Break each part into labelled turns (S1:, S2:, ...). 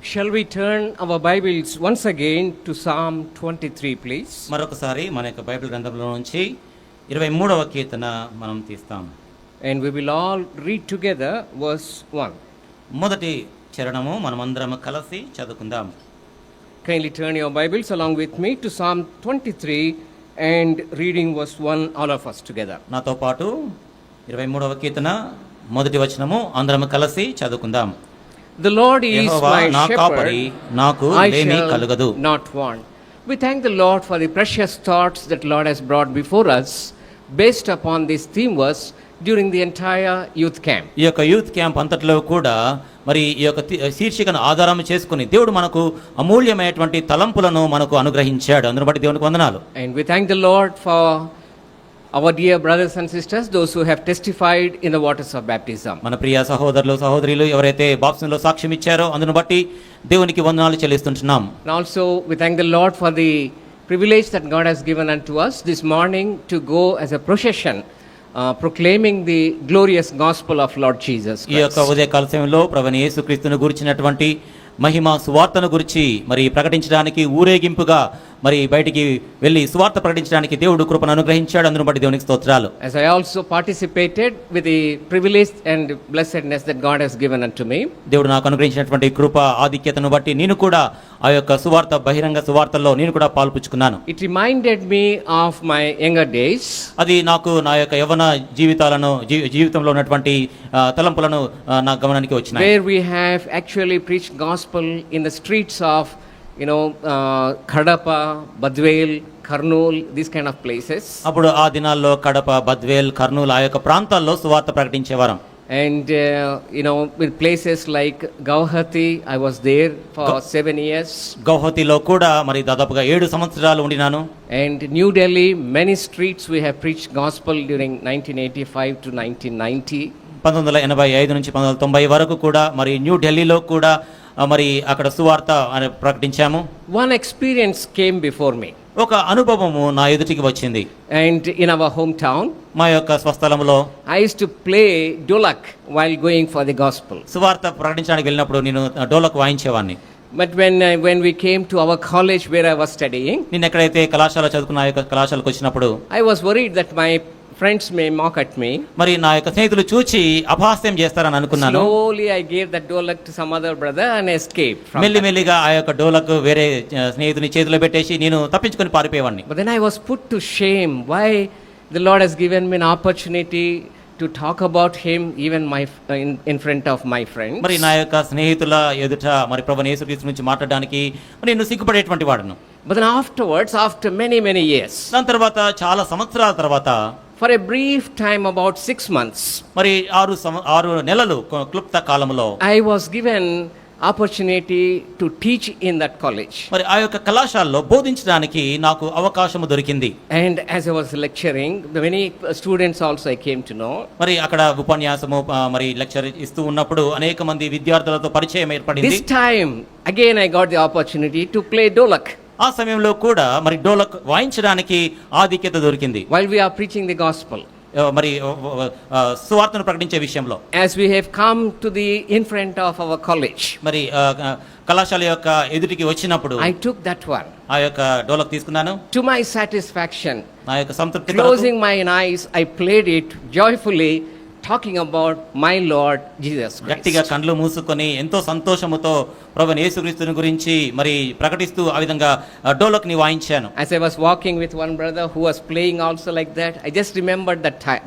S1: Shall we turn our Bibles once again to Psalm 23, please?
S2: మరొకసారి మన యొక్క Bible గ్రంథంలో నుంచి 23వ కీర్తన మనం తీస్తాం.
S1: And we will all read together verse 1.
S2: మొదటి చరణము మనమందరం కలిసి చదువుకుందాం.
S1: Kindly turn your Bibles along with me to Psalm 23 and reading verse 1, all of us together.
S2: నాతో పాటు 23వ కీర్తన మొదటి వచనము అందరం కలిసి చదువుకుందాం.
S1: The Lord is
S2: Jehovah
S1: my
S2: నా కాపరి,
S1: shepherd,
S2: నాకు
S1: I
S2: లేమి
S1: shall
S2: కలుగదు.
S1: not want. We thank the Lord for the precious thoughts that Lord has brought before us based upon this theme verse during the entire youth camp.
S2: ఈ యొక్క youth camp అంతట్లో కూడా మరి ఈ యొక్క శీర్షికను ఆధారం చేసుకుని దేవుడు మనకు అమూల్యమైనటువంటి తలంపులను మనకు అనుగ్రహించాడు. అందును బట్టి దేవునికి వందనాలు.
S1: And we thank the Lord for our dear brothers and sisters, those who have testified in the waters of baptism.
S2: మన ప్రియ సహోదరులు సహోదరులు ఎవరైతే బాప్తిసంలో సాక్ష్యం ఇచ్చారో అందును బట్టి దేవునికి వందనాలు చెల్లిస్తుంటున్నాం.
S1: And also we thank the Lord for the privilege that God has given unto us this morning to go as a procession proclaiming the glorious gospel of Lord Jesus
S2: ఈ యొక్క
S1: Christ.
S2: ఉదయకాల సమయంలో ప్రభువైన యేసుక్రీస్తును గురించినటువంటి మహిమ సువార్తను గురించి మరి ప్రకటించడానికి ఊరేగింపుగా మరి బయటికి వెళ్ళి సువార్త ప్రకటించడానికి దేవుడు కృపను అనుగ్రహించాడు. అందును బట్టి దేవునికి స్తోత్రాలు.
S1: As I also participated with the privilege and blessedness that God has given unto me,
S2: దేవుడు నాకు అనుగ్రహించినటువంటి కృప ఆధిక్యతను బట్టి నేను కూడా ఆ యొక్క సువార్త బహిరంగ సువార్తల్లో నేను కూడా పాల్పుచ్చుకున్నాను.
S1: it reminded me of my younger days.
S2: అది నాకు నా యొక్క యవ్వన జీవితంలో ఉన్నటువంటి తలంపులను నా గమనానికి వచ్చినాయి.
S1: Where we have actually preached gospel in the streets of Kadapa, Badvel, Karnool, these kind of places.
S2: అప్పుడు ఆ దినాల్లో కడప, బద్వేల్, కర్నూలు ఆ యొక్క ప్రాంతాల్లో సువార్త ప్రకటించేవారం.
S1: And with places like Gauhati, I was there for 7 years.
S2: గౌహతిలో కూడా మరి దాదాపుగా 7 సంవత్సరాలు ఉండినాను.
S1: And New Delhi, many streets we have preached gospel during 1985 to 1990.
S2: 1985 నుంచి 1990 వరకు కూడా మరి న్యూ ఢిల్లీలో కూడా మరి అక్కడ సువార్త ప్రకటించాము.
S1: One experience came before me.
S2: ఒక అనుభవము నా ఎదుటికి వచ్చింది.
S1: And in our hometown,
S2: మా యొక్క స్వస్థలములో
S1: I used to play dolak while going for the gospel.
S2: సువార్త ప్రకటించడానికి వెళ్ళినప్పుడు నేను dholak వాయించేవాడిని.
S1: But when we came to our college where I was studying,
S2: నేను ఎక్కడైతే కళాశాల చదువుకున్న ఆ యొక్క కళాశాలకు వచ్చినప్పుడు
S1: I was worried that my friends may mock at me.
S2: మరి నా యొక్క స్నేహితులు చూచి అపహాస్యం చేస్తారని అనుకున్నాను.
S1: Slowly I gave that dolak to some other brother and escaped from
S2: మెల్లిమెల్లిగా ఆ యొక్క డోలకు వేరే స్నేహితుని చేతిలో పెట్టేసి నేను తప్పించుకొని పారిపోయేవాడిని.
S1: But then I was put to shame. Why the Lord has given me an opportunity to talk about him even in front of my friends.
S2: మరి నా యొక్క స్నేహితుల ఎదుట మరి ప్రభువైన యేసుక్రీస్తు గురించి మాట్లాడడానికి నేను సిగ్గుపడేటువంటి వాడను.
S1: But then afterwards, after many years,
S2: దాని తర్వాత చాలా సంవత్సరాల తర్వాత
S1: for a brief time, about 6 months,
S2: మరి 6 నెలలు క్లుప్త కాలంలో
S1: I was given opportunity to teach in that college.
S2: మరి ఆ యొక్క కళాశాలలో బోధించడానికి నాకు అవకాశం దొరికింది.
S1: And as I was lecturing, many students also I came to know.
S2: మరి అక్కడ ఉపన్యాసము మరి లెక్చర్ ఇస్తూ ఉన్నప్పుడు అనేక మంది విద్యార్థులతో పరిచయం ఏర్పడింది.
S1: This time again I got the opportunity to play dolak.
S2: ఆ సమయంలో కూడా మరి డోలక్ వాయించడానికి ఆధిక్యత దొరికింది.
S1: While we are preaching the gospel,
S2: మరి సువార్తను ప్రకటించే విషయంలో
S1: as we have come to the in front of our college,
S2: మరి కళాశాల యొక్క ఎదుటికి వచ్చినప్పుడు
S1: I took that one.
S2: ఆ యొక్క డోలక్ తీసుకున్నాను.
S1: To my satisfaction,
S2: నా యొక్క సంతృప్తి
S1: closing my eyes, I played it joyfully, talking about my Lord Jesus Christ.
S2: గట్టిగా కళ్ళు మూసుకొని ఎంతో సంతోషముతో ప్రభువైన యేసుక్రీస్తుని గురించి మరి ప్రకటిస్తూ ఆ విధంగా డోలక్ని వాయించాను.
S1: As I was walking with one brother who was playing also like that, I just remembered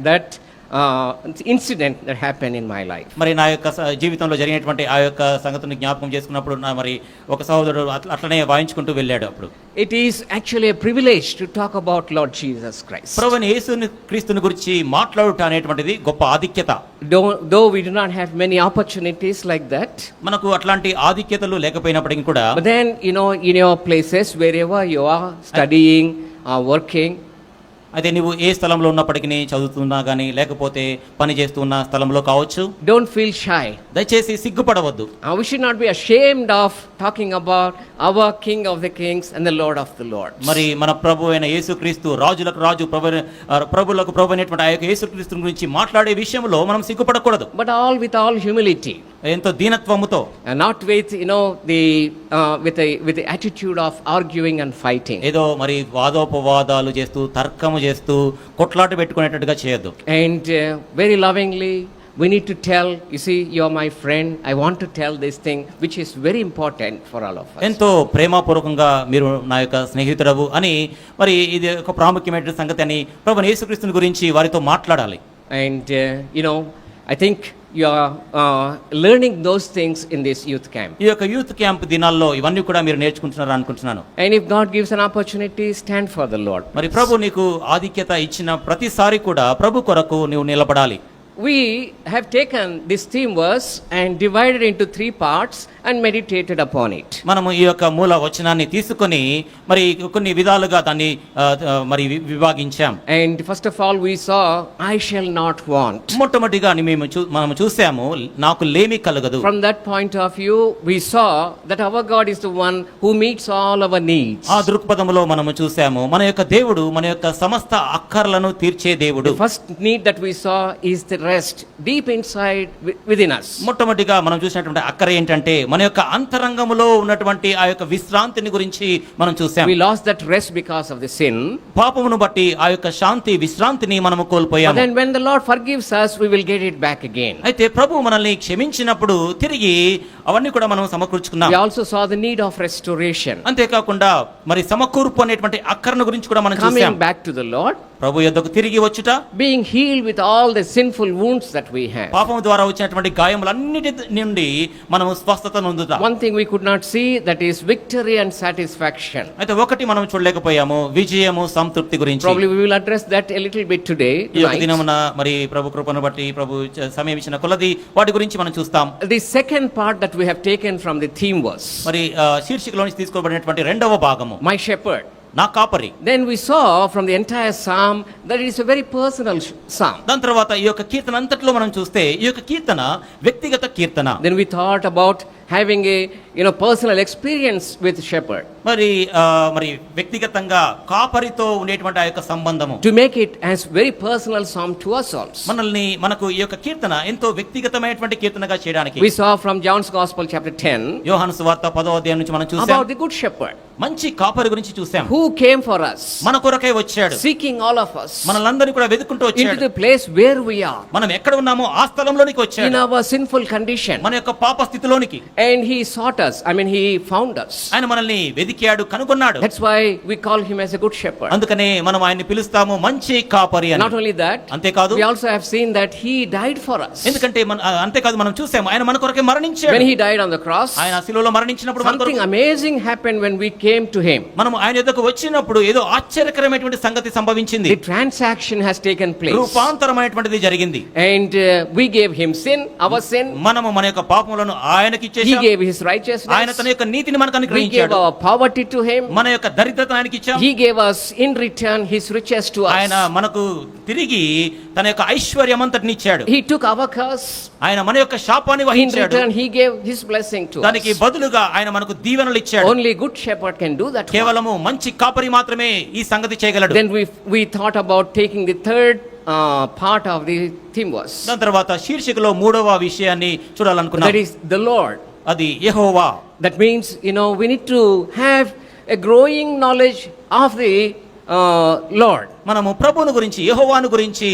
S1: that incident that happened in my life.
S2: మరి నా యొక్క జీవితంలో జరిగినటువంటి ఆ యొక్క సంగతిని జ్ఞాపకం చేసుకున్నప్పుడు నా మరి ఒక సహోదరుడు అట్లనే వాయించుకుంటూ వెళ్ళాడు. అప్పుడు
S1: It is actually a privilege to talk about Lord Jesus Christ.
S2: ప్రభువైన యేసుక్రీస్తుని గురించి మాట్లాడుట అనేటువంటిది గొప్ప ఆధిక్యత.
S1: Though we do not have many opportunities like that,
S2: మనకు అట్లాంటి ఆధిక్యతలు లేకపోయినప్పటికీ కూడా
S1: but then in your places wherever you are studying or working,
S2: అయితే నువ్వు ఏ స్థలంలో ఉన్నప్పటికీ చదువుతున్నా కానీ లేకపోతే పని చేస్తున్న స్థలంలో కావచ్చు,
S1: don't feel shy.
S2: దయచేసి సిగ్గుపడవద్దు.
S1: We should not be ashamed of talking about our King of the Kings and the Lord of the Lords.
S2: మరి మన ప్రభు అయిన యేసుక్రీస్తు రాజులకు రాజు ప్రభులకు ప్రభు అయినటువంటి ఆ యొక్క యేసుక్రీస్తు గురించి మాట్లాడే విషయంలో మనం సిగ్గుపడకూడదు.
S1: But all with all humility.
S2: ఎంతో దీనత్వముతో,
S1: and not with with the attitude of arguing and fighting.
S2: ఏదో మరి వాదోపవాదాలు చేస్తూ తర్కము చేస్తూ కొట్లాట పెట్టుకునేటట్టుగా చేయొద్దు.
S1: And very lovingly we need to tell, you see, you're my friend, I want to tell this thing which is very important for all of us.
S2: ఎంతో ప్రేమపూర్వకంగా మీరు నా యొక్క స్నేహితుడవు అని, మరి ఇది ఒక ప్రాముఖ్యమైన సంగతి అని ప్రభువైన యేసుక్రీస్తుని గురించి వారితో మాట్లాడాలి.
S1: And I think you are learning those things in this youth camp.
S2: ఈ యొక్క యూత్ క్యాంప్ దినాల్లో ఇవన్నీ కూడా మీరు నేర్చుకుంటున్నారు అనుకుంటున్నాను.
S1: And if God gives an opportunity, stand for the Lord.
S2: మరి ప్రభు నీకు ఆధిక్యత ఇచ్చిన ప్రతిసారి కూడా ప్రభు కొరకు నువ్వు నిలబడాలి.
S1: We have taken this theme verse and divided into 3 parts and meditated upon it.
S2: మనము ఈ యొక్క మూల వచనాన్ని తీసుకొని మరి కొన్ని విధాలుగా దాన్ని మరి విభాగించాం.
S1: And first of all we saw, I shall not want.
S2: మొట్టమొదటిగా మనము చూసాము, నాకు లేమి కలగదు.
S1: From that point of view we saw that our God is the one who meets all our needs.
S2: ఆ దృక్పథంలో మనము చూసాము, మన యొక్క దేవుడు మన యొక్క సమస్త అక్కర్లను తీర్చే దేవుడు.
S1: The first need that we saw is the rest deep inside within us.
S2: మొట్టమొదటిగా మనం చూసినటువంటి అక్కర ఏంటంటే మన యొక్క అంతరంగములో ఉన్నటువంటి ఆ యొక్క విశ్రాంతిని గురించి మనం చూసాం.
S1: We lost that rest because of the sin.
S2: పాపమును బట్టి ఆ యొక్క శాంతి విశ్రాంతిని మనము కోల్పోయాము.
S1: But then when the Lord forgives us, we will get it back again.
S2: అయితే ప్రభు మనల్ని క్షమించినప్పుడు తిరిగి అవన్నీ కూడా మనం సమకూర్చుకున్నాం.
S1: We also saw the need of restoration.
S2: అంతేకాకుండా మరి సమకూర్పు అనేటువంటి అక్కరను గురించి కూడా మనం చూసాం.
S1: Coming back to the Lord,
S2: ప్రభు యొద్దకు తిరిగి వచ్చుట,
S1: being healed with all the sinful wounds that we have.
S2: పాపం ద్వారా వచ్చినటువంటి గాయములన్నిటి నుండి మనము స్వస్థత నొందుతాం.
S1: One thing we could not see, that is victory and satisfaction.
S2: అయితే ఒకటి మనం చూడలేకపోయాము, విజయము సంతృప్తి గురించి.
S1: Probably we will address that a little bit today.
S2: ఈ యొక్క దినమున మరి ప్రభు కృపను బట్టి ప్రభు సమయం ఇచ్చిన కొలది వాటి గురించి మనం చూస్తాం.
S1: The second part that we have taken from the theme verse,
S2: మరి శీర్షికలో నుంచి తీసుకోబడినటువంటి రెండవ భాగము,
S1: my shepherd.
S2: నా కాపరి.
S1: Then we saw from the entire psalm that it is a very personal psalm.
S2: దాని తర్వాత ఈ యొక్క కీర్తన అంతట్లో మనం చూస్తే ఈ యొక్క కీర్తన వ్యక్తిగత కీర్తన.
S1: Then we thought about having a personal experience with shepherd.
S2: మరి వ్యక్తిగతంగా కాపరితో ఉండేటువంటి ఆ యొక్క సంబంధము,
S1: to make it as very personal psalm to us also.
S2: మనకు ఈ యొక్క కీర్తన ఎంతో వ్యక్తిగతమైనటువంటి కీర్తనగా చేయడానికి.
S1: We saw from John's Gospel chapter 10,
S2: యోహాను సువార్త 10వ అధ్యాయం నుంచి మనం చూసాం
S1: about the good shepherd,
S2: మంచి కాపరి గురించి చూసాం.
S1: who came for us,
S2: మన కొరకై వచ్చాడు,
S1: seeking all of us,
S2: మనలందరినీ కూడా వెతుకుంటూ
S1: into
S2: వచ్చాడు.
S1: the place where we are,
S2: మనం ఎక్కడ ఉన్నామో ఆ స్థలంలోనికి
S1: in
S2: వచ్చాడు,
S1: our sinful condition,
S2: మన యొక్క పాప స్థితిలోనికి.
S1: and he sought us, he found us.
S2: ఆయన మనల్ని వెదికాడు, కనుగొన్నాడు.
S1: That's why we call him as a good shepherd.
S2: అందుకనే మనం ఆయన్ని పిలుస్తాము మంచి కాపరి అని.
S1: Not only that,
S2: అంతేకాదు,
S1: we also have seen that he died for us.
S2: ఎందుకంటే అంతేకాదు మనం చూసాము ఆయన మన కొరకే మరణించాడు.
S1: When he died on the cross,
S2: ఆయన శిలువలో మరణించినప్పుడు
S1: something amazing happened when we came to him.
S2: మనం ఆయన యొద్దకు వచ్చినప్పుడు ఏదో ఆశ్చర్యకరమైనటువంటి సంగతి సంభవించింది.
S1: The transaction has taken place.
S2: రూపాంతరమైనటువంటిది జరిగింది.
S1: And we gave him sin, our sin.
S2: మనము మన యొక్క పాపములను ఆయనకి ఇచ్చేసాము.
S1: He gave his righteousness.
S2: ఆయన తన యొక్క నీతిని మనకు
S1: We gave
S2: అనుగ్రహించాడు.
S1: our poverty to him.
S2: మన యొక్క దరిద్రతను ఆయనకి ఇచ్చాము.
S1: He gave us in return his riches to us.
S2: ఆయన మనకు తిరిగి తన యొక్క ఐశ్వర్యమంతటిని ఇచ్చాడు.
S1: He took our curse.
S2: ఆయన మన యొక్క శాపాన్ని
S1: In
S2: వహించాడు.
S1: return he gave his blessing to
S2: దానికి
S1: us.
S2: బదులుగా ఆయన మనకు దీవెనలు ఇచ్చాడు.
S1: Only good shepherd can do that.
S2: కేవలము మంచి కాపరి మాత్రమే ఈ సంగతి చేయగలడు.
S1: Then we thought about taking the third part of the theme verse.
S2: దాని తర్వాత శీర్షికలో మూడవ విషయాన్ని చూడాలనుకున్నాం.
S1: That is the Lord.
S2: అది యెహోవా.
S1: That means we need to have a growing knowledge of the Lord.
S2: మనము ప్రభువును గురించి యెహోవాను గురించి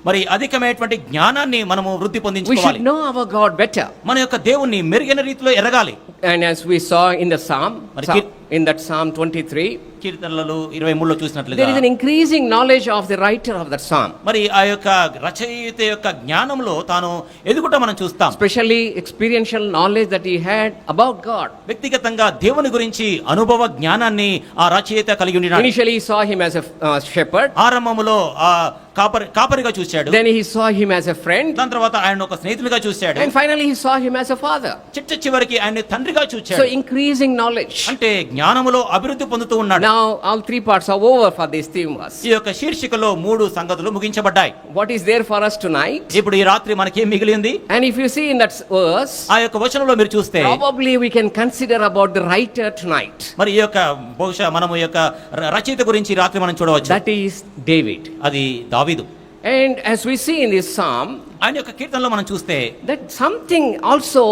S2: మరి అధికమైనటువంటి జ్ఞానాన్ని మనము వృద్ధి
S1: We
S2: పొందించుకోవాలి.
S1: should know our God better.
S2: మన యొక్క దేవుణ్ణి మెరుగైన రీతిలో ఎరగాలి.
S1: And as we saw in the in that Psalm 23,
S2: కీర్తనలు 23లో చూసినట్లుగా
S1: there is an increasing knowledge of the writer of that psalm.
S2: మరి ఆ యొక్క రచయిత యొక్క జ్ఞానంలో తాను ఎదుగుట మనం చూస్తాం.
S1: Especially experiential knowledge that he had about God.
S2: వ్యక్తిగతంగా దేవుని గురించి అనుభవ జ్ఞానాన్ని ఆ రచయిత కలిగి ఉన్నాడు.
S1: Initially he saw him as a shepherd.
S2: ఆరంభములో ఆ కాపరిగా చూశాడు.
S1: Then he saw him as a friend.
S2: దాని తర్వాత ఆయన ఒక స్నేహితునిగా చూశాడు.
S1: And finally he saw him as a father.
S2: చివరికి ఆయన తండ్రిగా చూశాడు.
S1: So increasing knowledge.
S2: అంటే జ్ఞానములో అభివృద్ధి పొందుతూ ఉన్నాడు.
S1: Now all 3 parts are over for this theme verse.
S2: ఈ యొక్క శీర్షికలో 3 సంగతులు ముగించబడ్డాయి.
S1: What is there for us tonight?
S2: ఇప్పుడు ఈ రాత్రి మనకి ఏం మిగిలింది?
S1: And if you see in that verse,
S2: ఆ యొక్క వచనంలో మీరు చూస్తే
S1: probably we can consider about the writer tonight.
S2: మరి ఈ యొక్క బహుశా మనము ఈ యొక్క రచయిత గురించి రాత్రి మనం చూడవచ్చు.
S1: That is David.
S2: అది దావీదు.
S1: And as we see in this psalm,
S2: ఆయన యొక్క కీర్తనలో మనం చూస్తే
S1: that something also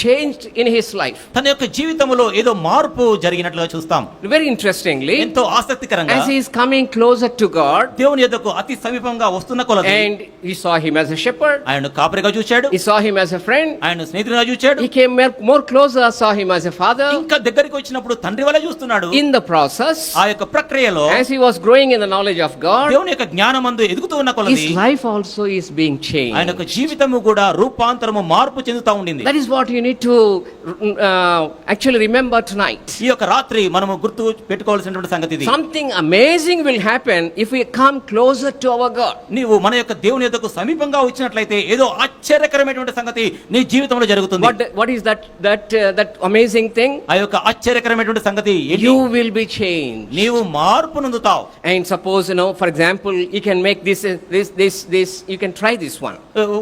S1: changed in his life.
S2: తన యొక్క జీవితంలో ఏదో మార్పు జరిగినట్లుగా చూస్తాం.
S1: Very interestingly,
S2: ఎంతో ఆసక్తికరంగా
S1: as he is coming closer to God,
S2: దేవుని యొద్దకు అతి సమీపంగా వస్తున్న కొలది
S1: and he saw him as a shepherd,
S2: ఆయనను కాపరిగా చూశాడు,
S1: he saw him as a friend,
S2: ఆయన స్నేహితుడిగా చూశాడు,
S1: he came more closer, saw him as a father.
S2: ఇంకా దగ్గరికి వచ్చినప్పుడు తండ్రి వలె చూస్తున్నాడు.
S1: In the process,
S2: ఆ యొక్క ప్రక్రియలో
S1: as he was growing in the knowledge of God,
S2: దేవుని యొక్క జ్ఞానమందు ఎదుగుతూ ఉన్న కొలది
S1: his life also is being changed.
S2: ఆయన యొక్క జీవితము కూడా రూపాంతరము మార్పు చెందుతా ఉండింది.
S1: That is what you need to actually remember tonight.
S2: ఈ యొక్క రాత్రి మనము గుర్తు పెట్టుకోవాల్సినటువంటి సంగతి ఇది.
S1: Something amazing will happen if we come closer to our God.
S2: నీవు మన యొక్క దేవుని యొద్దకు సమీపంగా వచ్చినట్లయితే ఏదో ఆశ్చర్యకరమైనటువంటి సంగతి నీ జీవితంలో జరుగుతుంది.
S1: What is that amazing thing?
S2: ఆ యొక్క ఆశ్చర్యకరమైనటువంటి సంగతి ఏంటి?
S1: You will be changed.
S2: నీవు మార్పు నొందుతావు.
S1: And suppose, for example, you can make this, you can try this one.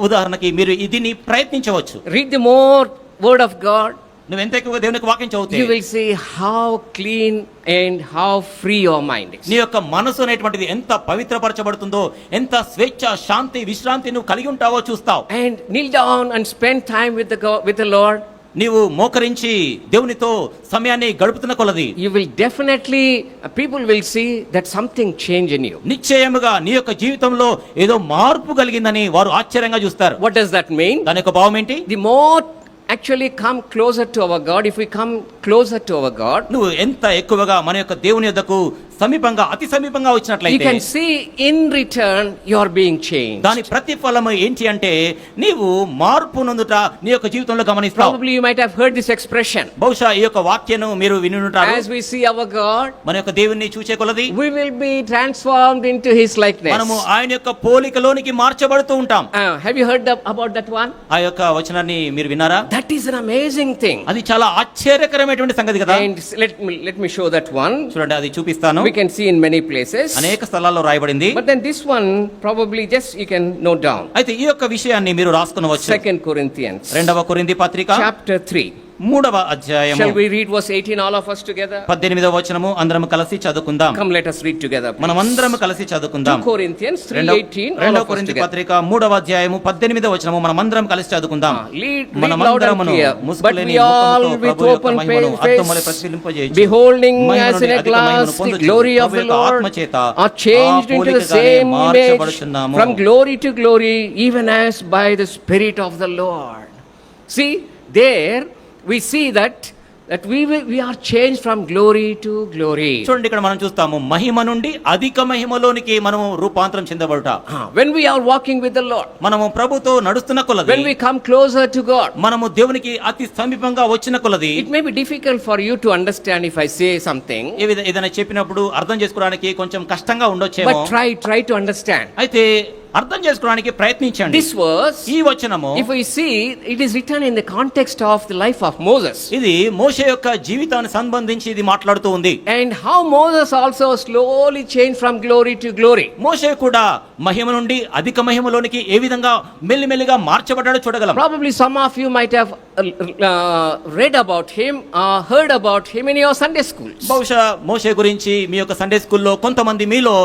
S2: ఉదాహరణకి మీరు దీన్ని ప్రయత్నించవచ్చు.
S1: Read the more word of God.
S2: నువ్వు ఎంత ఎక్కువగా దేవుని యొక్క వాక్యం చదివితే
S1: You will see how clean and how free your mind is.
S2: నీ యొక్క మనసు అనేటువంటిది ఎంత పవిత్రపరచబడుతుందో, ఎంత స్వేచ్ఛ, శాంతి, విశ్రాంతి నువ్వు కలిగి ఉంటావో చూస్తావు.
S1: And kneel down and spend time with the Lord.
S2: నీవు మోకరించి దేవునితో సమయాన్ని గడుపుతున్న కొలది
S1: You will definitely, people will see that something changed in you.
S2: నిశ్చయముగా నీ యొక్క జీవితంలో ఏదో మార్పు కలిగిందని వారు ఆశ్చర్యంగా చూస్తారు.
S1: What does that mean?
S2: దాని యొక్క భావం ఏంటి?
S1: The more actually come closer to our God, if we come closer to our God,
S2: నువ్వు ఎంత ఎక్కువగా మన యొక్క దేవుని యొద్దకు సమీపంగా, అతి సమీపంగా
S1: you
S2: వచ్చినట్లయితే
S1: can see in return you are being changed.
S2: దాని ప్రతిఫలము ఏంటి అంటే నీవు మార్పు నొందుట నీ యొక్క జీవితంలో గమనిస్తావు.
S1: Probably you might have heard this expression.
S2: బహుశా ఈ యొక్క వాక్యను మీరు విని ఉంటారు.
S1: As we see our God,
S2: మన యొక్క దేవుని చూచే కొలది
S1: we will be transformed into his likeness.
S2: మనము ఆయన యొక్క పోలికలోనికి మార్చబడుతూ ఉంటాం.
S1: Have you heard about that one?
S2: ఆ యొక్క వచనాన్ని మీరు విన్నారా?
S1: That is an amazing thing.
S2: అది చాలా ఆశ్చర్యకరమైనటువంటి సంగతి కదా.
S1: And let me show that one.
S2: చూడండి, అది చూపిస్తాను.
S1: We can see in many places.
S2: అనేక స్థలాల్లో రాయబడింది.
S1: But then this one probably just you can note down.
S2: అయితే ఈ యొక్క విషయాన్ని మీరు రాసుకొనవచ్చు.
S1: 2 Corinthians.
S2: 2వ కొరింథీ పత్రిక
S1: Chapter 3.
S2: 3వ అధ్యాయము.
S1: Shall we read verse 18 all of us together?
S2: 18వ వచనము అందరం కలిసి చదువుకుందాం.
S1: Come, let us read together.
S2: మనం అందరం కలిసి చదువుకుందాం.
S1: 2 Corinthians 3:18.
S2: 2వ కొరింథీ పత్రిక 3వ అధ్యాయము 18వ వచనము మనం అందరం కలిసి చదువుకుందాం.
S1: మనమందరమును ముసుకులేని ముఖముతో ప్రభు యొక్క మహిమను అద్దములో ప్రతిబింబింపజేయుచు, beholding as in a glass the glory of the Lord, are changed into the same image from glory to glory, even as by the Spirit of the Lord. See, there we see that we are changed from glory to glory.
S2: చూడండి, ఇక్కడ మనం చూస్తాము మహిమ నుండి అధిక మహిమలోనికి మనము రూపాంతరం చెందబడుట.
S1: When we are walking with the Lord,
S2: మనము ప్రభుతో నడుస్తున్న కొలది,
S1: when we come closer to God,
S2: మనము దేవునికి అతి సమీపంగా వచ్చిన కొలది,
S1: it may be difficult for you to understand if I say something,
S2: ఏదైనా చెప్పినప్పుడు అర్థం చేసుకోవడానికి కొంచెం కష్టంగా ఉండొచ్చేమో.
S1: but try to understand.
S2: అయితే అర్థం చేసుకోవడానికి ప్రయత్నించండి.
S1: This verse,
S2: ఈ వచనము,
S1: if we see, it is written in the context of the life of Moses.
S2: ఇది మోషే యొక్క జీవితాన్ని సంబంధించి ఇది మాట్లాడుతూ ఉంది.
S1: And how Moses also slowly changed from glory to glory.
S2: మోషే కూడా మహిమ నుండి అధిక మహిమలోనికి ఏ విధంగా మెల్లిమెల్లిగా మార్చబడ్డాడో చూడగలం.
S1: Probably some of you might have read about him or heard about him in your Sunday schools.
S2: బహుశా మోషే గురించి మీ యొక్క సండే స్కూల్లో కొంతమంది మీలో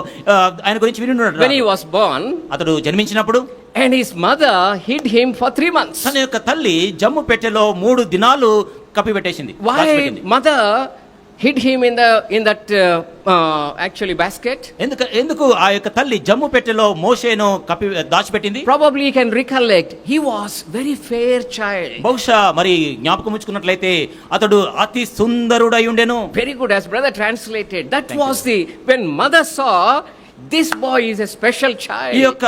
S2: ఆయన గురించి విని ఉన్నారు.
S1: When he was born,
S2: అతడు జన్మించినప్పుడు
S1: and his mother hid him for 3 months.
S2: తన యొక్క తల్లి జమ్ము పెట్టెలో 3 దినాలు కప్పిపెట్టేసింది.
S1: Why mother hid him in that actually basket?
S2: ఎందుకు ఆ యొక్క తల్లి జమ్ము పెట్టెలో మోషేను దాచిపెట్టింది?
S1: Probably you can recollect, he was very fair child.
S2: బహుశా మరి జ్ఞాపకం ఉంచుకున్నట్లయితే అతడు అతి సుందరుడై ఉండెను.
S1: Very good, as brother translated. That was when mother saw this boy is a special child.
S2: ఈ యొక్క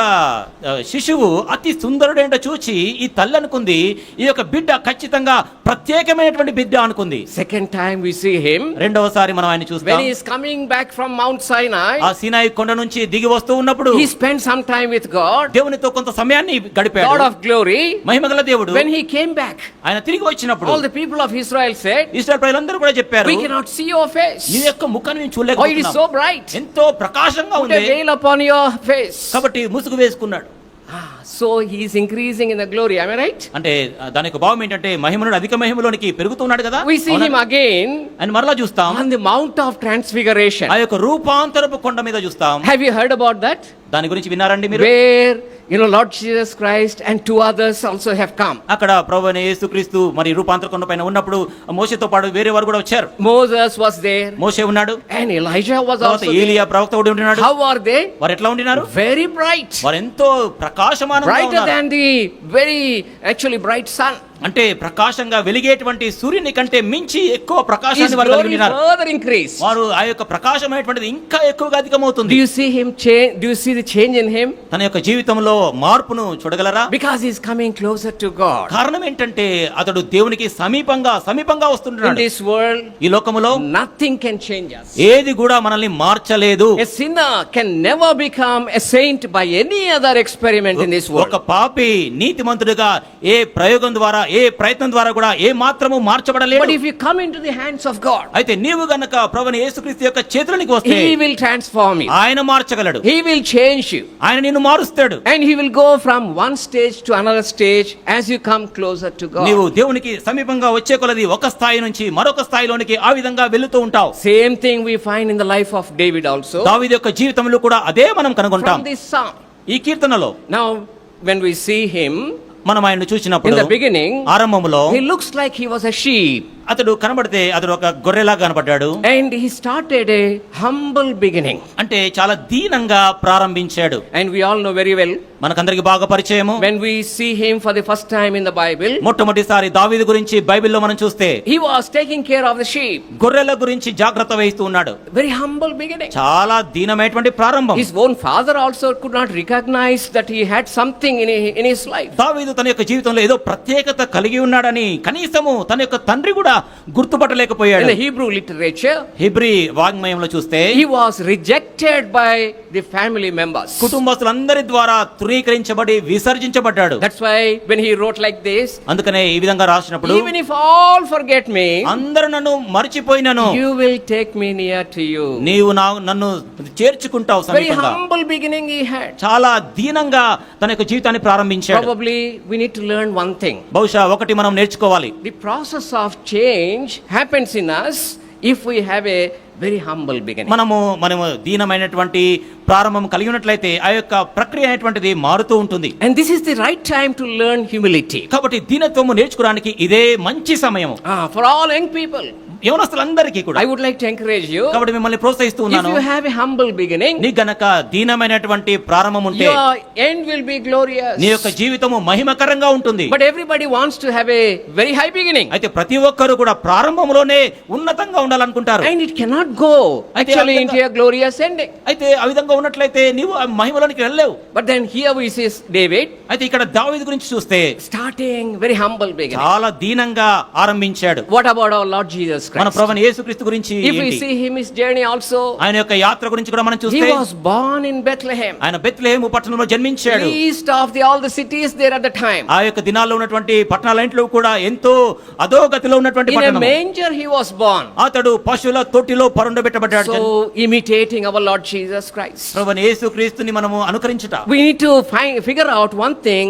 S2: శిశువు అతి సుందరుడేంటో చూచి ఈ తల్లి అనుకుంది, ఈ యొక్క బిడ్డ ఖచ్చితంగా ప్రత్యేకమైనటువంటి బిడ్డ అనుకుంది.
S1: Second time we see him,
S2: రెండవసారి మనం ఆయన చూస్తాం.
S1: when he is coming back from Mount Sinai,
S2: ఆ సీనాయి కొండ నుంచి దిగి వస్తూ ఉన్నప్పుడు
S1: he spent some time with God,
S2: దేవునితో కొంత సమయాన్ని గడిపాడు.
S1: God of glory,
S2: మహిమగల దేవుడు.
S1: when he came back,
S2: ఆయన తిరిగి వచ్చినప్పుడు
S1: all the people of Israel said,
S2: ఇశ్రాయేలు ప్రజలందరూ కూడా చెప్పారు,
S1: we cannot see your face.
S2: నీ యొక్క ముఖాన్ని మేము
S1: Oh, it is
S2: చూడలేకపోతున్నాం.
S1: so bright.
S2: ఎంతో ప్రకాశంగా
S1: Put
S2: ఉంది.
S1: a veil upon your face.
S2: కాబట్టి ముసుగు వేసుకున్నాడు.
S1: So he is increasing in the glory. Am I right?
S2: అంటే దాని యొక్క భావం ఏంటంటే మహిమ నుండి అధిక మహిమలోనికి పెరుగుతున్నాడు కదా.
S1: We see him again
S2: అని మరలా చూస్తాం
S1: on the Mount of Transfiguration.
S2: ఆ యొక్క రూపాంతరపు కొండ మీద చూస్తాం.
S1: Have you heard about that?
S2: దాని గురించి విన్నారండి మీరు?
S1: where Lord Jesus Christ and two others also have come.
S2: అక్కడ ప్రభువైన యేసుక్రీస్తు మరి రూపాంతర కొండ పైన ఉన్నప్పుడు మోషేతో పాటు వేరే వారు కూడా వచ్చారు.
S1: Moses was there,
S2: మోషే ఉన్నాడు,
S1: and Elijah was
S2: తర్వాత
S1: also there.
S2: ఏలియా ప్రవక్త కూడా ఉన్నాడు.
S1: How are they?
S2: వారు ఎట్లా ఉండినారు?
S1: Very bright,
S2: వారు ఎంతో ప్రకాశమానంగా
S1: brighter
S2: ఉన్నారు.
S1: than the very actually bright sun.
S2: అంటే ప్రకాశంగా వెలిగేటువంటి సూర్యుని కంటే మించి ఎక్కువ
S1: His
S2: ప్రకాశాన్ని వారు కలిగి
S1: glory
S2: ఉన్నారు.
S1: further increased.
S2: వారు ఆ యొక్క ప్రకాశమైనటువంటిది ఇంకా ఎక్కువగా అధికమవుతుంది.
S1: Do you see him change? Do you see the change in him?
S2: తన యొక్క జీవితంలో మార్పును చూడగలరా?
S1: Because he's coming closer to God.
S2: కారణం ఏంటంటే అతడు దేవునికి సమీపంగా
S1: In
S2: వస్తుంటున్నాడు.
S1: this world,
S2: ఈ లోకములో
S1: nothing can change us.
S2: ఏది కూడా మనల్ని మార్చలేదు.
S1: A sinner can never become a saint by any other experiment in this world.
S2: ఒక పాపి నీతిమంతుడిగా ఏ ప్రయోగం ద్వారా ఏ ప్రయత్నం ద్వారా కూడా ఏ మాత్రము మార్చబడలేడు.
S1: But if you come into the hands of God,
S2: అయితే నీవు గనక ప్రభువైన యేసుక్రీస్తు యొక్క చేతులకు వస్తే
S1: he will transform you.
S2: ఆయన మార్చగలడు.
S1: He will change you.
S2: ఆయన నిన్ను మారుస్తాడు.
S1: And he will go from one stage to another stage as you come closer to God.
S2: నీవు దేవునికి సమీపంగా వచ్చే కొలది ఒక స్థాయి నుంచి మరొక స్థాయిలోనికి ఆ విధంగా వెళుతూ ఉంటావు.
S1: Same thing we find in the life of David also.
S2: దావీదు యొక్క జీవితంలో కూడా అదే మనం కనుగొంటాం.
S1: From this psalm.
S2: ఈ కీర్తనలో
S1: Now, when we see him
S2: మనం ఆయన్ని
S1: in
S2: చూసినప్పుడు
S1: the beginning,
S2: ఆరంభములో
S1: he looks like he was a sheep.
S2: అతడు కనబడితే అతడు ఒక గొర్రెలా కనబడ్డాడు.
S1: And he started a humble beginning.
S2: అంటే చాలా దీనంగా ప్రారంభించాడు.
S1: And we all know very well,
S2: మనకందరికి బాగా పరిచయము.
S1: when we see him for the first time in the Bible,
S2: మొట్టమొదటిసారి దావీదు గురించి బైబిల్లో మనం చూస్తే
S1: he was taking care of the sheep.
S2: గొర్రెల గురించి జాగ్రత్త వహిస్తూ ఉన్నాడు.
S1: Very humble beginning.
S2: చాలా దీనమైనటువంటి ప్రారంభం.
S1: His own father also could not recognize that he had something in his life.
S2: దావీదు తన యొక్క జీవితంలో ఏదో ప్రత్యేకత కలిగి ఉన్నాడని కనీసము తన యొక్క తండ్రి కూడా గుర్తుపట్టలేకపోయాడు.
S1: In the Hebrew literature,
S2: Hebrew వాగ్మయంలో చూస్తే
S1: he was rejected by the family members.
S2: కుటుంబస్తులందరి ద్వారా తృణీకరించబడి విసర్జించబడ్డాడు.
S1: That's why when he wrote like this,
S2: అందుకనే ఈ విధంగా రాసినప్పుడు,
S1: even if all forget me,
S2: అందరూ నన్ను మర్చిపోయినను
S1: you will take me near to you.
S2: నీవు నన్ను చేర్చుకుంటావు
S1: Very
S2: సమీపంగా.
S1: humble beginning he had.
S2: చాలా దీనంగా తన యొక్క జీవితాన్ని ప్రారంభించాడు.
S1: Probably we need to learn one thing.
S2: బహుశా ఒకటి మనం నేర్చుకోవాలి.
S1: The process of change happens in us if we have a very humble beginning.
S2: మనము దీనమైనటువంటి ప్రారంభం కలిగి ఉన్నట్లయితే ఆ యొక్క ప్రక్రియ అనేటువంటిది మారుతూ ఉంటుంది.
S1: And this is the right time to learn humility.
S2: కాబట్టి దీనత్వము నేర్చుకోవడానికి ఇదే మంచి సమయం.
S1: For all young people,
S2: యవనస్తులందరికీ కూడా
S1: I would like to encourage you.
S2: కాబట్టి మిమ్మల్ని ప్రోత్సహిస్తూ
S1: If
S2: ఉన్నాను.
S1: you have a humble beginning,
S2: నీ గనక దీనమైనటువంటి ప్రారంభం ఉంటే
S1: your end will be glorious.
S2: నీ యొక్క జీవితము మహిమకరంగా ఉంటుంది.
S1: But everybody wants to have a very high beginning.
S2: అయితే ప్రతి ఒక్కరు కూడా ప్రారంభంలోనే ఉన్నతంగా ఉండాలనుకుంటారు.
S1: And it cannot go actually into a glorious ending.
S2: అయితే ఆ విధంగా ఉన్నట్లయితే నీవు ఆ మహిమలోనికి వెళ్ళలేవు.
S1: But then here we see David,
S2: అయితే ఇక్కడ దావీదు గురించి చూస్తే
S1: starting very humble beginning.
S2: చాలా దీనంగా ఆరంభించాడు.
S1: What about our Lord Jesus
S2: మన
S1: Christ?
S2: ప్రభువైన యేసుక్రీస్తు గురించి
S1: If we see him his journey also,
S2: ఆయన యొక్క యాత్ర గురించి కూడా మనం
S1: he
S2: చూస్తే
S1: was born in Bethlehem,
S2: ఆయన బెత్లెహేము పట్టణంలో జన్మించాడు.
S1: least of all the cities there at the time.
S2: ఆ యొక్క దినాల్లో ఉన్నటువంటి పట్టణాలన్నింటిలో కూడా ఎంతో అధోగతిలో ఉన్నటువంటి
S1: In a
S2: పట్టణం.
S1: manger he was born.
S2: అతడు పశువుల తొట్టిలో పరుండబెట్టబడ్డాడు.
S1: So imitating our Lord Jesus Christ.
S2: ప్రభువైన యేసుక్రీస్తుని మనము అనుకరించుట.
S1: We need to figure out one thing.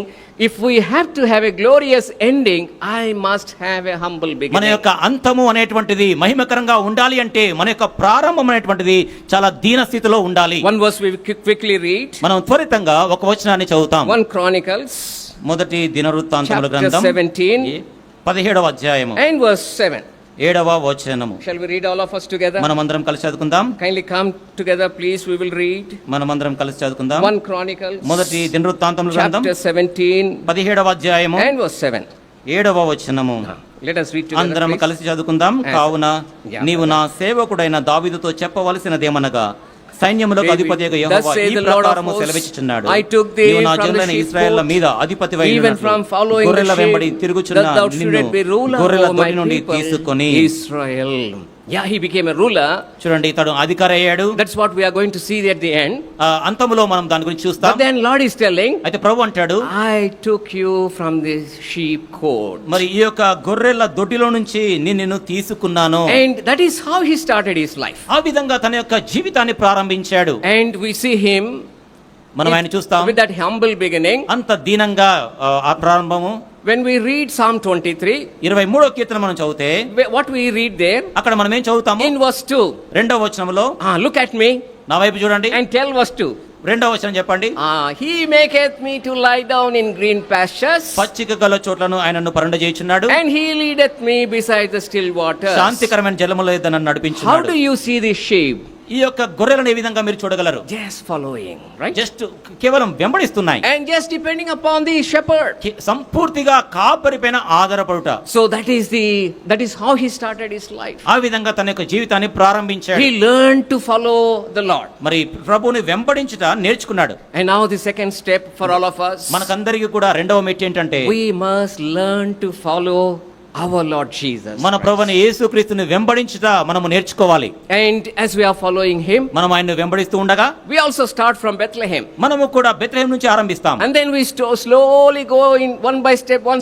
S1: If we have to have a glorious ending, I must have a humble
S2: మన
S1: beginning.
S2: యొక్క అంతము అనేటువంటిది మహిమకరంగా ఉండాలి అంటే మన యొక్క ప్రారంభం అనేటువంటిది చాలా దీన స్థితిలో ఉండాలి.
S1: One verse we quickly read.
S2: మనం త్వరితంగా ఒక వచనాన్ని చదువుతాం.
S1: 1 Chronicles
S2: మొదటి దినవృత్తాంతముల
S1: chapter
S2: గ్రంథం
S1: 17
S2: 17వ అధ్యాయము
S1: and verse 7.
S2: 7వ వచనము.
S1: Shall we read all of us together?
S2: మనమందరం కలిసి చదువుకుందాం.
S1: Kindly come together, please. We will read.
S2: మనమందరం కలిసి చదువుకుందాం.
S1: 1 Chronicles
S2: మొదటి దినవృత్తాంతముల గ్రంథం
S1: chapter 17
S2: 17వ అధ్యాయము
S1: and verse 7.
S2: 7వ వచనము.
S1: Let us read together,
S2: అందరం
S1: please.
S2: కలిసి చదువుకుందాం. కావున నీవు నా సేవకుడైన దావీదుతో చెప్పవలసినదేమనగా, సైన్యములకు అధిపతియగు యెహోవా ఈ ప్రకారము సెలవిచ్చుచున్నాడు, నీవు నా జనులైన ఇశ్రాయేళ్ల మీద అధిపతివై ఉన్నట్లు గొర్రెల వెంబడి తిరుగుచున్న నిన్ను గొర్రెల దొడ్డి నుండి తీసుకొని.
S1: Israel. Yeah, he became a ruler.
S2: చూడండి, ఇతడు అధికారి అయ్యాడు.
S1: That's what we are going to see at the end.
S2: అంతములో మనం దాని గురించి చూస్తాం.
S1: But then Lord is telling,
S2: అయితే ప్రభు అంటాడు,
S1: I took you from the sheep cote.
S2: మరి ఈ యొక్క గొర్రెల దొడ్డిలో నుంచి నిన్ను తీసుకున్నాను.
S1: And that is how he started his life.
S2: ఆ విధంగా తన యొక్క జీవితాన్ని ప్రారంభించాడు.
S1: And we see him
S2: మనం ఆయన చూస్తాం
S1: with that humble beginning.
S2: అంత దీనంగా ఆ ప్రారంభము.
S1: When we read Psalm 23,
S2: 23వ కీర్తన మనం చదివితే
S1: what we read there
S2: అక్కడ మనం ఏం చదువుతాము?
S1: in verse 2.
S2: రెండవ వచనములో,
S1: Look at me
S2: నా వైపు చూడండి
S1: and tell verse 2.
S2: రెండవ వచనం చెప్పండి.
S1: He maketh me to lie down in green pastures,
S2: పచ్చిక గల చోట్లను ఆయన నన్ను పరుండజేయుచున్నాడు.
S1: and he leadeth me beside the still waters.
S2: శాంతికరమైన జలముల యొద్ద నన్ను
S1: How
S2: నడిపించున్నాడు.
S1: do you see this sheep?
S2: ఈ యొక్క గొర్రెలను ఏ విధంగా మీరు చూడగలరు?
S1: Just following, right?
S2: జస్ట్ కేవలం వెంబడిస్తున్నాయి.
S1: And just depending upon the shepherd.
S2: సంపూర్తిగా కాపరిపైన ఆధారపడుట.
S1: So that is how he started his life.
S2: ఆ విధంగా తన యొక్క జీవితాన్ని ప్రారంభించాడు.
S1: He learned to follow the Lord.
S2: మరి ప్రభువుని వెంబడించుట నేర్చుకున్నాడు.
S1: And now the second step for all of us,
S2: మనకందరికీ కూడా రెండవ మెట్టు ఏంటంటే
S1: we must learn to follow our Lord Jesus.
S2: మన ప్రభువైన యేసుక్రీస్తుని వెంబడించుట మనము నేర్చుకోవాలి.
S1: And as we are following him,
S2: మనం ఆయన్ని వెంబడిస్తూ ఉండగా
S1: we also start from Bethlehem.
S2: మనము కూడా బెత్లెహేం నుంచి ఆరంభిస్తాం.
S1: And then we slowly go in one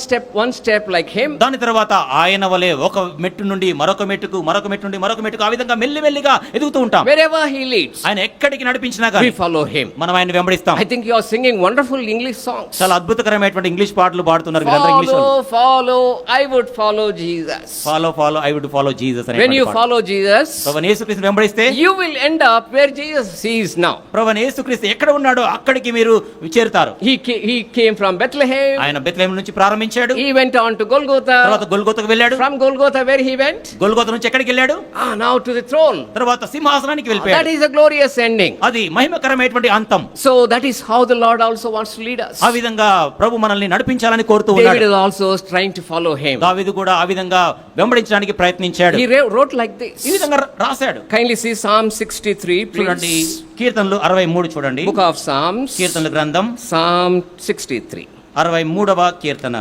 S1: step like him.
S2: దాని తర్వాత ఆయన వలె ఒక మెట్టు నుండి మరొక మెట్టుకు, మరొక మెట్టు నుండి మరొక మెట్టుకు, ఆ విధంగా మెల్లిమెల్లిగా ఎదుగుతూ ఉంటాం.
S1: Wherever he leads,
S2: ఆయన ఎక్కడికి నడిపించినా
S1: we
S2: గాని
S1: follow him.
S2: మనం ఆయన వెంబడిస్తాం.
S1: I think you are singing wonderful English songs.
S2: చాలా అద్భుతకరమైనటువంటి ఇంగ్లీష్ పాటలు పాడుతున్నారు వీళ్ళందరూ ఇంగ్లీష్ వాళ్ళు.
S1: Follow, I would follow Jesus.
S2: Follow I would follow Jesus అనే
S1: When you follow Jesus,
S2: ప్రభువైన యేసుక్రీస్తుని వెంబడిస్తే
S1: you will end up where Jesus is now.
S2: ప్రభువైన యేసుక్రీస్తు ఎక్కడ ఉన్నాడో అక్కడికి మీరు చేరుతారు.
S1: He came from Bethlehem.
S2: ఆయన బెత్లెహేం నుంచి ప్రారంభించాడు.
S1: He went on to Golgotha.
S2: తర్వాత గొల్గొతకు వెళ్ళాడు.
S1: From Golgotha where he went?
S2: Golgotha నుంచి ఎక్కడికి వెళ్ళాడు?
S1: Now to the throne.
S2: తర్వాత సింహాసనానికి
S1: That
S2: వెళ్ళిపోయాడు.
S1: is a glorious ending.
S2: అది మహిమకరమైనటువంటి అంతం.
S1: So that is how the Lord also wants to lead us.
S2: ఆ విధంగా ప్రభు మనల్ని నడిపించాలని కోరుతూ
S1: David
S2: ఉన్నాడు.
S1: is also trying to follow him.
S2: దావీదు కూడా ఆ విధంగా వెంబడించడానికి ప్రయత్నించాడు.
S1: He wrote like this.
S2: ఈ విధంగా రాశాడు.
S1: Kindly see Psalm 63,
S2: చూడండి,
S1: please.
S2: కీర్తనలు 63 చూడండి.
S1: Book of Psalms,
S2: కీర్తనల గ్రంథం
S1: Psalm 63.
S2: 63వ Keerthana.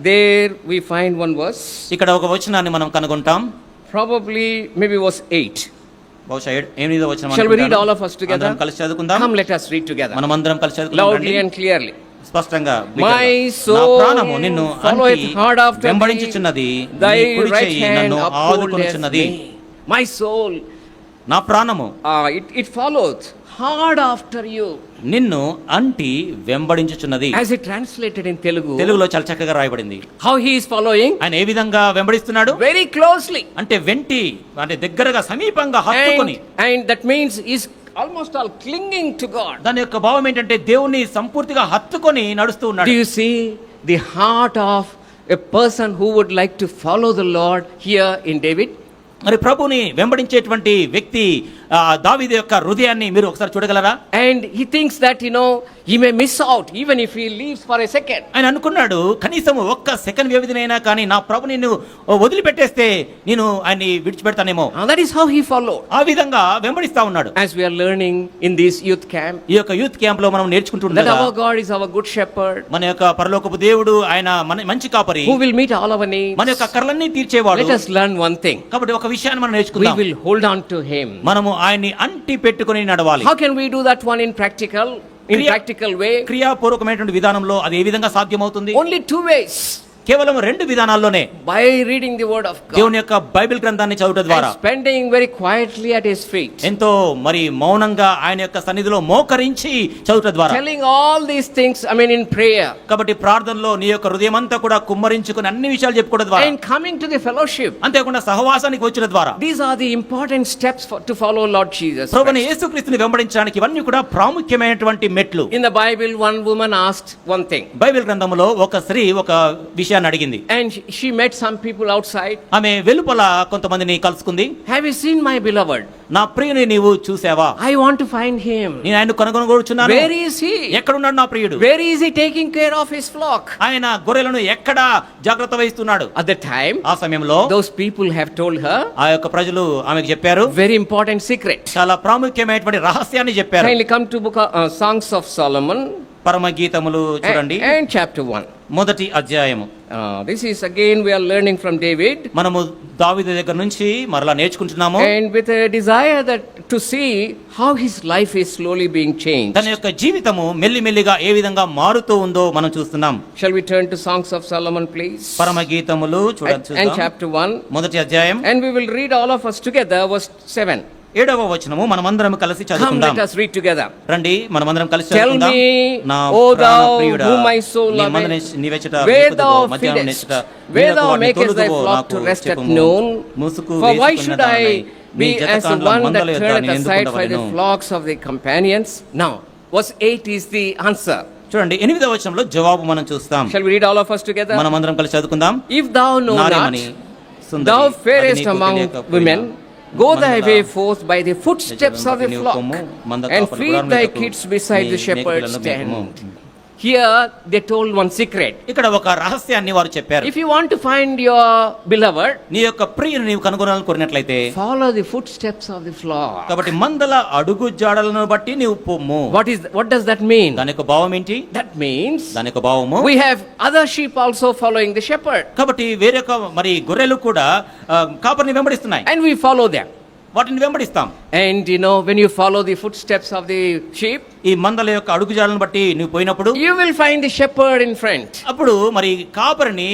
S1: There we find one verse.
S2: ఇక్కడ ఒక వచనాన్ని మనం కనుగొంటాం.
S1: Probably maybe verse 8.
S2: బహుశా 8వ వచనం.
S1: Shall we read all of us together?
S2: అందరం కలిసి చదువుకుందాం.
S1: Come, let us read together.
S2: మనం అందరం కలిసి చదువుకుందాం.
S1: Loudly and clearly.
S2: స్పష్టంగా.
S1: My soul
S2: నా ప్రాణము నిన్ను
S1: followeth hard after thee.
S2: వెంబడించుచున్నది.
S1: Thy
S2: నీ కుడి
S1: right
S2: చెయ్యి
S1: hand
S2: నన్ను
S1: upholdeth
S2: ఆదుకొనుచున్నది.
S1: me. My soul,
S2: నా ప్రాణము
S1: it followeth hard after you.
S2: నిన్ను అంటి వెంబడించుచున్నది.
S1: As it translated in Telugu.
S2: తెలుగులో చాలా చక్కగా రాయబడింది.
S1: How he is following?
S2: ఆయన ఏ విధంగా వెంబడిస్తున్నాడు?
S1: Very closely.
S2: అంటే వెంటి, అంటే దగ్గరగా, సమీపంగా హత్తుకొని.
S1: And that means is almost all clinging to God.
S2: దాని యొక్క భావం ఏంటంటే దేవుని సంపూర్తిగా హత్తుకొని నడుస్తూ ఉన్నాడు.
S1: Do you see the heart of a person who would like to follow the Lord here in David?
S2: మరి ప్రభుని వెంబడించేటువంటి వ్యక్తి దావీదు యొక్క హృదయాన్ని మీరు ఒకసారి చూడగలరా?
S1: And he thinks that he may miss out even if he leaves for a second.
S2: ఆయన అనుకున్నాడు, కనీసం ఒక్క సెకండ్ వ్యవధినైనా కానీ నా ప్రభుని నువ్వు వదిలిపెట్టేస్తే నేను ఆయన్ని విడిచిపెడతానేమో.
S1: That is how he followed.
S2: ఆ విధంగా వెంబడిస్తా ఉన్నాడు.
S1: As we are learning in this youth camp,
S2: ఈ యొక్క యూత్ క్యాంప్ లో మనం నేర్చుకుంటున్నాం
S1: that our God is our good shepherd.
S2: మన యొక్క పరలోకపు దేవుడు ఆయన మంచి కాపరి,
S1: who will meet all our needs.
S2: మన యొక్క కర్లన్నీ తీర్చేవాడు.
S1: Let us learn one thing.
S2: కాబట్టి ఒక విషయాన్ని మనం
S1: We
S2: నేర్చుకుందాం.
S1: will hold on to him.
S2: మనము ఆయన్ని అంటి పెట్టుకొని నడవాలి.
S1: How can we do that one in practical way?
S2: క్రియాపూర్వకమైనటువంటి విధానంలో అది ఏ విధంగా సాధ్యమవుతుంది?
S1: Only two ways.
S2: కేవలం రెండు విధానాల్లోనే.
S1: By reading the word of God.
S2: దేవుని యొక్క బైబిల్ గ్రంథాన్ని చదువుట ద్వారా.
S1: And spending very quietly at his feet.
S2: ఎంతో మరి మౌనంగా ఆయన యొక్క సన్నిధిలో మోకరించి చదువుట ద్వారా.
S1: Telling all these things, in prayer.
S2: కాబట్టి ప్రార్థనలో నీ యొక్క హృదయం అంతా కూడా కుమ్మరించుకొని అన్ని విషయాలు చెప్పుకోవడం ద్వారా.
S1: And coming to the fellowship.
S2: అంతేకాకుండా సహవాసానికి వచ్చిన ద్వారా.
S1: These are the important steps to follow Lord Jesus.
S2: ప్రభువైన యేసుక్రీస్తుని వెంబడించడానికి ఇవన్నీ కూడా ప్రాముఖ్యమైనటువంటి మెట్లు.
S1: In the Bible, one woman asked one thing.
S2: Bible గ్రంథములో ఒక స్త్రీ ఒక విషయాన్ని అడిగింది.
S1: And she met some people outside.
S2: ఆమె వెలుపల కొంతమందిని కలుసుకుంది.
S1: Have you seen my beloved?
S2: నా ప్రియుని నీవు చూసావా?
S1: I want to find him.
S2: నేను ఆయన్ను కనుగొనగోరుచున్నాను.
S1: Where is he?
S2: ఎక్కడ ఉన్నాడు నా ప్రియుడు?
S1: Where is he taking care of his flock?
S2: ఆయన గొర్రెలను ఎక్కడ జాగ్రత్త వహిస్తున్నాడు?
S1: At the time,
S2: ఆ సమయంలో
S1: those people have told her
S2: ఆ యొక్క ప్రజలు ఆమెకు చెప్పారు
S1: very important secret.
S2: చాలా ప్రాముఖ్యమైనటువంటి రహస్యాన్ని చెప్పారు.
S1: Kindly come to book of Songs of Solomon.
S2: పరమ గీతములు చూడండి.
S1: And chapter 1.
S2: మొదటి అధ్యాయము.
S1: This is again we are learning from David.
S2: మనము దావీదు దగ్గర నుంచి మరలా నేర్చుకుంటున్నాము.
S1: And with a desire that to see how his life is slowly being changed.
S2: తన యొక్క జీవితము మెల్లిమెల్లిగా ఏ విధంగా మారుతూ ఉందో మనం చూస్తున్నాం.
S1: Shall we turn to Songs of Solomon, please?
S2: పరమ గీతములు చూడండి.
S1: And chapter 1.
S2: మొదటి అధ్యాయం.
S1: And we will read all of us together verse 7.
S2: 7వ వచనము మనమందరం కలిసి
S1: Come,
S2: చదువుకుందాం.
S1: let us read together.
S2: రండి మనమందరం కలిసి
S1: Tell
S2: చదువుకుందాం.
S1: me,
S2: నా
S1: O thou
S2: ప్రియుడా,
S1: whom my soul
S2: నీ
S1: loveth,
S2: మందను నీవెచ్చట
S1: where
S2: మేపుదువో,
S1: thou
S2: మధ్యాహ్నం
S1: feedest,
S2: నెచ్చట
S1: where
S2: నీడకు
S1: thou
S2: వాటిని
S1: makest thy
S2: తోలుదువో
S1: flock
S2: నాకు
S1: to rest at
S2: చెప్పుము.
S1: noon.
S2: ముసుగు
S1: For why
S2: వేసుకున్న
S1: should I
S2: దానినై నీ
S1: be as the
S2: జతకాండ్ల
S1: one that
S2: మందల యొద్ద
S1: turneth
S2: నేను
S1: aside for the
S2: ఎందుకుండవలెను?
S1: flocks of the companions? Now, verse 8 is the answer.
S2: చూడండి 8వ వచనంలో జవాబు మనం చూస్తాం.
S1: Shall we read all of us together?
S2: మనమందరం కలిసి చదువుకుందాం.
S1: If thou know not,
S2: నారేమని Sundari,
S1: thou
S2: అది
S1: fairest
S2: నీకు
S1: among
S2: తెలియకపోయినా,
S1: women, go thy
S2: మందల
S1: way forth by the footsteps of the
S2: నీవు
S1: flock,
S2: పొమ్ము, మంద
S1: and
S2: కాపరి
S1: feed
S2: గుడారముల
S1: thy
S2: యొద్దకు
S1: kids beside
S2: నీ
S1: the shepherd's
S2: మేకలను మేపుము.
S1: tent. Here they told one secret.
S2: ఇక్కడ ఒక రహస్యాన్ని వారు చెప్పారు.
S1: If you want to find your beloved,
S2: నీ యొక్క ప్రియుని నీవు కనుగొనాలని కోరినట్లయితే
S1: follow the footsteps of the flock.
S2: కాబట్టి మందల అడుగు జాడలను బట్టి నీవు పొమ్ము.
S1: What does that mean?
S2: దాని యొక్క భావం ఏంటి?
S1: That means
S2: దాని యొక్క భావము
S1: we have other sheep also following the shepherd,
S2: కాబట్టి వేరే మరి గొర్రెలు కూడా కాపరిని వెంబడిస్తున్నాయి.
S1: and we follow them.
S2: వాటిని వెంబడిస్తాం.
S1: And when you follow the footsteps of the sheep,
S2: ఈ మందల యొక్క అడుగు జాడలను బట్టి నువ్వు పోయినప్పుడు
S1: you will find the shepherd in front.
S2: అప్పుడు మరి కాపరిని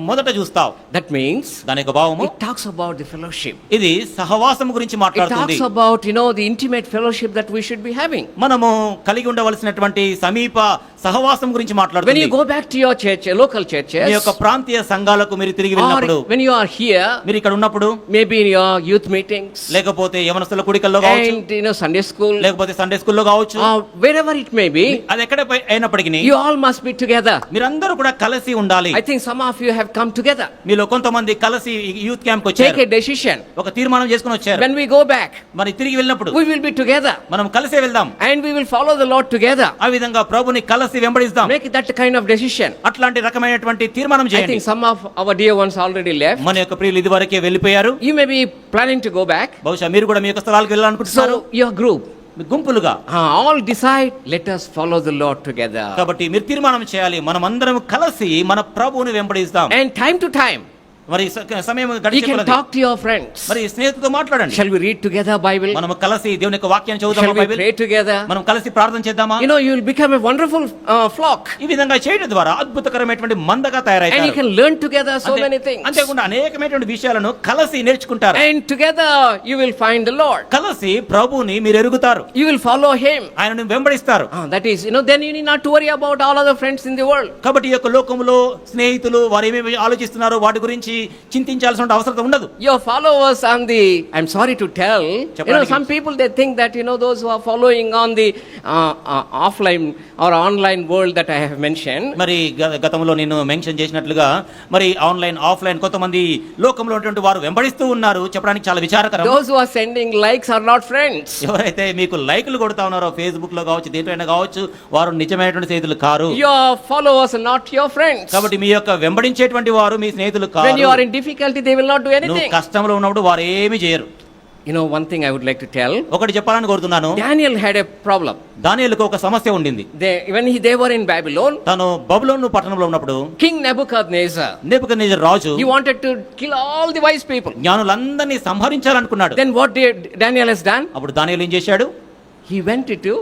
S2: మొదట చూస్తావు.
S1: That means
S2: దాని యొక్క భావము
S1: it talks about the fellowship.
S2: ఇది సహవాసం గురించి
S1: It
S2: మాట్లాడుతుంది.
S1: talks about the intimate fellowship that we should be having.
S2: మనము కలిగి ఉండవలసినటువంటి సమీప సహవాసం గురించి
S1: When you
S2: మాట్లాడుతుంది.
S1: go back to your church, local churches,
S2: మీ యొక్క ప్రాంతీయ సంఘాలకు మీరు తిరిగి
S1: or
S2: వెళ్ళినప్పుడు,
S1: when you are here,
S2: మీరు ఇక్కడ ఉన్నప్పుడు,
S1: maybe in your youth meetings,
S2: లేకపోతే యవనస్తుల కూడికల్లో కావచ్చు,
S1: and Sunday school,
S2: లేకపోతే సండే స్కూల్లో కావచ్చు,
S1: or wherever it may be,
S2: అది ఎక్కడ అయినప్పటికీ
S1: you all must be together.
S2: మీరందరూ కూడా కలిసి ఉండాలి.
S1: I think some of you have come together.
S2: మీలో కొంతమంది కలిసి యూత్ క్యాంప్ కి
S1: Take
S2: వచ్చారు.
S1: a decision.
S2: ఒక తీర్మానం చేసుకుని వచ్చారు.
S1: When we go back,
S2: మరి తిరిగి వెళ్ళినప్పుడు
S1: we will be together,
S2: మనం కలిసే వెళ్దాం.
S1: and we will follow the Lord together.
S2: ఆ విధంగా ప్రభుని కలిసి వెంబడిస్తాం.
S1: Make that kind of decision.
S2: అట్లాంటి రకమైనటువంటి తీర్మానం
S1: I
S2: చేయండి.
S1: think some of our dear ones already left.
S2: మన యొక్క ప్రియులు ఇదివరకే వెళ్ళిపోయారు.
S1: You may be planning to go back.
S2: బహుశా మీరు కూడా మీ యొక్క స్థలాలకు వెళ్ళాలనుకుంటున్నారు.
S1: So your group,
S2: మీ గుంపులుగా
S1: all decide, let us follow the Lord together.
S2: కాబట్టి మీరు తీర్మానం చేయాలి. మనం అందరం కలిసి మన ప్రభువుని వెంబడిస్తాం.
S1: And time to time,
S2: మరి సమయం
S1: you
S2: గడిచే
S1: can
S2: కొలది
S1: talk to your friends.
S2: మరి స్నేహితులతో మాట్లాడండి.
S1: Shall we read together Bible?
S2: మనం కలిసి దేవుని యొక్క వాక్యాన్ని చదువుదామా?
S1: Shall we
S2: Bible
S1: pray together?
S2: మనం కలిసి ప్రార్థన చేద్దామా?
S1: You will become a wonderful flock.
S2: ఈ విధంగా చేయడం ద్వారా అద్భుతకరమైనటువంటి మందగా
S1: And you
S2: తయారవుతారు.
S1: can learn together so many things.
S2: అంతేకాకుండా అనేకమైనటువంటి విషయాలను కలిసి నేర్చుకుంటారు.
S1: And together you will find the Lord.
S2: కలిసి ప్రభువుని మీరు ఎరుగుతారు.
S1: You will follow Him.
S2: ఆయనను వెంబడిస్తారు.
S1: That is, then you need not to worry about all other friends in the world.
S2: కాబట్టి ఈ యొక్క లోకములో స్నేహితులు వారు ఏమేమి ఆలోచిస్తున్నారో వాటి గురించి చింతించాల్సిన అవసరం ఉండదు.
S1: Your followers on I'm sorry to tell, some people they think that those who are following on the offline or online world that I have mentioned.
S2: మరి గతంలో నేను మెన్షన్ చేసినట్లుగా మరి ఆన్లైన్ ఆఫ్లైన్ కొంతమంది లోకంలో ఉన్నటువంటి వారు వెంబడిస్తూ ఉన్నారు. చెప్పడానికి చాలా విచారకరం.
S1: Those who are sending likes are not friends.
S2: ఎవరైతే మీకు లైకులు కొడతా ఉన్నారో ఫేస్బుక్ లో కావచ్చు, దేంట్లోనైనా కావచ్చు, వారు నిజమైనటువంటి స్నేహితులు car.
S1: Your followers are not your friends.
S2: కాబట్టి మీ యొక్క వెంబడించేటువంటి వారు మీ స్నేహితులు car.
S1: When you are in difficulty, they will not do anything.
S2: నువ్వు కష్టంలో ఉన్నప్పుడు వారు ఏమీ చేయరు.
S1: One thing I would like to tell.
S2: ఒకటి చెప్పాలని కోరుతున్నాను.
S1: Daniel had a problem.
S2: దానియేలుకు ఒక సమస్య ఉండింది.
S1: When they were in Babylon,
S2: తను బబులోను పట్టణంలో ఉన్నప్పుడు
S1: King Nebuchadnezzar,
S2: Nebuchadnezzar Raju
S1: he wanted to kill all the wise people.
S2: జ్ఞానులందరినీ సంహరించాలనుకున్నాడు.
S1: Then what Daniel has done?
S2: అప్పుడు దానియేలు ఏం చేశాడు?
S1: He went to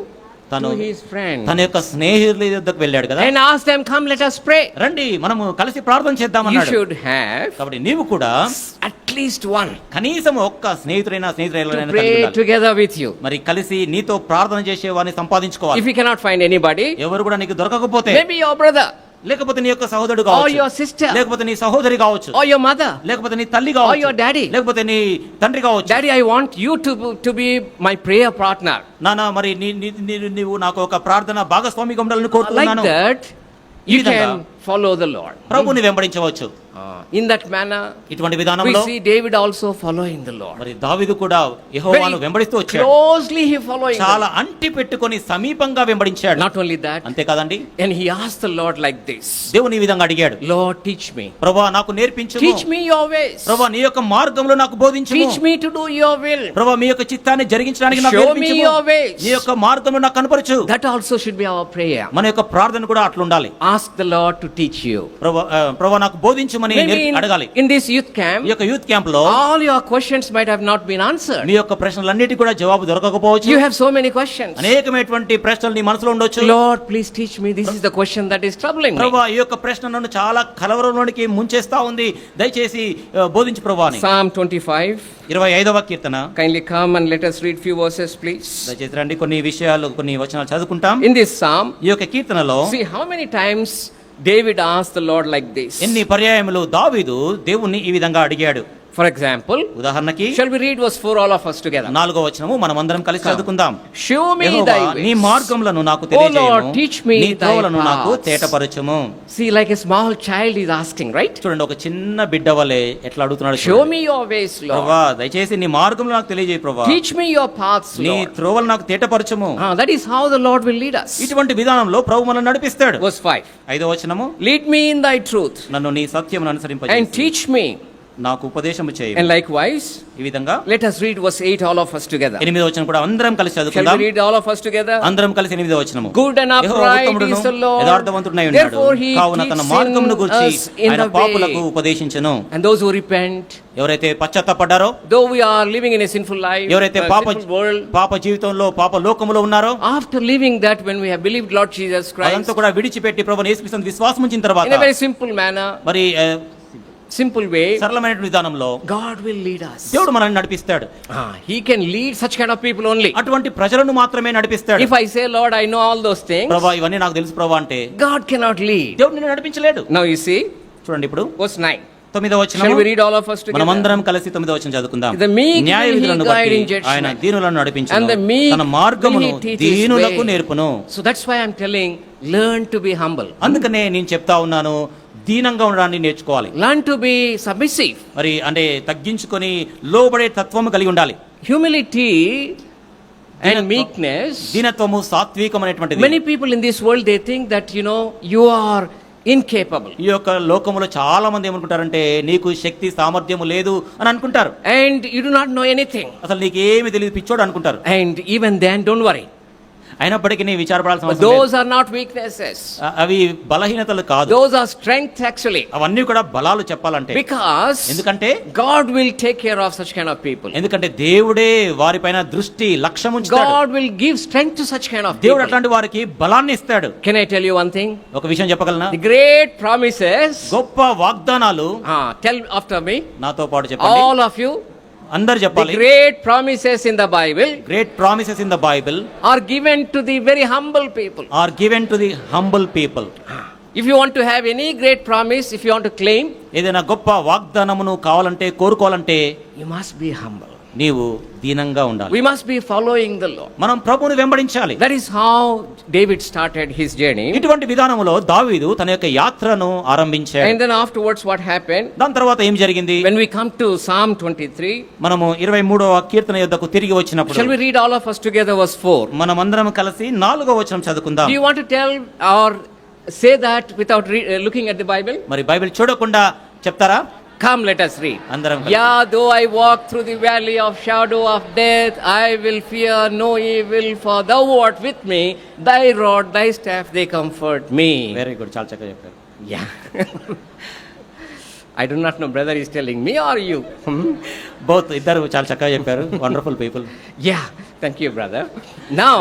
S2: తను
S1: his friends
S2: తన యొక్క స్నేహితుల యొద్దకు వెళ్ళాడు కదా.
S1: and asked them, come let us pray.
S2: రండి మనము కలిసి ప్రార్థన
S1: You
S2: చేద్దామన్నాడు.
S1: should have
S2: కాబట్టి నీవు కూడా
S1: at least one
S2: కనీసం ఒక్క
S1: to
S2: స్నేహితుడైనా
S1: pray together with you.
S2: మరి కలిసి నీతో ప్రార్థన చేసే వారిని సంపాదించుకోవాలి.
S1: If you cannot find anybody,
S2: ఎవరు కూడా నీకు దొరకకపోతే
S1: maybe your brother
S2: లేకపోతే నీ యొక్క సహోదరుడు
S1: or
S2: కావచ్చు,
S1: your sister
S2: లేకపోతే నీ సహోదరి కావచ్చు,
S1: or your mother,
S2: లేకపోతే నీ తల్లి
S1: or
S2: కావచ్చు,
S1: your daddy.
S2: లేకపోతే నీ తండ్రి కావచ్చు.
S1: Daddy, I want you to be my prayer partner.
S2: నాన్న మరి నీవు నాకు ఒక ప్రార్థన భాగస్వామిగా ఉండాలని
S1: Like
S2: కోరుతున్నాను.
S1: that,
S2: ఈ
S1: you
S2: విధంగా
S1: can follow the Lord.
S2: ప్రభుని వెంబడించవచ్చు.
S1: In that manner,
S2: ఇటువంటి
S1: we
S2: విధానంలో
S1: see David also following the Lord.
S2: మరి దావీదు కూడా యెహోవాను వెంబడిస్తూ వచ్చాడు.
S1: Closely he following.
S2: చాలా అంటి పెట్టుకొని సమీపంగా వెంబడించాడు.
S1: Not only that,
S2: అంతే కాదండి,
S1: and he asked the Lord like this.
S2: దేవుని ఈ విధంగా అడిగాడు,
S1: Lord, teach me.
S2: ప్రభువా నాకు నేర్పించుము.
S1: Teach me your ways.
S2: ప్రభువా నీ యొక్క మార్గంలో నాకు బోధించుము.
S1: Teach me to do your will.
S2: ప్రభువా మీ యొక్క చిత్తాన్ని జరిగించడానికి నాకు
S1: Show me
S2: నేర్పించుము.
S1: your ways.
S2: నీ యొక్క మార్గంలో నాకు కనపరచు.
S1: That also should be our prayer.
S2: మన యొక్క ప్రార్థన కూడా అట్లుండాలి.
S1: Ask the Lord to teach you.
S2: ప్రభువా నాకు బోధించు చెప్పమని అడగాలి.
S1: In this youth camp,
S2: ఈ యొక్క యూత్ క్యాంప్ లో
S1: all your questions might have not been answered.
S2: మీ యొక్క ప్రశ్నలన్నిటికీ కూడా జవాబు దొరకకపోవచ్చు.
S1: You have so many questions.
S2: అనేకమైనటువంటి ప్రశ్నలు నీ మనసులో ఉండొచ్చు.
S1: Lord, please teach me. This is the question that is troubling me.
S2: ప్రభువా, ఈ యొక్క ప్రశ్న నన్ను చాలా కలవరంలోనికి ముంచేస్తా ఉంది, దయచేసి బోధించు ప్రభువా అని.
S1: Psalm 25.
S2: 25వ Keerthana.
S1: Kindly come and let us read few verses, please.
S2: దయచేసి రండి, కొన్ని విషయాలు, కొన్ని వచనాలు చదువుకుంటాం.
S1: In this psalm,
S2: ఈ యొక్క కీర్తనలో
S1: see how many times David asked the Lord like this.
S2: ఎన్ని పర్యాయములు దావీదు దేవుణ్ణి ఈ విధంగా అడిగాడు.
S1: For example,
S2: ఉదాహరణకి
S1: shall we read verse 4 all of us together?
S2: 4వ వచనము మనమందరం కలిసి చదువుకుందాం.
S1: Show me thy ways.
S2: నీ మార్గములను నాకు
S1: Oh
S2: తెలియజేయుము.
S1: Lord, teach me
S2: నీ
S1: thy
S2: త్రోవలను నాకు
S1: paths.
S2: తేటపరచుము.
S1: See, like a small child is asking, right?
S2: చూడండి, ఒక చిన్న బిడ్డ వలె ఎట్లా అడుగుతున్నాడు.
S1: Show me your ways, Lord.
S2: ప్రభువా, దయచేసి నీ మార్గములు నాకు తెలియజేయి ప్రభువా.
S1: Teach me your paths,
S2: నీ
S1: Lord.
S2: త్రోవలు నాకు తేటపరచుము.
S1: That is how the Lord will lead us.
S2: ఇటువంటి విధానంలో ప్రభు మనల్ని నడిపిస్తాడు.
S1: Verse 5.
S2: 5వ వచనము.
S1: Lead me in thy truth
S2: నన్ను నీ సత్యమును
S1: and
S2: అనుసరింపజేసి
S1: teach me.
S2: నాకు ఉపదేశము చేయి.
S1: And likewise,
S2: ఈ విధంగా
S1: let us read verse 8 all of us together.
S2: 8వ వచనం కూడా అందరం కలిసి
S1: Shall
S2: చదువుకుందాం.
S1: we read all of us together?
S2: అందరం కలిసి 8వ వచనము.
S1: Good and upright is the Lord.
S2: యథార్థవంతుడై ఉన్నాడు.
S1: Therefore he
S2: కావున తన
S1: teaches
S2: మార్గమును గూర్చి
S1: us in
S2: ఆయన
S1: the
S2: పాపులకు
S1: way.
S2: ఉపదేశించెను.
S1: And those who repent,
S2: ఎవరైతే పశ్చాత్తాపడ్డారో,
S1: though we are living in a sinful life,
S2: ఎవరైతే
S1: a sinful world,
S2: పాప జీవితంలో, పాప లోకములో ఉన్నారో,
S1: after living that, when we have believed Lord Jesus Christ
S2: అదంతా కూడా విడిచిపెట్టి ప్రభువుని యేసుక్రీస్తుని విశ్వాసం ఉంచిన తర్వాత
S1: in a very simple manner,
S2: మరి
S1: simple way,
S2: సరళమైన విధానంలో
S1: God will lead us.
S2: దేవుడు మనల్ని నడిపిస్తాడు.
S1: He can lead such kind of people only.
S2: అటువంటి ప్రజలను మాత్రమే నడిపిస్తాడు.
S1: If I say, Lord, I know all those things,
S2: ప్రభువా, ఇవన్నీ నాకు తెలుసు ప్రభువా అంటే
S1: God cannot lead.
S2: దేవుడు నిన్ను నడిపించలేడు.
S1: Now you see,
S2: చూడండి ఇప్పుడు
S1: verse 9.
S2: 9వ వచనం.
S1: Shall we read all of us together?
S2: మనమందరం కలిసి 9వ వచనం చదువుకుందాం.
S1: The meek
S2: న్యాయ
S1: will he
S2: విధులను
S1: guide
S2: బట్టి
S1: in judgment.
S2: ఆయన దీనులను నడిపించును.
S1: And the meek
S2: తన మార్గమును
S1: will he teach his
S2: దీనులకు
S1: way.
S2: నేర్పును.
S1: So that's why I'm telling, learn to be humble.
S2: అందుకనే నేను చెప్తా ఉన్నాను, దీనంగా ఉండడాన్ని నేర్చుకోవాలి.
S1: Learn to be submissive.
S2: మరి అంటే తగ్గించుకొని లోబడే తత్వము కలిగి ఉండాలి.
S1: Humility and meekness.
S2: దీనత్వము సాత్వికమైనటువంటిది.
S1: Many people in this world, they think that, you are incapable.
S2: ఈ యొక్క లోకములో చాలా మంది ఏమనుకుంటారంటే, నీకు శక్తి సామర్థ్యము లేదు అని అనుకుంటారు.
S1: And you do not know anything.
S2: అసలు నీకేమి తెలియదు, పిచ్చోడు అనుకుంటారు.
S1: And even then, don't worry.
S2: అయినప్పటికీ నీ విచారపడాల్సిన
S1: But
S2: అవసరం లేదు.
S1: those are not weaknesses.
S2: అవి బలహీనతలు కాదు,
S1: Those are strengths actually.
S2: అవన్నీ కూడా బలాలు చెప్పాలంటే.
S1: Because
S2: ఎందుకంటే
S1: God will take care of such kind of people.
S2: ఎందుకంటే దేవుడే వారిపైన దృష్టి లక్ష్యం ఉంచుతాడు.
S1: God will give strength to such kind of
S2: దేవుడు
S1: people.
S2: అట్లాంటి వారికి బలాన్ని ఇస్తాడు.
S1: Can I tell you one thing?
S2: ఒక విషయం చెప్పగలనా?
S1: The great promises.
S2: గొప్ప వాగ్దానాలు.
S1: Tell after me.
S2: నాతో పాటు చెప్పండి.
S1: All of you.
S2: అందరు
S1: The
S2: చెప్పాలి.
S1: great promises in the Bible
S2: great promises in the Bible
S1: are given to the very humble people.
S2: Are given to the humble people.
S1: If you want to have any great promise, if you want to claim,
S2: ఏదైనా గొప్ప వాగ్దానమును కావాలంటే, కోరుకోవాలంటే,
S1: you must be humble.
S2: నీవు దీనంగా ఉండాలి.
S1: We must be following the Lord.
S2: మనం ప్రభువుని వెంబడించాలి.
S1: That is how David started his journey.
S2: ఇటువంటి విధానములో దావీదు తన యొక్క యాత్రను ఆరంభించాడు.
S1: And then afterwards what happened?
S2: దాని తర్వాత ఏం జరిగింది?
S1: When we come to Psalm 23,
S2: మనము 23వ కీర్తన యొద్దకు తిరిగి వచ్చినప్పుడు,
S1: shall we read all of us together verse 4?
S2: మనమందరం కలిసి 4వ వచనం చదువుకుందాం.
S1: Do you want to tell or say that without looking at the Bible?
S2: మరి బైబిల్ చూడకుండా చెప్తారా?
S1: Come, let us read.
S2: అందరం
S1: Yeah, though I walk through the valley of shadow of death, I will fear no evil, for thou art with me. Thy rod, thy staff, they comfort me.
S2: Very good, చాలా చక్కగా చెప్పారు.
S1: Yeah. I do not know brother is telling me or you.
S2: Both, ఇద్దరు చాలా చక్కగా చెప్పారు. Wonderful people.
S1: Yeah, thank you brother. Now,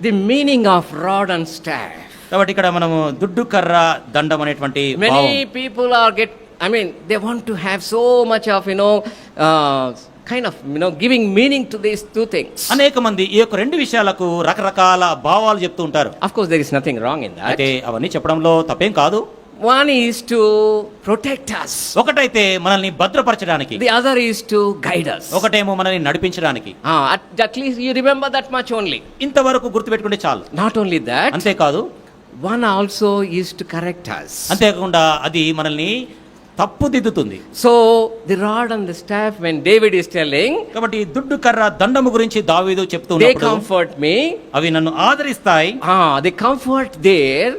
S1: the meaning of rod and staff.
S2: కాబట్టి ఇక్కడ మనము దుడ్డు కర్ర దండం అనేటువంటి
S1: Many people are they want to have so much of, kind of, giving meaning to these two things.
S2: అనేక మంది ఈ యొక్క రెండు విషయాలకు రకరకాల భావాలు చెప్తూ ఉంటారు.
S1: Of course, there is nothing wrong in that.
S2: అయితే అవన్నీ చెప్పడంలో తప్పేం కాదు.
S1: One is to protect us.
S2: ఒకటైతే మనల్ని భద్రపరచడానికి,
S1: The other is to guide us.
S2: ఒకటేమో మనల్ని నడిపించడానికి.
S1: At least you remember that much only.
S2: ఇంతవరకు గుర్తుపెట్టుకుంటే చాలు.
S1: Not only that,
S2: అంతేకాదు,
S1: one also is to correct us.
S2: అంతేకాకుండా అది మనల్ని తప్పుదిద్దుతుంది.
S1: So the rod and the staff, when David is telling,
S2: కాబట్టి దుడ్డు కర్ర దండము గురించి దావీదు
S1: they
S2: చెప్తున్నప్పుడు,
S1: comfort me.
S2: అవి నన్ను ఆదరిస్తాయి.
S1: The comfort there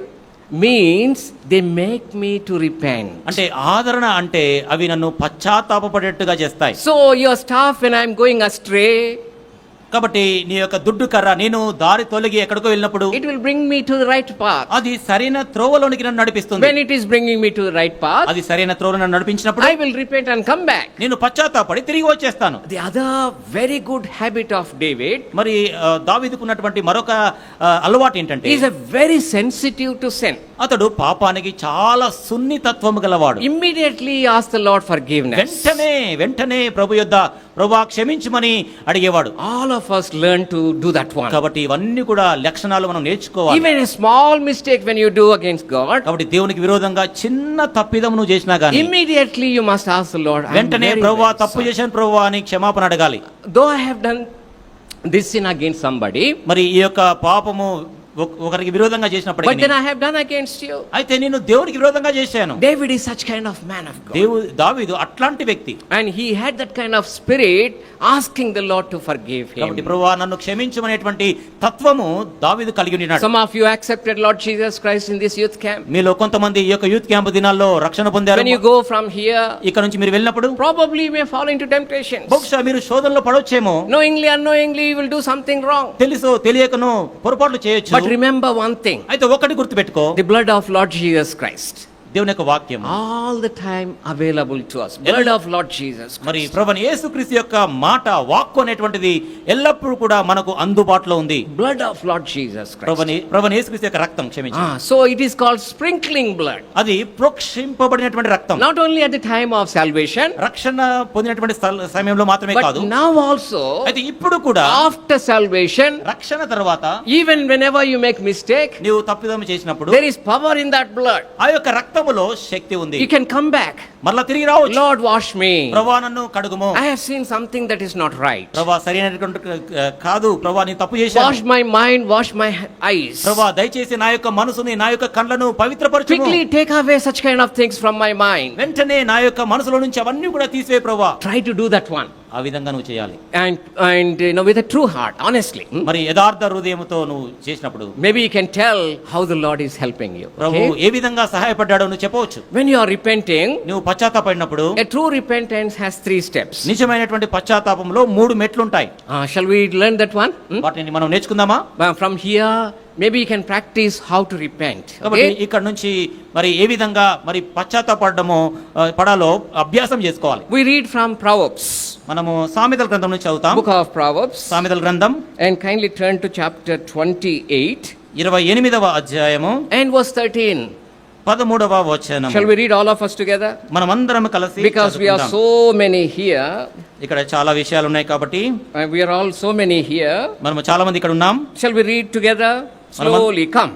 S1: means they make me to repent.
S2: అంటే ఆదరణ అంటే అవి నన్ను పశ్చాత్తాపపడేట్టుగా చేస్తాయి.
S1: So your staff, when I am going astray,
S2: కాబట్టి నీ యొక్క దుడ్డు కర్ర నేను దారి తొలగి ఎక్కడికో వెళ్ళినప్పుడు
S1: it will bring me to the right path.
S2: అది సరైన త్రోవలోనికి నన్ను నడిపిస్తుంది.
S1: When it is bringing me to the right path,
S2: అది సరైన త్రోవలో నన్ను నడిపించినప్పుడు
S1: I will repent and come back.
S2: నేను పశ్చాత్తాపడి తిరిగి వచ్చేస్తాను.
S1: The other very good habit of David,
S2: మరి దావీదుకున్నటువంటి మరొక అలవాటు ఏంటంటే
S1: is a very sensitive to sin.
S2: అతడు పాపానికి చాలా సున్నితత్వము గలవాడు.
S1: Immediately he asked the Lord forgiveness.
S2: వెంటనే ప్రభు యొద్ద ప్రభువా క్షమించమని అడిగేవాడు.
S1: All of us learn to do that one.
S2: కాబట్టి ఇవన్నీ కూడా లక్షణాలు మనం నేర్చుకోవాలి.
S1: Even a small mistake when you do against God,
S2: కాబట్టి దేవునికి విరోధంగా చిన్న తప్పిదం నువ్వు చేసినా గానీ
S1: immediately you must ask the Lord,
S2: వెంటనే ప్రభువా తప్పు చేశాను ప్రభువా అని క్షమాపణ అడగాలి.
S1: though I have done this sin against somebody,
S2: మరి ఈ యొక్క పాపము ఒకరికి విరోధంగా
S1: but
S2: చేసినప్పటికీ
S1: then I have done against you.
S2: అయితే నేను దేవునికి విరోధంగా చేశాను.
S1: David is such kind of man of God.
S2: దావీదు అట్లాంటి వ్యక్తి.
S1: And he had that kind of spirit asking the Lord to forgive him.
S2: కాబట్టి ప్రభువా నన్ను క్షమించమనేటువంటి తత్వము దావీదు కలిగి ఉన్నాడు.
S1: Some of you accepted Lord Jesus Christ in this youth camp.
S2: మీలో కొంతమంది ఈ యొక్క యూత్ క్యాంప్ దినాల్లో రక్షణ పొందారు.
S1: When you go from here,
S2: ఇక్కడ నుంచి మీరు వెళ్ళినప్పుడు
S1: probably you may fall into temptations.
S2: బహుశా మీరు శోధనలో పడొచ్చేమో.
S1: Knowingly unknowingly you will do something wrong.
S2: తెలుసో తెలియకనో పొరపాట్లు చేయొచ్చు.
S1: But remember one thing.
S2: అయితే ఒకటి గుర్తుపెట్టుకో,
S1: The blood of Lord Jesus Christ,
S2: దేవుని యొక్క వాక్యం
S1: all the time available to us. Blood of Lord Jesus Christ.
S2: మరి ప్రభువైన యేసుక్రీస్తు యొక్క మాట వాక్కు అనేటువంటిది ఎల్లప్పుడూ కూడా మనకు అందుబాటులో ఉంది.
S1: Blood of Lord Jesus Christ.
S2: ప్రభువైన యేసుక్రీస్తు యొక్క రక్తం క్షమించు.
S1: So it is called sprinkling blood.
S2: అది ప్రోక్షింపబడినటువంటి రక్తం.
S1: Not only at the time of salvation,
S2: రక్షణ పొందినటువంటి సమయంలో మాత్రమే
S1: but
S2: కాదు,
S1: now also
S2: అయితే ఇప్పుడు కూడా
S1: after salvation,
S2: రక్షణ తర్వాత
S1: even whenever you make mistake,
S2: నీవు తప్పిదం చేసినప్పుడు
S1: there is power in that blood.
S2: ఆ యొక్క రక్తములో శక్తి ఉంది.
S1: You can come back.
S2: మరలా తిరిగి రావచ్చు.
S1: Lord, wash me.
S2: ప్రభువా నన్ను కడుగుము.
S1: I have seen something that is not right.
S2: ప్రభువా సరైనటువంటి కాదు ప్రభువా నేను తప్పు చేశాను.
S1: Wash my mind, wash my eyes.
S2: ప్రభువా దయచేసి నా యొక్క మనసుని నా యొక్క కళ్ళను పవిత్రపరచుము.
S1: Quickly take away such kind of things from my mind.
S2: వెంటనే నా యొక్క మనసులో నుంచి అవన్నీ కూడా తీసివే ప్రభువా.
S1: Try to do that one.
S2: ఆ విధంగా నువ్వు చేయాలి.
S1: And you know, with a true heart, honestly.
S2: మరి యథార్థ హృదయంతో నువ్వు చేసినప్పుడు
S1: Maybe you can tell how the Lord is helping you.
S2: ప్రభు ఏ విధంగా సహాయపడ్డాడో నువ్వు చెప్పవచ్చు.
S1: When you are repenting,
S2: నువ్వు పశ్చాత్తాపడినప్పుడు
S1: a true repentance has 3 steps.
S2: నిజమైనటువంటి పశ్చాత్తాపంలో 3 మెట్లు ఉంటాయి.
S1: Shall we learn that one?
S2: వాటిని మనం నేర్చుకుందామా?
S1: From here, maybe you can practice how to repent.
S2: కాబట్టి
S1: Okay?
S2: ఇక్కడ నుంచి మరి ఏ విధంగా మరి పశ్చాత్తాపడమో పడాలో అభ్యాసం చేసుకోవాలి.
S1: We read from Proverbs.
S2: మనము సామెతల గ్రంథం నుంచి చదువుతాం.
S1: Book of Proverbs.
S2: సామెతల గ్రంథం
S1: And kindly turn to chapter 28
S2: 28వ అధ్యాయము
S1: and verse 13.
S2: 13వ వచనం.
S1: Shall we read all of us together?
S2: మనమందరం కలిసి
S1: Because we are
S2: చదువుకుందాం.
S1: so many here.
S2: ఇక్కడ చాలా విషయాలు ఉన్నాయి కాబట్టి
S1: We are all so many here.
S2: మనము చాలా మంది ఇక్కడ ఉన్నాం.
S1: Shall we read together? Slowly, come.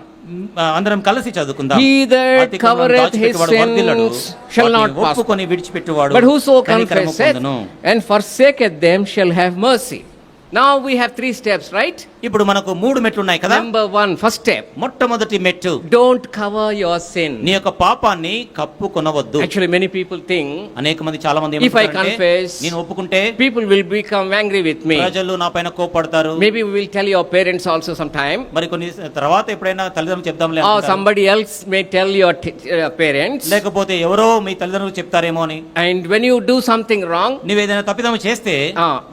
S2: అందరం కలిసి చదువుకుందాం.
S1: He that
S2: అతిక్రమం
S1: covereth his
S2: దాచిపెట్టువాడు వర్ధిల్లడు,
S1: sins shall
S2: వాటిని
S1: not pass.
S2: ఒప్పుకొని విడిచిపెట్టువాడు
S1: But whoso
S2: కనికరము
S1: confesseth
S2: పొందును.
S1: and forsaketh them shall have mercy. Now we have 3 steps, right?
S2: ఇప్పుడు మనకు 3 మెట్లు ఉన్నాయి కదా.
S1: Number 1, first step.
S2: మొట్టమొదటి మెట్టు,
S1: Don't cover your sin.
S2: నీ యొక్క పాపాన్ని కప్పుకొనవద్దు.
S1: Actually, many people think,
S2: అనేక మంది చాలా మంది
S1: if I confess,
S2: నేను ఒప్పుకుంటే
S1: people will become angry with me.
S2: ప్రజలు నా పైన కోపడతారు.
S1: Maybe we will tell your parents also sometime.
S2: మరి కొన్ని తర్వాత ఎప్పుడైనా తల్లిదండ్రులు చెప్దాంలే
S1: Or
S2: అనుకుంటారు.
S1: somebody else may tell your parents.
S2: లేకపోతే ఎవరో మీ తల్లిదండ్రులు చెప్తారేమో అని.
S1: And when you do something wrong,
S2: నువ్వేదైనా తప్పిదం చేస్తే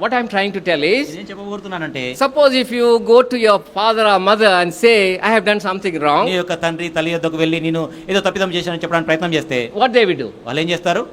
S1: what I'm trying to tell is,
S2: నేను చెప్పబోతున్నానంటే,
S1: suppose if you go to your father or mother and say, I have done something wrong,
S2: నీ యొక్క తండ్రి తల్లి యొద్దకు వెళ్ళి నేను ఏదో తప్పిదం చేశానని చెప్పడానికి ప్రయత్నం చేస్తే
S1: what they will do?
S2: వాళ్ళు ఏం చేస్తారు?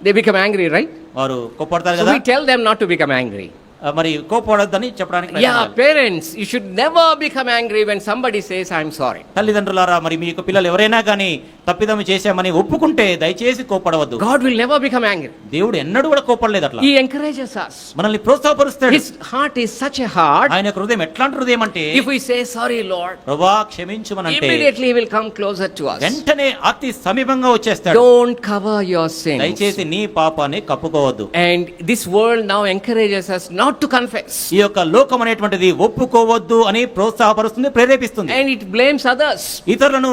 S1: They become angry, right?
S2: వారు కోపడతారు
S1: So
S2: కదా.
S1: we tell them not to become angry.
S2: మరి కోపడొద్దని చెప్పడానికి
S1: Yeah, parents, you should never become angry when somebody says, I'm sorry.
S2: తల్లిదండ్రులారా, మరి మీ యొక్క పిల్లలు ఎవరైనా కానీ తప్పిదం చేశామని ఒప్పుకుంటే దయచేసి కోపడవద్దు.
S1: God will never become angry.
S2: దేవుడు ఎన్నడూ కూడా కోపడలేదు అట్లా.
S1: He encourages us.
S2: మనల్ని ప్రోత్సాహపరుస్తాడు.
S1: His heart is such a heart.
S2: ఆయన యొక్క హృదయం ఎట్లాంటి హృదయం అంటే,
S1: If we say, sorry Lord,
S2: ప్రభువా క్షమించుమనంటే
S1: immediately he will come closer to us.
S2: వెంటనే అతి సమీపంగా వచ్చేస్తాడు.
S1: Don't cover your sins.
S2: దయచేసి నీ పాపాన్ని కప్పుకోవద్దు.
S1: And this world now encourages us not to confess.
S2: ఈ యొక్క లోకం అనేటువంటిది ఒప్పుకోవద్దు అని ప్రోత్సాహపరుస్తుంది, ప్రేరేపిస్తుంది.
S1: And it blames others.
S2: ఇతరులను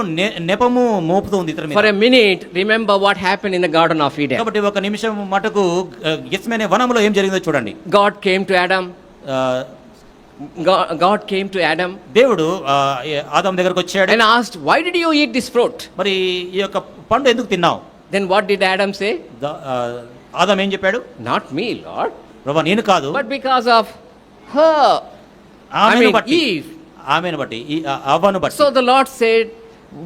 S2: నెపము మోపుతుంది ఇతరుల మీద.
S1: For a minute, remember what happened in the Garden of Eden.
S2: కాబట్టి ఒక నిమిషం మటుకు గెత్సేమనే వనములో ఏం జరిగిందో చూడండి.
S1: God came to Adam. God came to Adam.
S2: దేవుడు ఆదాము దగ్గరకు వచ్చాడు.
S1: And asked, why did you eat this fruit?
S2: మరి ఈ యొక్క పండు ఎందుకు తిన్నావు?
S1: Then what did Adam say?
S2: ఆదాము ఏం చెప్పాడు?
S1: Not me, Lord.
S2: ప్రభువా నేను కాదు,
S1: But because of her. I
S2: ఆమెను
S1: mean
S2: బట్టి
S1: Eve.
S2: ఆమెను బట్టి అవ్వను బట్టి
S1: So the Lord said,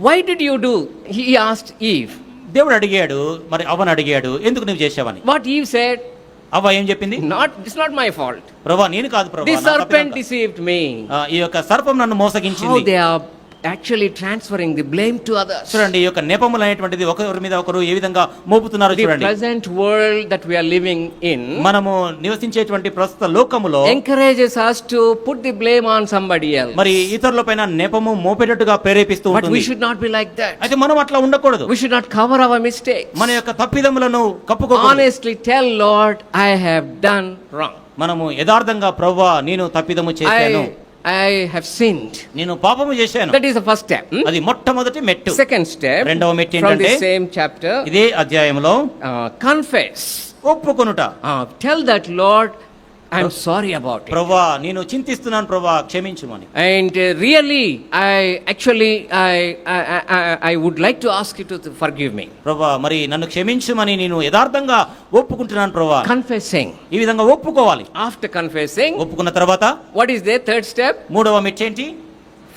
S1: why did you do? He asked Eve.
S2: దేవుడు అడిగాడు, మరి అవ్వను అడిగాడు, ఎందుకు నువ్వు చేసావని.
S1: What Eve said,
S2: అవ్వ ఏం చెప్పింది?
S1: it's not my fault.
S2: ప్రభా నేను కాదు ప్రభా,
S1: The serpent deceived me.
S2: ఈ యొక్క సర్పం నన్ను
S1: How
S2: మోసగించింది.
S1: they are actually transferring the blame to others.
S2: చూడండి, ఈ యొక్క నెపములు అనేటువంటిది ఒకరి మీద ఒకరు ఏ విధంగా మోపుతున్నారు
S1: The
S2: చూడండి.
S1: present world that we are living in
S2: మనము నివసించేటువంటి ప్రస్తుత లోకములో
S1: encourages us to put the blame on somebody else.
S2: మరి ఇతరులపైన నెపము మోపేటట్టుగా ప్రేరేపిస్తూ
S1: But we
S2: ఉంటుంది.
S1: should not be like that.
S2: అయితే మనం అట్లా ఉండకూడదు.
S1: We should not cover our mistakes.
S2: మన యొక్క తప్పిదములను కప్పుకోకూడదు.
S1: Honestly tell Lord, I have done wrong.
S2: మనము యథార్థంగా ప్రభువా నేను తప్పిదము చేశాను,
S1: I have sinned.
S2: నేను పాపము చేశాను.
S1: That is the first step.
S2: అది మొట్టమొదటి మెట్టు.
S1: Second step,
S2: రెండవ మెట్టు
S1: from the
S2: ఏంటంటే
S1: same chapter,
S2: ఇదే అధ్యాయంలో
S1: confess.
S2: ఒప్పుకొనుట.
S1: Tell that Lord, I am sorry about it.
S2: ప్రభువా నేను చింతిస్తున్నాను ప్రభువా క్షమించుమని.
S1: And really, I would like to ask you to forgive me.
S2: ప్రభువా మరి నన్ను క్షమించుమని నేను యథార్థంగా ఒప్పుకుంటున్నాను ప్రభువా.
S1: Confessing.
S2: ఈ విధంగా ఒప్పుకోవాలి.
S1: After confessing,
S2: ఒప్పుకున్న తర్వాత
S1: what is the third step?
S2: మూడవ మెట్టు ఏంటి?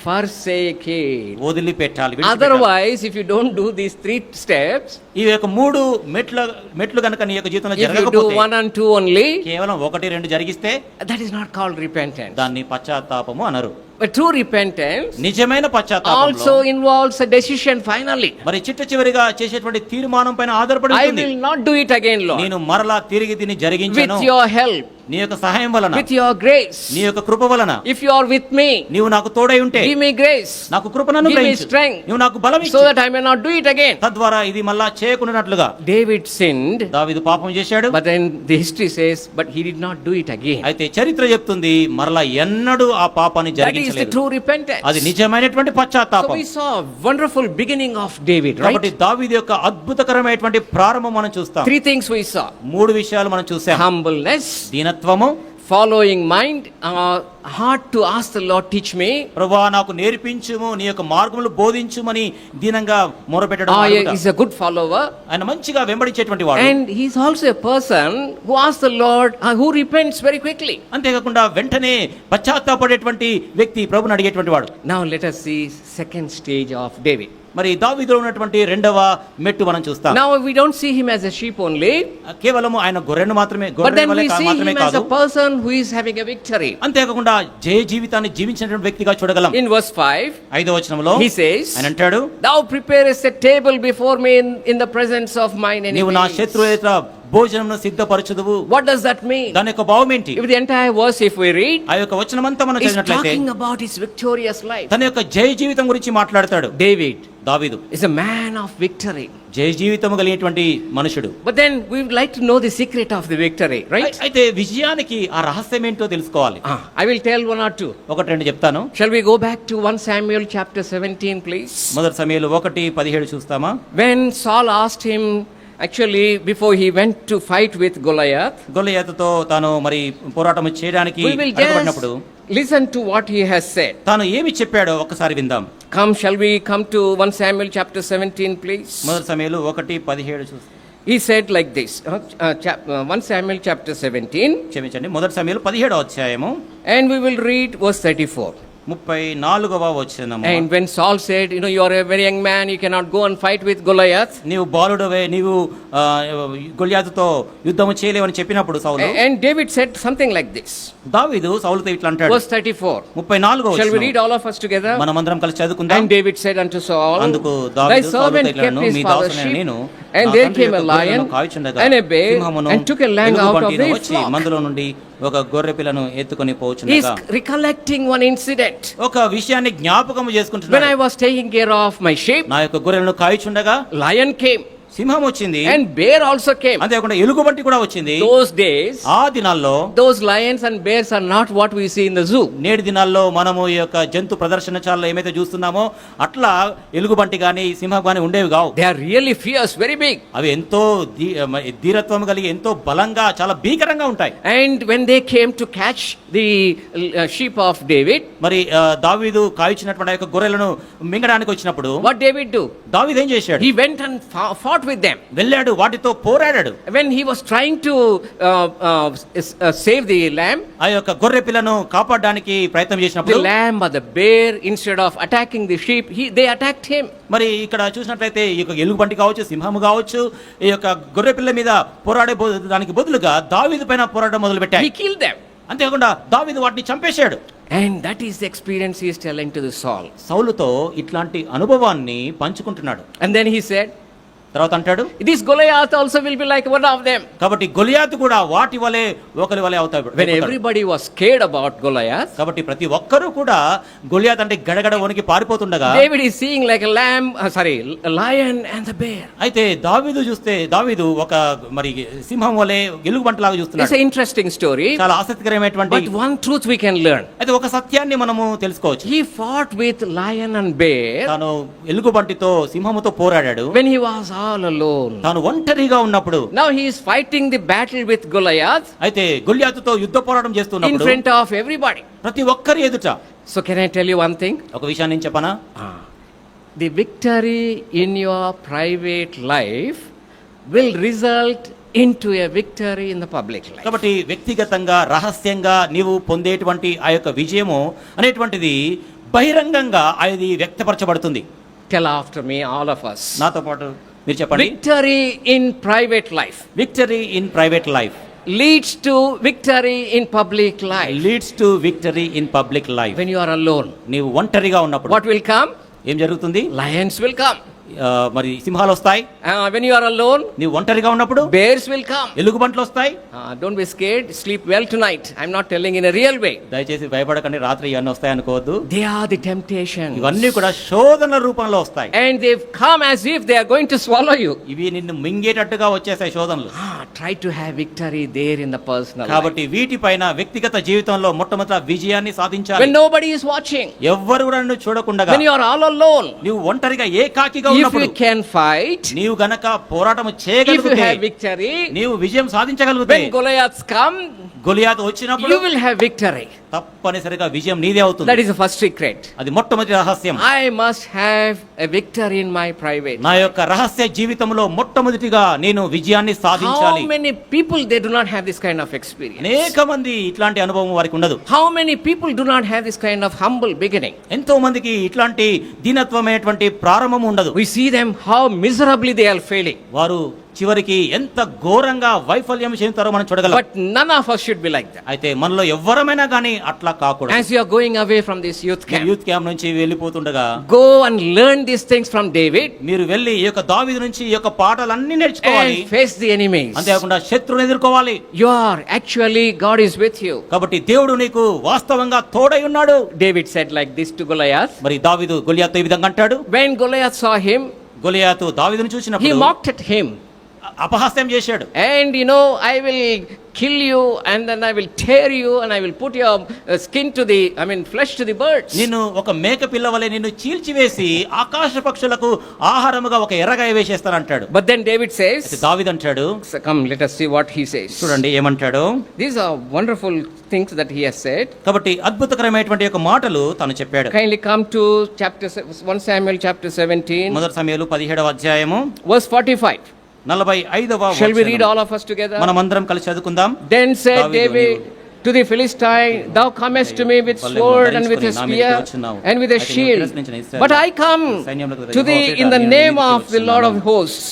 S1: Forsake it.
S2: వదిలిపెట్టాలి, విడిచిపెట్టాలి.
S1: Otherwise, if you don't do these 3 steps,
S2: ఈ యొక్క మూడు మెట్లు గనుక నీ యొక్క జీవితంలో
S1: if you do
S2: జరగకపోతే
S1: 1 and 2 only,
S2: కేవలం 1, 2 జరిగిస్తే
S1: that is not called repentance.
S2: దాన్ని పశ్చాత్తాపము అనరు.
S1: But true repentance
S2: నిజమైన పశ్చాత్తాపంలో
S1: also involves a decision finally.
S2: మరి చిట్ట చివరిగా చేసేటువంటి తీర్మానం పైన ఆధారపడి
S1: I
S2: ఉంటుంది.
S1: will not do it again, Lord.
S2: నేను మరలా తిరిగి దీన్ని జరిగించను.
S1: With your help,
S2: నీ యొక్క సహాయం వలన,
S1: with your grace.
S2: నీ యొక్క కృప వలన,
S1: If you are with me,
S2: నీవు నాకు తోడై ఉంటే,
S1: give me grace.
S2: నాకు కృపను
S1: Give me
S2: అనుగ్రహించు.
S1: strength.
S2: నీవు నాకు బలం
S1: So
S2: ఇచ్చు.
S1: that I may not do it again.
S2: తద్వారా ఇది మళ్ళా చేయకుండానట్లుగా.
S1: David sinned,
S2: దావీదు పాపం చేశాడు.
S1: but then the history says, but he did not do it again.
S2: అయితే చరిత్ర చెప్తుంది మరలా ఎన్నడూ ఆ పాపాన్ని
S1: That is the
S2: జరిగించలేదు.
S1: true repentance.
S2: అది నిజమైనటువంటి
S1: So
S2: పశ్చాత్తాపం.
S1: we saw a wonderful beginning of David,
S2: కాబట్టి
S1: right?
S2: దావీదు యొక్క అద్భుతకరమైనటువంటి ప్రారంభం మనం చూస్తాం.
S1: 3 things we saw.
S2: 3 విషయాలు మనం చూసాం.
S1: Humbleness,
S2: దీనత్వము,
S1: following mind, heart to ask the Lord, teach me.
S2: ప్రభువా నాకు నేర్పించుము, నీ యొక్క మార్గములు బోధించుమని దీనంగా మొరపెట్టడం. అడుగుట.
S1: Is a good follower.
S2: ఆయన మంచిగా వెంబడించేటువంటి వాడు.
S1: And he's also a person who asks the Lord, who repents very quickly.
S2: అంతేకాకుండా వెంటనే పశ్చాత్తాపడేటువంటి వ్యక్తి ప్రభుని అడిగేటువంటి వాడు.
S1: Now let us see second stage of David.
S2: మరి దావీదులో ఉన్నటువంటి రెండవ మెట్టు మనం చూస్తాం.
S1: Now we don't see him as a sheep only,
S2: కేవలం ఆయన గొర్రెను మాత్రమే,
S1: but
S2: గొర్రె
S1: then
S2: వలె
S1: we see
S2: మాత్రమే
S1: him as
S2: కాదు,
S1: a person who is having a victory.
S2: అంతేకాకుండా జయ జీవితాన్ని జీవించినటువంటి వ్యక్తిగా చూడగలం.
S1: In verse 5,
S2: 5వ వచనంలో
S1: he says,
S2: ఆయన అంటాడు,
S1: thou preparest a table before me in the presence of mine
S2: నీవు నా
S1: enemies.
S2: శత్రువు ఎదుట భోజనమును సిద్ధపరచుదువు.
S1: What does that mean?
S2: దాని యొక్క భావం ఏంటి?
S1: If the entire verse, if we read,
S2: ఆ యొక్క వచనమంతా మనం
S1: is
S2: చదివినట్లయితే
S1: talking about his victorious life.
S2: తన యొక్క జయ జీవితం గురించి మాట్లాడతాడు.
S1: David
S2: దావీదు
S1: is a man of victory.
S2: జయ జీవితం కలిగినటువంటి మనుషుడు.
S1: But then we would like to know the secret of the victory, right?
S2: అయితే విజయానికి ఆ రహస్యం ఏంటో తెలుసుకోవాలి.
S1: I will tell 1 or 2.
S2: 1, 2 చెప్తాను.
S1: Shall we go back to 1 Samuel chapter 17, please?
S2: మొదటి సమూయేలు 1:17 చూస్తామా?
S1: When Saul asked him, actually before he went to fight with Goliath,
S2: గొలియాతుతో తాను మరి పోరాటం చేయడానికి
S1: we will
S2: అడ్డుపడినప్పుడు
S1: just listen to what he has said.
S2: తాను ఏమి చెప్పాడో ఒక్కసారి విందాం.
S1: Shall we come to 1 Samuel chapter 17, please?
S2: మొదటి సమూయేలు 1:17 చూస్తాం.
S1: He said like this, 1 Samuel chapter 17,
S2: క్షమించండి, మొదటి సమూయేలు 17వ అధ్యాయము
S1: and we will read verse 34.
S2: 34వ వచనము.
S1: And when Saul said, you are a very young man, you cannot go and fight with Goliath.
S2: నీవు బాలుడవే, నీవు గొలియాతుతో యుద్ధము చేయలేవని చెప్పినప్పుడు సౌలు,
S1: And David said something like this.
S2: దావీదు సౌలుతో ఇట్లా అంటాడు.
S1: Verse 34.
S2: 34వ
S1: Shall we
S2: వచనం.
S1: read all of us together?
S2: మనమందరం కలిసి చదువుకుందాం.
S1: And David said unto Saul,
S2: అందుకు
S1: thy
S2: దావీదు
S1: servant
S2: సౌలుతో
S1: kept
S2: ఇట్లను,
S1: his
S2: మీ
S1: father's
S2: దాసుడైన నేను
S1: sheep, and there came a lion and a bear and took a lamb out of the
S2: వచ్చి
S1: flock.
S2: మందులో నుండి ఒక గొర్రె పిల్లను ఎత్తుకొని
S1: He is
S2: పోచుండగా
S1: recollecting one incident.
S2: ఒక విషయాన్ని జ్ఞాపకం
S1: When I
S2: చేసుకుంటున్నాడు.
S1: was taking care of my sheep,
S2: నా యొక్క గొర్రెలను కాయుచుండగా
S1: lion came
S2: సింహం వచ్చింది,
S1: and bear also came.
S2: అంతేకాకుండా ఎలుగుబంటి కూడా వచ్చింది.
S1: Those days,
S2: ఆ దినాల్లో
S1: those lions and bears are not what we see in the zoo.
S2: నేటి దినాల్లో మనము ఈ యొక్క జంతు ప్రదర్శనశాలలో ఏమైతే చూస్తున్నామో అట్లా ఎలుగుబంటి గాని సింహం గాని ఉండేవి కావు.
S1: They are really fierce, very big.
S2: అవి ఎంతో ధీరత్వం కలిగి ఎంతో బలంగా చాలా భీకరంగా ఉంటాయి.
S1: And when they came to catch the sheep of David,
S2: మరి దావీదు కాయుచినటువంటి యొక్క గొర్రెలను మింగడానికి వచ్చినప్పుడు
S1: what David do?
S2: దావీదు ఏం చేశాడు?
S1: He went and fought fought with them.
S2: వెళ్ళాడు, వాటితో పోరాడాడు.
S1: When he was trying to save the lamb,
S2: ఆ యొక్క గొర్రె పిల్లను కాపాడడానికి ప్రయత్నం
S1: the
S2: చేసినప్పుడు
S1: lamb or the bear, instead of attacking the sheep, they attacked him.
S2: మరి ఇక్కడ చూసినట్లయితే ఈ యొక్క ఎలుగుబంటి కావచ్చు, సింహము కావచ్చు, ఈ యొక్క గొర్రె పిల్ల మీద పోరాడే దానికి బదులుగా దావీదు పైన పోరాటం మొదలు
S1: He
S2: పెట్టాడు.
S1: killed them.
S2: అంతేకాకుండా దావీదు వాటిని చంపేశాడు.
S1: And that is the experience he is telling to the Saul.
S2: సౌలుతో ఇట్లాంటి అనుభవాన్ని పంచుకుంటున్నాడు.
S1: And then he said,
S2: తర్వాత అంటాడు,
S1: this Goliath also will be like one of them.
S2: కాబట్టి గొలియాతు కూడా వాటి వలె ఒకరి వలె అవుతాడు.
S1: When everybody was scared about Goliath,
S2: కాబట్టి ప్రతి ఒక్కరూ కూడా గొలియాతు అంటే గడగడ వణికి పారిపోతుండగా
S1: David is seeing like a a lion and the bear.
S2: అయితే దావీదు ఒక మరి సింహం వలె ఎలుగుబంటిలాగా
S1: It's
S2: చూస్తున్నాడు.
S1: an interesting story.
S2: చాలా ఆసక్తికరమైనటువంటి,
S1: But one truth we can learn.
S2: అయితే ఒక సత్యాన్ని మనము తెలుసుకోవచ్చు.
S1: He fought with lion and bear
S2: తాను ఎలుగుబంటితో సింహముతో పోరాడాడు.
S1: when he was all alone.
S2: తాను ఒంటరిగా ఉన్నప్పుడు.
S1: Now he is fighting the battle with Goliath
S2: అయితే గొలియాతుతో యుద్ధ పోరాటం
S1: in
S2: చేస్తున్నప్పుడు
S1: front of everybody.
S2: ప్రతి ఒక్కరి ఎదుట.
S1: So can I tell you one thing?
S2: ఒక విషయాన్ని నేను చెప్పనా?
S1: The victory in your private life will result into a victory in the public life.
S2: కాబట్టి వ్యక్తిగతంగా రహస్యంగా నీవు పొందేటువంటి ఆ యొక్క విజయము అనేటువంటిది బహిరంగంగా అది వ్యక్తపరచబడుతుంది.
S1: Tell after me, all of us.
S2: నాతో పాటు మీరు చెప్పండి.
S1: Victory in private life
S2: victory in private life
S1: leads to victory in public life.
S2: Leads to victory in public life.
S1: When you are alone,
S2: నీవు ఒంటరిగా ఉన్నప్పుడు
S1: what will come?
S2: ఏం జరుగుతుంది?
S1: Lions will come.
S2: మరి సింహాలు వస్తాయి.
S1: When you are alone,
S2: నీవు ఒంటరిగా ఉన్నప్పుడు
S1: bears will come.
S2: ఎలుగుబంట్లు వస్తాయి.
S1: Don't be scared. Sleep well tonight. I'm not telling in a real way.
S2: దయచేసి భయపడకండి, రాత్రి ఇవన్నీ వస్తాయి అనుకోవద్దు.
S1: They are the temptations.
S2: ఇవన్నీ కూడా శోధన రూపంలో వస్తాయి.
S1: And they've come as if they are going to swallow you.
S2: ఇవి నిన్ను మింగేటట్టుగా వచ్చేసాయి శోధనలు.
S1: Try to have victory there in the personal life.
S2: కాబట్టి వీటిపైన వ్యక్తిగత జీవితంలో మొట్టమొదట విజయాన్ని సాధించాలి.
S1: When nobody is watching,
S2: ఎవ్వరు కూడా నిన్ను చూడకుండా,
S1: when you are all alone,
S2: నీవు ఒంటరిగా ఏకాకిగా
S1: if
S2: ఉన్నప్పుడు,
S1: you can fight,
S2: నీవు గనక పోరాటం
S1: if you
S2: చేయగలిగితే,
S1: have victory,
S2: నీవు విజయం సాధించగలిగితే,
S1: when Goliaths come,
S2: గొలియాతు వచ్చినప్పుడు
S1: you will have victory.
S2: తప్పనిసరిగా విజయం నీదే అవుతుంది.
S1: That is the first secret.
S2: అది మొట్టమొదటి రహస్యం.
S1: I must have a victory in my private.
S2: నా యొక్క రహస్య జీవితంలో మొట్టమొదటిగా నేను విజయాన్ని సాధించాలి.
S1: How many people they do not have this kind of experience?
S2: అనేక మంది ఇట్లాంటి అనుభవం వారికి ఉండదు.
S1: How many people do not have this kind of humble beginning?
S2: ఎంతో మందికి ఇట్లాంటి దీనత్వమైనటువంటి ప్రారంభం ఉండదు.
S1: We see them how miserably they are failing.
S2: వారు చివరికి ఎంత ఘోరంగా వైఫల్యం చెందుతారో మనం చూడగలం.
S1: But none of us should be like that.
S2: అయితే మనలో ఎవ్వరమైనా కానీ అట్లా కాకూడదు.
S1: As you are going away from this youth camp,
S2: youth camp నుంచి వెళ్ళిపోతుండగా
S1: go and learn these things from David.
S2: మీరు వెళ్ళి ఈ యొక్క దావీదు నుంచి ఈ యొక్క పాఠాలన్నీ నేర్చుకోవాలి.
S1: And face the enemies.
S2: అంతేకాకుండా శత్రువుని ఎదుర్కోవాలి.
S1: You are actually, God is with you.
S2: కాబట్టి దేవుడు నీకు వాస్తవంగా తోడై ఉన్నాడు.
S1: David said like this to Goliath.
S2: మరి దావీదు గొలియాతుతో ఈ విధంగా అంటాడు.
S1: When Goliath saw him,
S2: గొలియాతు దావీదును
S1: he
S2: చూసినప్పుడు
S1: mocked at him.
S2: అపహాస్యం చేశాడు.
S1: And I will kill you, and then I will tear you, and I will put your skin to flesh to the birds.
S2: నిన్ను ఒక మేక పిల్లవలే నిన్ను చీల్చివేసి ఆకాశ పక్షులకు ఆహారముగా ఒక ఎర్రగాయ వేసేస్తాను అంటాడు.
S1: But then David says,
S2: దావీదు అంటాడు,
S1: come, let us see what he says.
S2: చూడండి ఏమంటాడు.
S1: These are wonderful things that he has said.
S2: కాబట్టి అద్భుతకరమైనటువంటి యొక్క మాటలు తను చెప్పాడు.
S1: Kindly come to 1 Samuel chapter 17.
S2: మొదటి సమూయేలు 17వ అధ్యాయము
S1: verse 45.
S2: 45వ
S1: Shall we read all of us together?
S2: మనమందరం కలిసి చదువుకుందాం.
S1: Then said David to the Philistine, thou comest to me with sword and with a spear and with a shield, but I come to thee in the name of the Lord of hosts,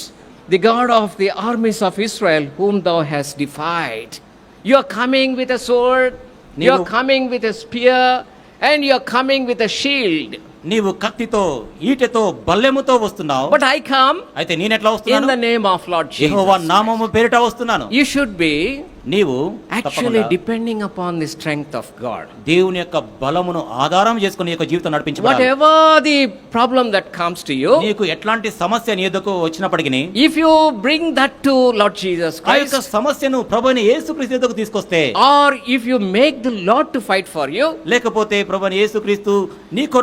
S1: the God of the armies of Israel, whom thou hast defied. You are coming with a sword, you are coming with a spear, and you are coming with a shield.
S2: నీవు కత్తితో ఈటెతో బల్లెముతో వస్తున్నావు.
S1: But I come
S2: అయితే నేనెట్లా వస్తున్నాను?
S1: in the name of Lord Jesus.
S2: యెహోవా నామము పేరిట వస్తున్నాను.
S1: You should be
S2: నీవు
S1: actually depending upon the strength of God.
S2: దేవుని యొక్క బలమును ఆధారం చేసుకుని యొక్క జీవితం నడిపించబడాలి.
S1: Whatever the problem that comes to you,
S2: నీకు ఎట్లాంటి సమస్య నీ ఎదుకు వచ్చినప్పటికీ,
S1: if you bring that to Lord Jesus
S2: ఆ యొక్క
S1: Christ,
S2: సమస్యను ప్రభువైన యేసుక్రీస్తు ఎదుకు తీసుకొస్తే,
S1: or if you make the Lord to fight for you,
S2: లేకపోతే ప్రభువైన యేసుక్రీస్తు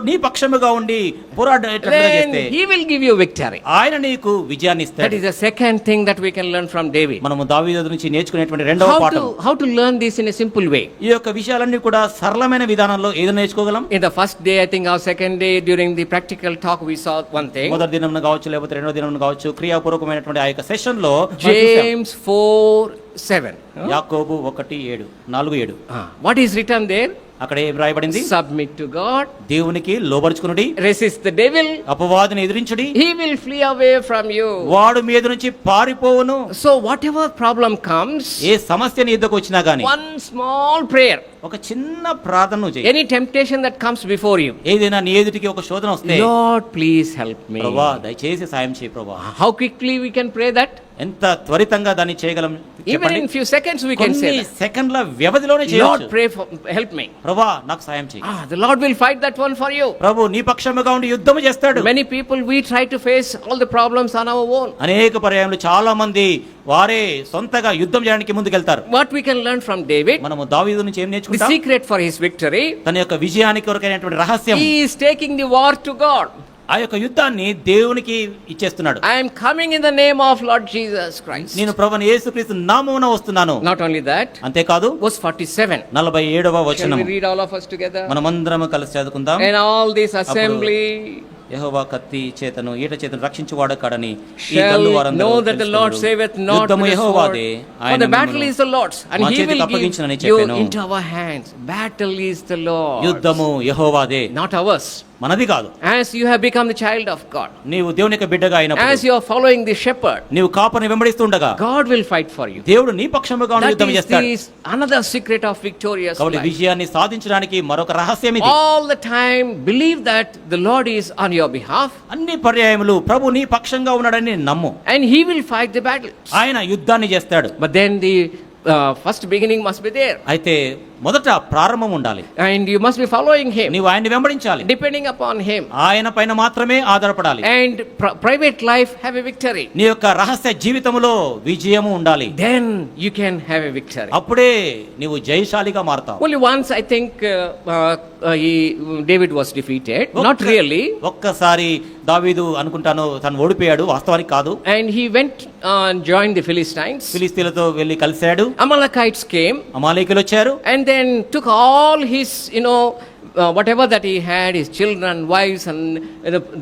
S2: నీ పక్షముగా ఉండి పోరాడేటట్లుగా
S1: then
S2: చేస్తే,
S1: he will give you victory.
S2: ఆయన నీకు విజయాన్ని
S1: That
S2: ఇస్తాడు.
S1: is the second thing that we can learn from David.
S2: మనము దావీదు నుంచి నేర్చుకునేటువంటి రెండవ పాఠం.
S1: how to learn this in a simple way?
S2: ఈ యొక్క విషయాలన్నీ కూడా సరళమైన విధానంలో ఏదో నేర్చుకోగలం.
S1: In the first day, I think, or second day, during the practical talk, we saw one thing.
S2: మొదటి దినం కావచ్చు, లేకపోతే రెండో దినం కావచ్చు, క్రియాపూర్వకమైనటువంటి ఆ యొక్క సెషన్ లో
S1: James 4:7.
S2: యాకోబు 1:7 4:7.
S1: What is written there?
S2: అక్కడ ఏం రాయబడింది?
S1: Submit to God,
S2: దేవునికి లోబరుచుకునుడి,
S1: resist the devil,
S2: అపవాదిని ఎదిరించుడి,
S1: he will flee away from you.
S2: వాడు మీ ఎదురు నుంచి పారిపోవును.
S1: So whatever problem comes,
S2: ఏ సమస్య నీ ఎదురుకు వచ్చినా గానీ
S1: one small prayer,
S2: ఒక చిన్న ప్రార్థన చేయి.
S1: any temptation that comes before you,
S2: ఏదైనా నీ ఎదుటికి ఒక శోధన వస్తే,
S1: Lord please help me.
S2: ప్రభువా దయచేసి సాయం చేయి ప్రభువా.
S1: How quickly we can pray that?
S2: ఎంత త్వరితంగా దాన్ని చేయగలం
S1: Even
S2: చెప్పండి.
S1: in few seconds we can say
S2: కొన్ని
S1: that.
S2: సెకండ్ల వ్యవధిలోనే
S1: Lord
S2: చేయవచ్చు.
S1: pray for, help me.
S2: ప్రభువా నాకు సాయం చేయి.
S1: The Lord will fight that one for you.
S2: ప్రభు నీ పక్షముగా ఉండి యుద్ధము చేస్తాడు.
S1: Many people we try to face all the problems on our own.
S2: అనేక పర్యాయములు చాలా మంది వారే సొంతగా యుద్ధం చేయడానికి ముందుకెళ్తారు.
S1: What we can learn from David,
S2: మనము దావీదు నుంచి ఏం
S1: the
S2: నేర్చుకుంటాం?
S1: secret for his victory,
S2: తన యొక్క విజయానికి కొరకైనటువంటి రహస్యం,
S1: he is taking the war to God.
S2: ఆ యొక్క యుద్ధాన్ని దేవునికి ఇచ్చేస్తున్నాడు.
S1: I am coming in the name of Lord Jesus Christ.
S2: నేను ప్రభువైన యేసుక్రీస్తు నామమున వస్తున్నాను.
S1: Not only that,
S2: అంతేకాదు
S1: verse 47.
S2: 47వ
S1: Shall
S2: వచనం
S1: we read all of us together?
S2: మనమందరము కలిసి చదువుకుందాం.
S1: And all this assembly
S2: యెహోవా కత్తి చేతను ఈట చేతను రక్షించువాడు కాడని ఈ
S1: shall
S2: దల్లు వారందరూ
S1: know that the Lord saveth not
S2: యుద్ధము
S1: with the sword,
S2: యెహోవాదే,
S1: for
S2: ఆయన
S1: the battle
S2: మిమ్మును
S1: is the Lord's, and
S2: మా
S1: he
S2: చేతికి
S1: will
S2: అప్పగించునని
S1: give you
S2: చెప్పెను.
S1: into our hands. Battle is the Lord,
S2: యుద్ధము యెహోవాదే,
S1: not ours.
S2: మనది కాదు.
S1: As you have become the child of God,
S2: నీవు దేవుని యొక్క బిడ్డగా
S1: as
S2: అయినప్పుడు,
S1: you are following the shepherd,
S2: నీవు కాపరిని వెంబడిస్తుండగా
S1: God will fight for you.
S2: దేవుడు నీ పక్షముగా ఉండి
S1: That
S2: యుద్ధం
S1: is
S2: చేస్తాడు.
S1: this another secret of victorious
S2: కాబట్టి
S1: life.
S2: విజయాన్ని సాధించడానికి మరొక రహస్యం ఇది.
S1: All the time believe that the Lord is on your behalf,
S2: అన్ని పర్యాయములు ప్రభు నీ పక్షంగా ఉన్నాడని నమ్ము.
S1: and he will fight the battle.
S2: ఆయన యుద్ధాన్ని చేస్తాడు.
S1: But then the first beginning must be there,
S2: అయితే మొదట ప్రారంభం ఉండాలి.
S1: and you must be following him,
S2: నీవు ఆయన్ని వెంబడించాలి.
S1: depending upon him,
S2: ఆయన పైన మాత్రమే ఆధారపడాలి.
S1: and private life have a victory.
S2: నీ యొక్క రహస్య జీవితములో విజయము ఉండాలి.
S1: Then you can have a victory.
S2: అప్పుడే నీవు జయశాలిగా మారతావు.
S1: Only once I think David was defeated, not really,
S2: ఒక్కసారి దావీదు అనుకుంటాను తను ఓడిపోయాడు, వాస్తవానికి కాదు.
S1: and he went and joined the Philistines.
S2: ఫిలిస్తీన్లతో వెళ్లి కలిశాడు.
S1: Amalekites came
S2: అమాలేకులు వచ్చారు.
S1: and then took all his, whatever that he had, his children, wives, and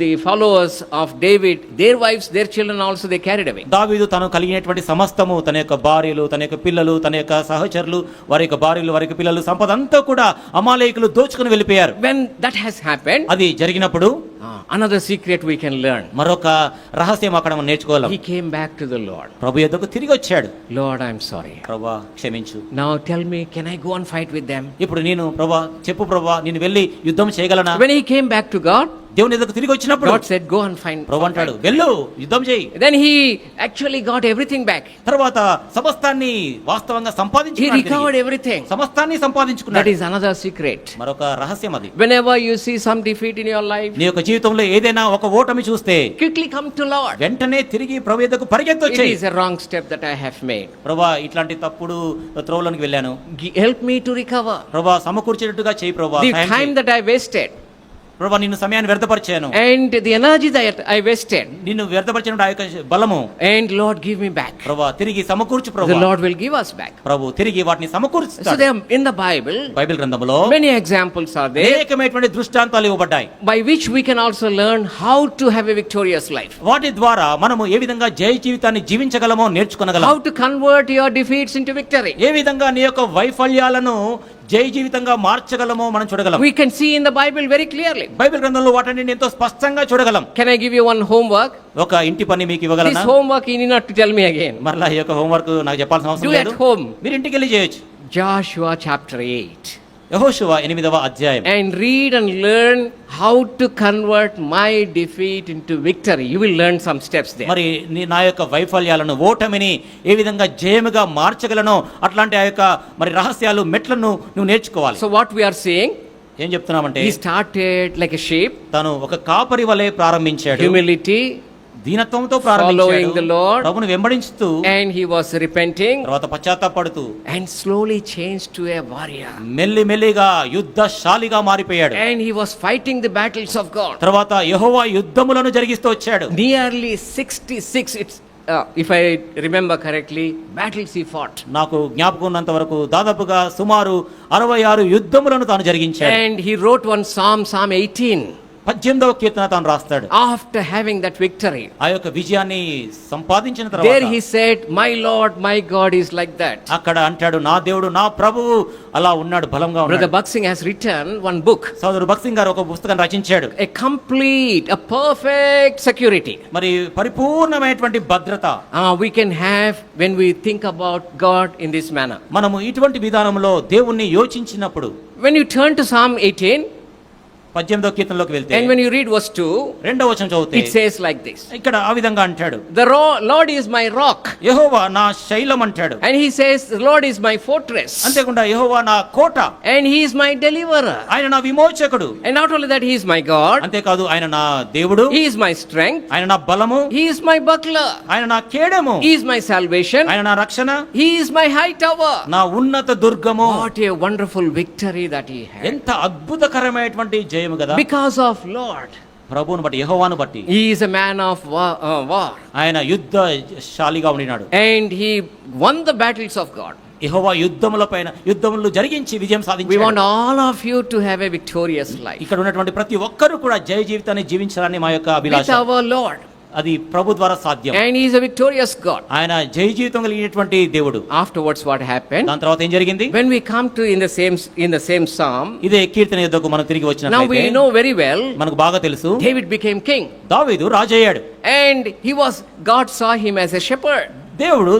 S1: the followers of David, their wives, their children also they carried away.
S2: దావీదు తను కలిగినటువంటి సమస్తము, తన యొక్క భార్యలు, తన యొక్క పిల్లలు, తన యొక్క సహచరులు, వారి యొక్క భార్యలు, వారి యొక్క పిల్లలు, సంపద అంతా కూడా అమాలేకులు దోచుకుని వెళ్ళిపోయారు.
S1: When that has happened,
S2: అది జరిగినప్పుడు
S1: another secret we can learn.
S2: మరొక రహస్యం అక్కడ మనం నేర్చుకోవాలి.
S1: He came back to the Lord.
S2: ప్రభు యొద్దకు తిరిగి వచ్చాడు.
S1: Lord, I'm sorry.
S2: ప్రభువా క్షమించు.
S1: Now tell me, can I go and fight with them?
S2: ఇప్పుడు నేను ప్రభువా చెప్పు ప్రభువా నేను వెళ్ళి యుద్ధం చేయగలనా?
S1: When he came back to God,
S2: దేవుని ఎదురుకు తిరిగి వచ్చినప్పుడు
S1: God said, go and find.
S2: ప్రభు అంటాడు వెళ్ళు యుద్ధం చేయి.
S1: Then he actually got everything back.
S2: తర్వాత సమస్తాన్ని వాస్తవంగా
S1: He
S2: సంపాదించుకున్నాడు.
S1: recovered everything.
S2: సమస్తాన్ని
S1: That
S2: సంపాదించుకున్నాడు.
S1: is another secret.
S2: మరొక రహస్యం అది.
S1: Whenever you see some defeat in your life,
S2: నీ యొక్క జీవితంలో ఏదైనా ఒక ఓటమి చూస్తే
S1: quickly come to Lord.
S2: వెంటనే తిరిగి ప్రభు యొద్దకు పరిగెత్తి
S1: It
S2: వచ్చేయి.
S1: is a wrong step that I have made.
S2: ప్రభువా ఇట్లాంటి తప్పుడు త్రోవలోనికి వెళ్ళాను.
S1: Help me to recover
S2: ప్రభువా సమకూర్చేటట్టుగా చేయి ప్రభువా.
S1: the time that I wasted,
S2: ప్రభువా నిన్ను సమయాన్ని వ్యర్థపరిచాను,
S1: and the energy that I wasted,
S2: నిన్ను వ్యర్థపరిచిన ఆ యొక్క బలము
S1: and Lord give me back.
S2: ప్రభువా తిరిగి సమకూర్చు
S1: The
S2: ప్రభువా.
S1: Lord will give us back.
S2: ప్రభు తిరిగి వాటిని
S1: So
S2: సమకూర్చుతాడు.
S1: there in the Bible,
S2: Bible గ్రంథములో
S1: many examples are there
S2: అనేకమైనటువంటి దృష్టాంతాలు ఇవ్వబడ్డాయి.
S1: by which we can also learn how to have a victorious life,
S2: వాటి ద్వారా మనము ఏ విధంగా జయ జీవితాన్ని జీవించగలమో నేర్చుకొనగలం.
S1: how to convert your defeats into victory.
S2: ఏ విధంగా నీ యొక్క వైఫల్యాలను జయ జీవితంగా మార్చగలమో మనం చూడగలం.
S1: We can see in the Bible very clearly.
S2: Bible గ్రంథంలో వాటిని ఎంతో స్పష్టంగా చూడగలం.
S1: Can I give you one homework?
S2: ఒక ఇంటి పని మీకు
S1: This
S2: ఇవ్వగలనా?
S1: homework you need not to tell me again.
S2: మరలా ఈ యొక్క హోంవర్క్ నాకు చెప్పాల్సిన
S1: Do
S2: అవసరం
S1: at
S2: లేదు.
S1: home.
S2: మీరు ఇంటికి వెళ్ళి చేయొచ్చు.
S1: Joshua chapter 8.
S2: యెహోషువ 8వ అధ్యాయం.
S1: And read and learn how to convert my defeat into victory. You will learn some steps there.
S2: మరి నా యొక్క వైఫల్యాలను ఓటమిని ఏ విధంగా జయముగా మార్చగలనో అట్లాంటి ఆ యొక్క మరి రహస్యాలు మెట్లను నువ్వు నేర్చుకోవాలి.
S1: So what we are saying,
S2: ఏం చెప్తున్నామంటే
S1: he started like a sheep,
S2: తను ఒక కాపరి వలె ప్రారంభించాడు.
S1: humility,
S2: దీనత్వంతో
S1: following the
S2: ప్రారంభించాడు.
S1: Lord,
S2: ప్రభువును వెంబడించుతూ
S1: and he was repenting
S2: తర్వాత పశ్చాత్తాపడుతూ
S1: and slowly changed to a warrior.
S2: మెల్లి మెల్లిగా యుద్ధశాలిగా మారిపోయాడు.
S1: And he was fighting the battles of God.
S2: తర్వాత యెహోవా యుద్ధములను జరిగిస్తూ వచ్చాడు.
S1: Nearly 66, it's if I remember correctly, battles he fought.
S2: నాకు జ్ఞాపకం ఉన్నంత వరకు దాదాపుగా సుమారు 66 యుద్ధములను తాను జరిగించాడు.
S1: And he wrote one psalm, Psalm 18.
S2: 18వ కీర్తన తాను రాస్తాడు.
S1: After having that victory,
S2: ఆ యొక్క విజయాన్ని సంపాదించిన
S1: there
S2: తర్వాత
S1: he said, my Lord, my God is like that.
S2: అక్కడ అంటాడు, నా దేవుడు నా ప్రభువు అలా ఉన్నాడు, బలంగా
S1: Brother
S2: ఉన్నాడు.
S1: Buxing has written one book,
S2: సోదరుడు భక్సింగ్ గారు ఒక పుస్తకం రచించాడు.
S1: a complete, a perfect security
S2: మరి పరిపూర్ణమైనటువంటి భద్రత
S1: we can have when we think about God in this manner.
S2: మనము ఇటువంటి విధానంలో దేవుణ్ణి యోచించినప్పుడు,
S1: When you turn to Psalm 18,
S2: 18వ కీర్తనలోకి వెళ్తే
S1: and when you read verse 2,
S2: రెండవ వచనం చదివితే
S1: it says like this.
S2: ఇక్కడ ఆ విధంగా అంటాడు,
S1: The Lord is my rock.
S2: యెహోవా నా శైలం అంటాడు.
S1: And he says, the Lord is my fortress.
S2: అంతేకాకుండా యెహోవా నా కోట,
S1: And he is my deliverer.
S2: ఆయన నా విమోచకుడు.
S1: And not only that, he is my God.
S2: అంతేకాదు ఆయన నా దేవుడు,
S1: He is my strength.
S2: ఆయన నా బలము,
S1: He is my buckler.
S2: ఆయన నా కేడము,
S1: He is my salvation.
S2: ఆయన నా రక్షణ,
S1: He is my high tower.
S2: నా ఉన్నత దుర్గము.
S1: What a wonderful victory that he had.
S2: ఎంత అద్భుతకరమైనటువంటి జయము కదా.
S1: Because of Lord.
S2: ప్రభువును బట్టి, యెహోవాను బట్టి.
S1: He is a man of war.
S2: ఆయన యుద్ధశాలిగా ఉండినాడు.
S1: And he won the battles of God.
S2: యెహోవా యుద్ధములు జరిగించి విజయం
S1: We
S2: సాధించాడు.
S1: want all of you to have a victorious life.
S2: ఇక్కడ ఉన్నటువంటి ప్రతి ఒక్కరు కూడా జయ జీవితాన్ని జీవించాలని మా యొక్క
S1: With
S2: అభిలాష.
S1: our Lord.
S2: అది ప్రభు ద్వారా సాధ్యం.
S1: And he is a victorious God.
S2: ఆయన జయ జీవితం కలిగినటువంటి దేవుడు.
S1: Afterwards what happened?
S2: దాని తర్వాత ఏం జరిగింది?
S1: When we come to in the same psalm,
S2: ఇదే కీర్తన యుద్ధకు మనం తిరిగి
S1: now
S2: వచ్చినట్లయితే
S1: we know very well
S2: మనకు బాగా తెలుసు,
S1: David became king.
S2: దావీదు రాజు అయ్యాడు.
S1: And God saw him as a shepherd.
S2: దేవుడు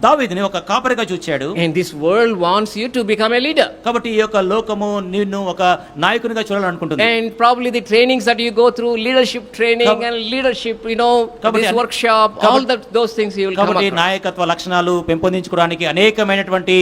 S2: దావీదుని ఒక కాపరిగా చూచాడు.
S1: And this world wants you to become a leader.
S2: కాబట్టి ఈ యొక్క లోకము నిన్ను ఒక నాయకునిగా చూడాలనుకుంటుంది.
S1: And probably the trainings that you go through, leadership training and leadership, this workshop, all those things you will come
S2: కాబట్టి
S1: across.
S2: నాయకత్వ లక్షణాలు పెంపొందించుకోవడానికి అనేకమైనటువంటి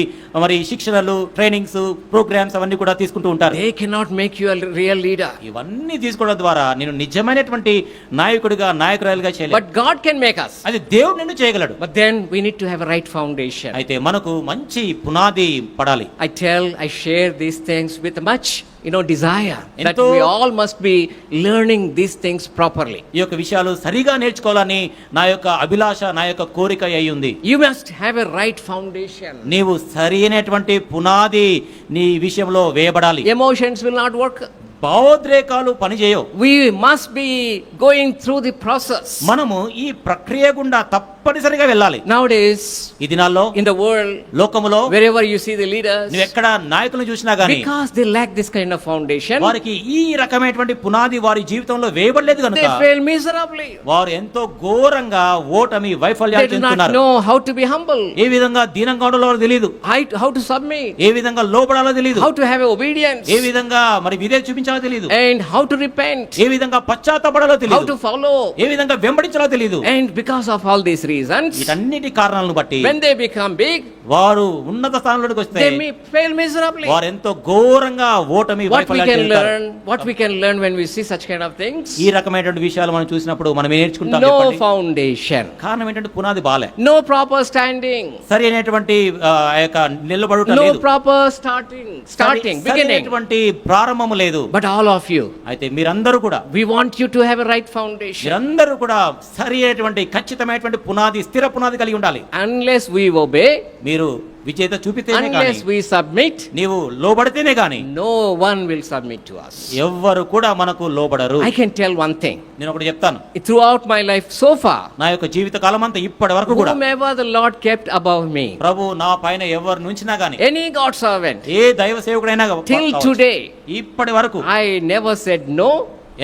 S2: మరి శిక్షణలు, ట్రైనింగ్స్, ప్రోగ్రామ్స్ అవన్నీ కూడా తీసుకుంటూ ఉంటారు.
S1: They cannot make you a real leader.
S2: ఇవన్నీ తీసుకోవడం ద్వారా నేను నిజమైనటువంటి నాయకుడిగా, నాయకురాలుగా చేయలేదు.
S1: But God can make us.
S2: అది దేవుడు నిన్ను చేయగలడు.
S1: But then we need to have a right foundation.
S2: అయితే మనకు మంచి పునాది పడాలి.
S1: I share these things with much desire that
S2: ఎంతో
S1: we all must be learning these things properly.
S2: ఈ యొక్క విషయాలు సరిగా నేర్చుకోవాలని నా యొక్క అభిలాష, నా యొక్క కోరిక అయి ఉంది.
S1: You must have a right foundation.
S2: నీవు సరైనటువంటి పునాది నీ విషయంలో వేయబడాలి.
S1: Emotions will not work.
S2: భావోద్రేకాలు పనిచేయవు.
S1: We must be going through the process.
S2: మనము ఈ ప్రక్రియ గుండా తప్పనిసరిగా వెళ్ళాలి.
S1: Nowadays,
S2: ఈ దినాల్లో,
S1: in the world,
S2: లోకములో,
S1: wherever you see the leaders,
S2: నువ్వు ఎక్కడ నాయకులను చూసినా గానీ,
S1: because they lack this kind of foundation,
S2: వారికి ఈ రకమైనటువంటి పునాది వారి జీవితంలో వేయబడలేదు
S1: they
S2: కనుక
S1: fail miserably.
S2: వారు ఎంతో ఘోరంగా ఓటమి, వైఫల్యాలు
S1: They do not
S2: చెందుతున్నారు.
S1: know how to be humble,
S2: ఏ విధంగా దీనంగా ఉండాలో తెలియదు,
S1: how to submit,
S2: ఏ విధంగా లోబడాలో తెలియదు,
S1: how to have obedience,
S2: ఏ విధంగా మరి విధేయత చూపించాలో తెలియదు,
S1: and how to repent,
S2: ఏ విధంగా పశ్చాత్తాపడాలో
S1: how
S2: తెలియదు,
S1: to follow,
S2: ఏ విధంగా వెంబడించాలో తెలియదు.
S1: and because of all these reasons,
S2: వీటన్నిటి కారణాలను బట్టి
S1: when they become big,
S2: వారు ఉన్నత స్థానంలోకి వస్తే
S1: they may fail miserably.
S2: వారు ఎంతో ఘోరంగా ఓటమి,
S1: What we
S2: వైఫల్యాలు
S1: can
S2: చెందుతారు.
S1: learn when we see such kind of things?
S2: ఈ రకమైనటువంటి విషయాలు మనం చూసినప్పుడు మనం ఏం నేర్చుకుంటాం
S1: No
S2: చెప్పండి?
S1: foundation,
S2: కారణం ఏంటంటే పునాది బాలే,
S1: no proper standing,
S2: సరి అయినటువంటి ఆ యొక్క నిలబడుట
S1: no
S2: లేదు,
S1: proper starting, beginning.
S2: సరైనటువంటి ప్రారంభము లేదు.
S1: But all of you,
S2: అయితే మీరందరూ కూడా,
S1: we want you to have a right foundation.
S2: మీరందరూ కూడా సరి అయినటువంటి ఖచ్చితమైనటువంటి పునాది, స్థిర పునాది కలిగి ఉండాలి.
S1: Unless we obey,
S2: మీరు విజేత చూపితేనే గాని,
S1: unless we submit,
S2: నీవు లోబడితేనే గాని
S1: no one will submit to us.
S2: ఎవ్వరు కూడా మనకు లోబడరు.
S1: I can tell one thing.
S2: నేను ఒకటి చెప్తాను,
S1: Throughout my life so far,
S2: నా యొక్క జీవిత కాలం అంతా ఇప్పటి వరకు కూడా
S1: whomever the Lord kept above me,
S2: ప్రభు నా పైన ఎవరు నుంచినా గాని,
S1: any God servant,
S2: ఏ దైవ సేవకుడైనా
S1: till
S2: కావచ్చు,
S1: today,
S2: ఇప్పటి వరకు
S1: I never said no,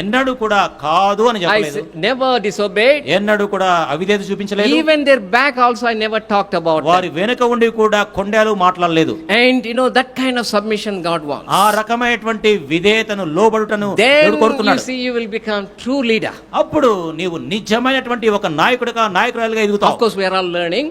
S2: ఎన్నడూ కూడా కాదు అని
S1: I
S2: చెప్పలేదు,
S1: never disobeyed.
S2: ఎన్నడూ కూడా అవిధేయత చూపించలేదు.
S1: Even their back also I never talked about
S2: వారి
S1: that.
S2: వెనుక ఉండి కూడా కొండలు మాట్లాడలేదు.
S1: And that kind of submission God wants.
S2: ఆ రకమైనటువంటి విధేయతను, లోబడుటను
S1: Then
S2: దేవుడు
S1: you
S2: కోరుతున్నాడు.
S1: see you will become true leader.
S2: అప్పుడు నీవు నిజమైనటువంటి ఒక నాయకుడిగా, నాయకురాలుగా
S1: Of
S2: ఎదుగుతావు.
S1: course we are all learning,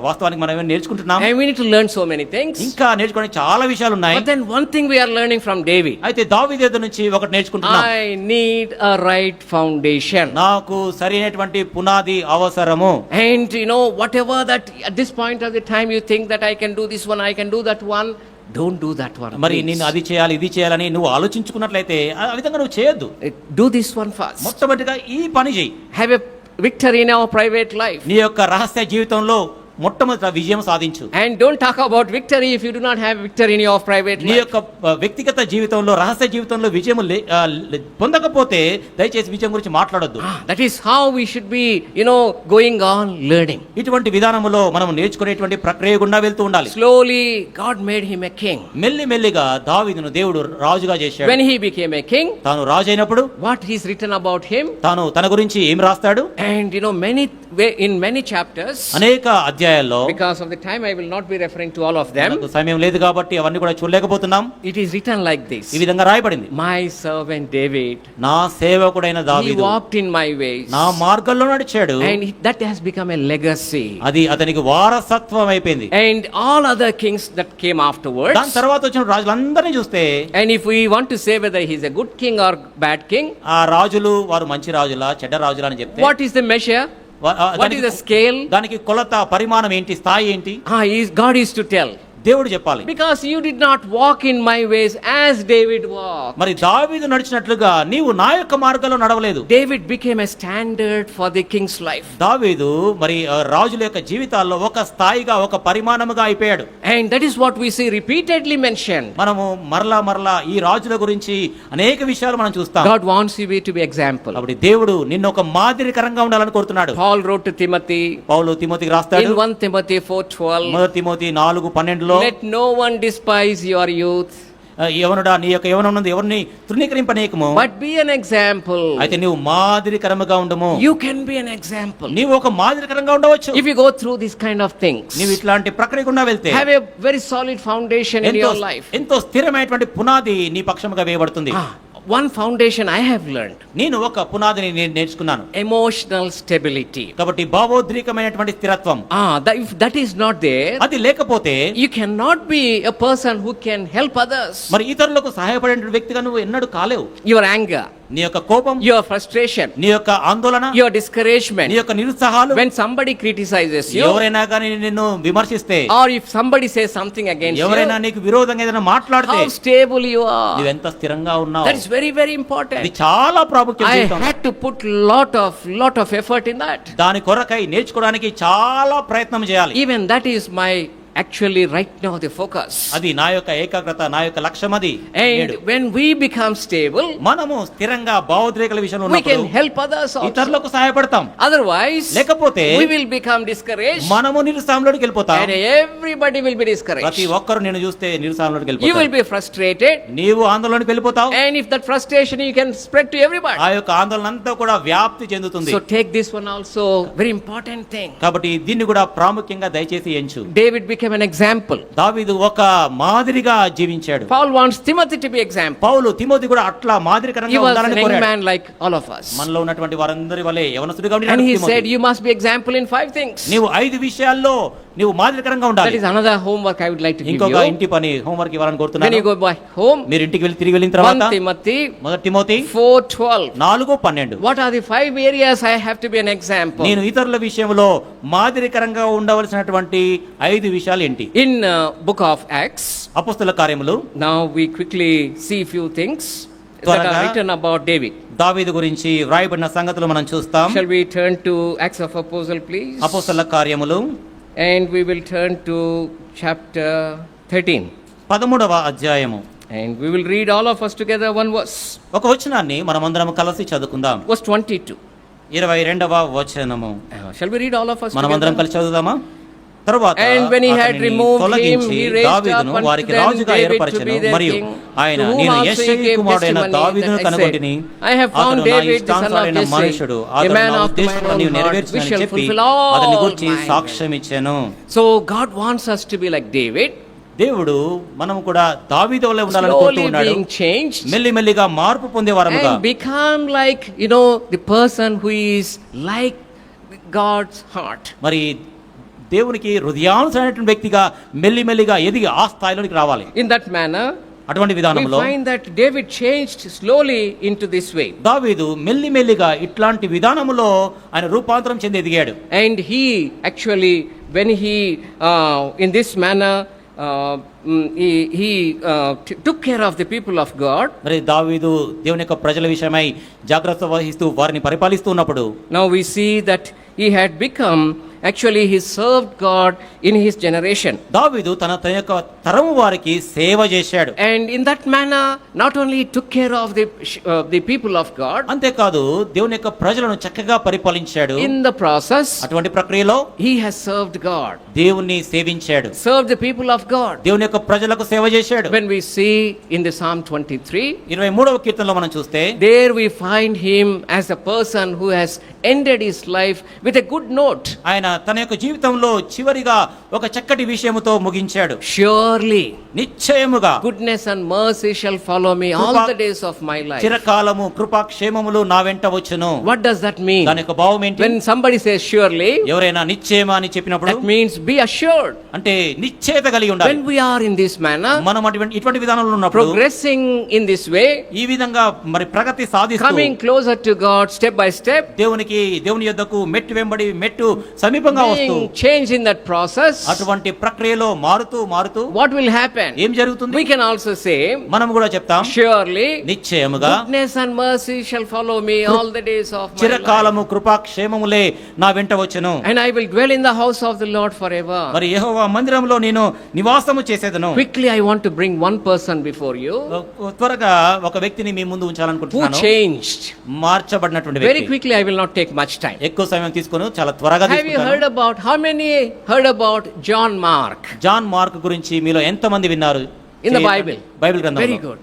S2: వాస్తవానికి మనం ఏమైనా నేర్చుకుంటున్నాం,
S1: and we need to learn so many things.
S2: ఇంకా నేర్చుకోవడానికి చాలా విషయాలు ఉన్నాయి.
S1: But then one thing we are learning from David,
S2: అయితే దావీదు నుంచి ఒకటి నేర్చుకుంటున్నాం,
S1: I need a right foundation.
S2: నాకు సరైనటువంటి పునాది అవసరము.
S1: And whatever that at this point of the time you think that I can do this one, I can do that one, don't do that one.
S2: మరి
S1: please.
S2: నేను అది చేయాలి, ఇది చేయాలని నువ్వు ఆలోచించుకున్నట్లయితే ఆ విధంగా నువ్వు చేయొద్దు.
S1: Do this one first.
S2: మొట్టమొదటిగా ఈ పని చేయి.
S1: Have a victory in our private life.
S2: నీ యొక్క రహస్య జీవితంలో మొట్టమొదట విజయం సాధించు.
S1: And don't talk about victory if you do not have victory in your private
S2: నీ
S1: life.
S2: యొక్క వ్యక్తిగత జీవితంలో రహస్య జీవితంలో విజయం పొందకపోతే దయచేసి విజయం గురించి మాట్లాడొద్దు.
S1: That is how we should be, going on learning.
S2: ఇటువంటి విధానములో మనం నేర్చుకునేటువంటి ప్రక్రియ గుండా వెళ్తూ ఉండాలి.
S1: Slowly God made him a king.
S2: మెల్లిమెల్లిగా దావీదును దేవుడు రాజుగా చేశాడు.
S1: When he became a king,
S2: తాను రాజు అయినప్పుడు
S1: what is written about him?
S2: తాను తన గురించి ఏం రాస్తాడు?
S1: And in many chapters,
S2: అనేక అధ్యాయాల్లో,
S1: because of the time I will not be referring to all of them,
S2: మనకు సమయం లేదు కాబట్టి అవన్నీ కూడా చూడలేకపోతున్నాం.
S1: it is written like this.
S2: ఈ విధంగా రాయబడింది,
S1: My servant David,
S2: నా సేవకుడైన
S1: he
S2: దావీదు
S1: walked in my ways,
S2: నా మార్గంలో నడిచాడు.
S1: and that has become a legacy.
S2: అది అతనికి వారసత్వం అయిపోయింది.
S1: And all other kings that came afterwards,
S2: దాని తర్వాత వచ్చిన రాజులందరినీ చూస్తే,
S1: and if we want to say whether he is a good king or bad king,
S2: ఆ రాజులు వారు మంచి రాజులా చెడ్డ రాజులా అని చెప్తే,
S1: what is the measure? What is the scale?
S2: దానికి కొలత పరిమాణం ఏంటి, స్థాయి ఏంటి?
S1: God is to tell.
S2: దేవుడు చెప్పాలి.
S1: Because you did not walk in my ways as David walked.
S2: మరి దావీదు నడిచినట్లుగా నీవు నా యొక్క మార్గంలో నడవలేదు.
S1: David became a standard for the king's life.
S2: దావీదు మరి రాజుల యొక్క జీవితాల్లో ఒక స్థాయిగా, ఒక పరిమాణముగా అయిపోయాడు.
S1: And that is what we see repeatedly mentioned.
S2: మనము మరలా ఈ రాజుల గురించి అనేక విషయాలు మనం చూస్తాం.
S1: God wants you to be example.
S2: కాబట్టి దేవుడు నిన్ను ఒక మాదిరికరంగా ఉండాలని కోరుతున్నాడు.
S1: Paul wrote to Timothy,
S2: పౌలు తిమోతికి రాస్తాడు,
S1: in 1 Timothy 4:12,
S2: మొదటి Timothy 4:12,
S1: let no one despise your youth,
S2: యవనుడా నీ యొక్క యవనమునందు ఎవరిని తృణీకరింపనీయకము,
S1: but be an example.
S2: అయితే నీవు మాదిరికరముగా ఉండము.
S1: You can be an example.
S2: నీవు ఒక మాదిరికరంగా ఉండవచ్చు.
S1: If you go through this kind of things,
S2: నీవు ఇట్లాంటి ప్రక్రియ గుండా వెళ్తే,
S1: have a very solid foundation in your life.
S2: ఎంతో స్థిరమైనటువంటి పునాది నీ పక్షముగా వేయబడుతుంది.
S1: One foundation I have learned,
S2: నేను ఒక పునాదిని నేర్చుకున్నాను,
S1: emotional stability.
S2: కాబట్టి భావోద్రేకమైనటువంటి స్థిరత్వం.
S1: If that is not there,
S2: అది లేకపోతే
S1: you cannot be a person who can help others.
S2: మరి ఇతరులకు సహాయపడే వ్యక్తిగా నువ్వు ఎన్నడూ కాలేవు.
S1: Your anger,
S2: నీ యొక్క కోపం,
S1: your frustration,
S2: నీ యొక్క ఆందోళన,
S1: your discouragement,
S2: నీ యొక్క నిరుత్సాహాలు,
S1: when somebody criticizes you,
S2: ఎవరైనా కానీ నిన్ను విమర్శిస్తే,
S1: or if somebody says something against
S2: ఎవరైనా
S1: you,
S2: నీకు విరోధంగా ఏదైనా మాట్లాడితే,
S1: how stable you are.
S2: నువ్వు ఎంత స్థిరంగా ఉన్నావు.
S1: That is very, very important.
S2: ఇది చాలా ప్రాముఖ్యం.
S1: I had to put lot of effort in that.
S2: దాని కొరకై నేర్చుకోవడానికి చాలా ప్రయత్నం చేయాలి.
S1: Even that is my actually right now the focus.
S2: అది నా యొక్క ఏకాగ్రత, నా యొక్క లక్ష్యం అది.
S1: And when we become stable,
S2: మనము స్థిరంగా భావోద్రేకల విషయంలో
S1: we can
S2: ఉన్నప్పుడు
S1: help others also.
S2: ఇతరులకు సహాయపడతాం.
S1: Otherwise,
S2: లేకపోతే
S1: we will become discouraged,
S2: మనము నిరుత్సాహంలోకి వెళ్ళిపోతాం.
S1: and everybody will be discouraged.
S2: ప్రతి ఒక్కరు నిన్ను చూస్తే నిరుత్సాహంలోకి
S1: You
S2: వెళ్ళిపోతారు.
S1: will be frustrated,
S2: నీవు ఆందోళనకి వెళ్ళిపోతావు.
S1: and if that frustration you can spread to everybody.
S2: ఆ యొక్క ఆందోళన అంతా కూడా వ్యాప్తి చెందుతుంది.
S1: So take this one also, very important thing.
S2: కాబట్టి దీన్ని కూడా ప్రాముఖ్యంగా దయచేసి ఎంచు.
S1: David became an example.
S2: దావీదు ఒక మాదిరిగా జీవించాడు.
S1: Paul wants Timothy to be example.
S2: Paul Timothy కూడా అట్లా
S1: He
S2: మాదిరికరంగా
S1: was an
S2: ఉండాలని
S1: young
S2: కోరాడు.
S1: man like all of us.
S2: మనలో ఉన్నటువంటి వారందరి వలె యవనస్తుడిగా
S1: And
S2: ఉన్నాడు
S1: he
S2: Timothy.
S1: said, you must be example in 5 things.
S2: నీవు 5 విషయాల్లో నీవు మాదిరికరంగా
S1: That
S2: ఉండాలి.
S1: is another homework I would like to give
S2: ఇంకొక
S1: you.
S2: ఇంటి పని హోంవర్క్ ఇవ్వాలని
S1: When you
S2: కోరుతున్నాను.
S1: go back home,
S2: మీరు ఇంటికి తిరిగి వెళ్ళిన తర్వాత
S1: 1 Timothy
S2: మొదటి Timothy
S1: 4:12.
S2: 4:12,
S1: What are the 5 areas I have to be an example?
S2: నేను ఇతరుల విషయంలో మాదిరికరంగా ఉండవలసినటువంటి 5 విషయాలు ఏంటి?
S1: In book of Acts,
S2: అపొస్తలుల కార్యములు,
S1: now we quickly see few things that
S2: త్వరగా
S1: are written about David.
S2: దావీదు గురించి వ్రాయబడిన సంగతులు మనం చూస్తాం.
S1: Shall we turn to Acts of Apostle, please?
S2: అపొస్తలుల కార్యములు,
S1: And we will turn to chapter 13.
S2: 13వ అధ్యాయము.
S1: And we will read all of us together one verse.
S2: ఒక వచనాన్ని మనమందరం కలిసి చదువుకుందాం.
S1: Verse 22.
S2: 22వ వచనము.
S1: Shall we read all of us
S2: మనమందరం
S1: together?
S2: కలిసి చదువుదామా? తరువాత
S1: And when he had
S2: అతనిని
S1: removed him,
S2: తొలగించి
S1: he raised
S2: దావీదును
S1: up unto
S2: వారికి
S1: them
S2: రాజుగా
S1: David to
S2: ఏర్పరచెను.
S1: be their
S2: మరియు
S1: king,
S2: ఆయన
S1: to whom
S2: నేను
S1: also he
S2: యెష్షయి
S1: gave
S2: కుమారుడైన
S1: testimony
S2: దావీదును
S1: that I
S2: కనుగొంటిని.
S1: said, I have found
S2: అతను నా
S1: David, the son of
S2: ఇష్టానుసారైన
S1: Jesse,
S2: మనుషుడు,
S1: a
S2: అతను
S1: man
S2: నా
S1: after my
S2: ఉద్దేశములను
S1: own
S2: నీవు
S1: heart, which
S2: నెరవేర్చునని
S1: shall
S2: చెప్పి
S1: fulfill all
S2: అతని గురించి
S1: my
S2: సాక్ష్యం ఇచ్చాను.
S1: So God wants us to be like David,
S2: దేవుడు మనం కూడా దావీదు వలె ఉండాలని కోరుతూ
S1: slowly
S2: ఉన్నాడు.
S1: being changed,
S2: మెల్లిమెల్లిగా మార్పు పొందేవారముగా,
S1: and become like, the person who is like God's heart.
S2: మరి దేవునికి హృదయానుసరైనటువంటి వ్యక్తిగా మెల్లిమెల్లిగా ఎదిగి ఆ స్థాయిలోనికి రావాలి.
S1: In that manner,
S2: అటువంటి
S1: we
S2: విధానంలో
S1: find that David changed slowly into this way.
S2: దావీదు మెల్లిమెల్లిగా ఇట్లాంటి విధానములో ఆయన రూపాంతరం చెంది ఎదిగాడు.
S1: And he actually, when he in this manner took care of the people of God.
S2: మరి దావీదు దేవుని యొక్క ప్రజల విషయమై జాగ్రత్త వహిస్తూ వారిని పరిపాలిస్తూ ఉన్నప్పుడు
S1: Now we see that he had become, actually he served God in his generation.
S2: దావీదు తన యొక్క తరము వారికి సేవ చేశాడు.
S1: And in that manner, not only he took care of the people of God,
S2: అంతేకాదు దేవుని యొక్క ప్రజలను చక్కగా పరిపాలించాడు.
S1: in the process,
S2: అటువంటి ప్రక్రియలో
S1: he has served God,
S2: దేవుణ్ణి సేవించాడు.
S1: served the people of God.
S2: దేవుని యొక్క ప్రజలకు సేవ చేశాడు.
S1: When we see in the Psalm 23,
S2: 23వ కీర్తనలో మనం చూస్తే
S1: there we find him as a person who has ended his life with a good note.
S2: ఆయన తన యొక్క జీవితంలో చివరిగా ఒక చక్కటి విషయముతో ముగించాడు.
S1: Surely
S2: నిశ్చయముగా
S1: goodness and mercy shall follow me all the days of my life.
S2: చిరకాలము కృపా క్షేమములు నా వెంట వచ్చును.
S1: What does that mean?
S2: దాని యొక్క భావం ఏంటి?
S1: When somebody says surely,
S2: ఎవరైనా నిశ్చయమా అని చెప్పినప్పుడు
S1: that means be assured.
S2: అంటే నిశ్చయత కలిగి ఉండాలి.
S1: When we are in this manner,
S2: మనం ఇటువంటి విధానంలో ఉన్నప్పుడు,
S1: progressing in this way,
S2: ఈ విధంగా మరి ప్రగతి సాధిస్తూ,
S1: coming closer to God step by step,
S2: దేవుని యొద్దకు మెట్టు వెంబడి మెట్టు సమీపంగా వస్తూ,
S1: being changed in that process,
S2: అటువంటి ప్రక్రియలో మారుతూ
S1: what will happen?
S2: ఏం జరుగుతుంది?
S1: We can also say,
S2: మనం కూడా చెప్తాం,
S1: surely
S2: నిశ్చయముగా
S1: goodness and mercy shall follow me all the days of my life,
S2: చిరకాలము కృపా క్షేమములే నా వెంట వచ్చును.
S1: and I will dwell in the house of the Lord forever.
S2: మరి యెహోవా మందిరంలో నేను నివాసము చేసేదను.
S1: Quickly I want to bring one person before you
S2: త్వరగా ఒక వ్యక్తిని మీ ముందు
S1: who
S2: ఉంచాలనుకుంటున్నాను.
S1: changed.
S2: మార్చబడినటువంటి
S1: Very
S2: వ్యక్తి.
S1: quickly, I will not take much time.
S2: ఎక్కువ సమయం తీసుకొని చాలా త్వరగా
S1: Have you heard about, how many heard about John Mark
S2: John Mark గురించి మీలో ఎంత మంది విన్నారు?
S1: in the Bible?
S2: బైబిల్ గ్రంథంలో.
S1: Very good.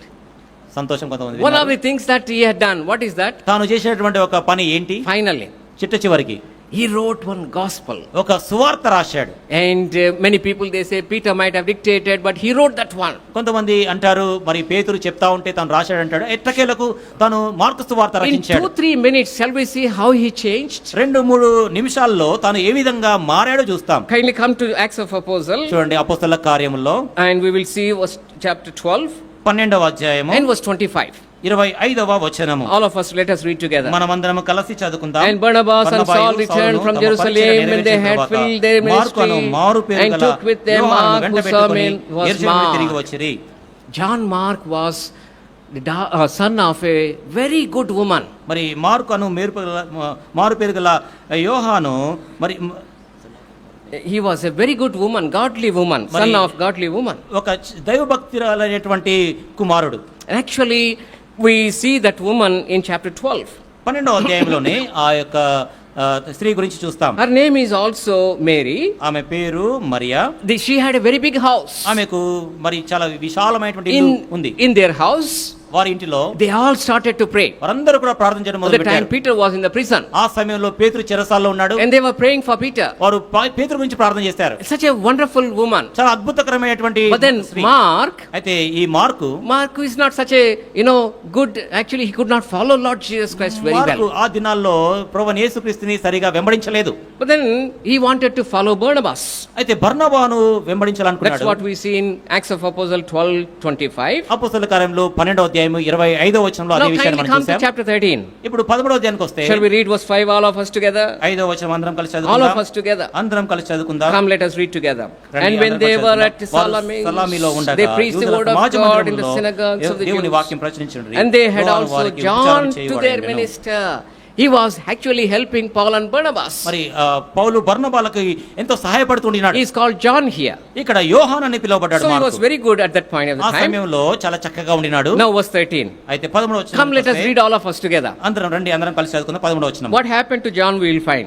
S2: సంతోషం, కొంతమంది
S1: One of
S2: విన్నారు.
S1: the things that he had done, what is that?
S2: తాను చేసేటువంటి ఒక పని ఏంటి?
S1: Finally,
S2: చిట్ట చివరికి
S1: he wrote one gospel.
S2: ఒక సువార్త రాశాడు.
S1: And many people, they say Peter might have dictated, but he wrote that one.
S2: కొంతమంది అంటారు మరి పేతురు చెప్తా ఉంటే తాను రాశాడు అంటాడు. ఎట్టకేలకు తాను మార్కు సువార్త
S1: In
S2: రచించాడు.
S1: 2-3 minutes, shall we see how he changed?
S2: 2-3 నిమిషాల్లో తాను ఏ విధంగా మారాడో చూస్తాం.
S1: Kindly come to Acts of Apostle,
S2: చూడండి అపోస్తలుల కార్యముల్లో
S1: and we will see was chapter 12
S2: 12వ అధ్యాయము
S1: and verse 25.
S2: 25వ వచనము.
S1: All of us, let us read together.
S2: మనమందరం కలిసి చదువుకుందాం.
S1: And Barnabas and Saul returned from Jerusalem when they had filled their ministry and took with them Mark, whose surname was Mark. John Mark was the son of a very good woman.
S2: మరి mark అను మారు పేరు గల యోహాను మరి
S1: He was a very good woman, godly woman, son of godly woman.
S2: ఒక దైవభక్తురాలైనటువంటి కుమారుడు.
S1: Actually, we see that woman in chapter 12.
S2: 12వ అధ్యాయంలోనే ఆ యొక్క స్త్రీ గురించి చూస్తాం.
S1: Her name is also Mary.
S2: ఆమె పేరు Mariya.
S1: She had a very big house.
S2: ఆమెకు మరి చాలా విశాలమైనటువంటి ఇల్లు ఉంది.
S1: In their house,
S2: వారి ఇంటిలో
S1: they all started to pray.
S2: వారందరూ కూడా ప్రార్థన చేయడం
S1: At the time
S2: మొదలుపెట్టారు.
S1: Peter was in the prison,
S2: ఆ సమయంలో పేతురు చెరసాలలో ఉన్నాడు.
S1: and they were praying for Peter.
S2: వారు పేతురు గురించి ప్రార్థన చేశారు.
S1: Such a wonderful woman.
S2: చాలా అద్భుతకరమైనటువంటి
S1: But then
S2: స్త్రీ.
S1: Mark
S2: అయితే ఈ mark
S1: is not such a good, actually he could not follow Lord Jesus Christ very
S2: mark
S1: well.
S2: ఆ దినాల్లో ప్రభువైన యేసుక్రీస్తుని సరిగా వెంబడించలేదు.
S1: But then he wanted to follow Barnabas.
S2: అయితే బర్నబాను
S1: That's
S2: వెంబడించాలనుకున్నాడు.
S1: what we see in Acts of Apostle 12:25.
S2: అపోస్తలుల కార్యములో 12వ అధ్యాయము 25వ వచనంలో అదే
S1: Now
S2: విషయాన్ని
S1: kindly
S2: మనం
S1: come to
S2: చూసాం.
S1: chapter 13.
S2: ఇప్పుడు 13వ అధ్యాయానికి వస్తే
S1: Shall we read verse 5 all of us together?
S2: 5వ వచనం అందరం కలిసి
S1: All
S2: చదువుకుందాం.
S1: of us together.
S2: అందరం కలిసి చదువుకుందాం.
S1: Come, let us read together.
S2: రండి,
S1: And when
S2: అందరం
S1: they
S2: కలిసి
S1: were
S2: చదువుకుందాం.
S1: at
S2: వారు సలామీలో ఉండగా
S1: they preached the
S2: యూదుల
S1: word of
S2: సమాజ
S1: God in the
S2: మందిరంలో
S1: synagogues of the
S2: దేవుని
S1: Jews.
S2: వాక్యం ప్రచురించుండ్రి.
S1: And they had
S2: యోహాను
S1: also
S2: వారికి
S1: John
S2: విచారణ
S1: to
S2: చేయువాడు
S1: their
S2: ఆయనను.
S1: minister. He was actually helping Paul and Barnabas.
S2: మరి పౌలు బర్నబాలకు ఎంతో సహాయపడుతున్నాడు.
S1: He is called John here.
S2: ఇక్కడ యోహాన్ అని పిలువబడ్డాడు.
S1: So he was very good at that point of the
S2: ఆ
S1: time.
S2: సమయంలో చాలా చక్కగా ఉండినాడు.
S1: Now verse 13.
S2: అయితే 13వ వచనం.
S1: Come, let us read all of us together.
S2: అందరం రండి, అందరం కలిసి చదువుకుందాం. 13వ వచనం.
S1: What happened to John we will find.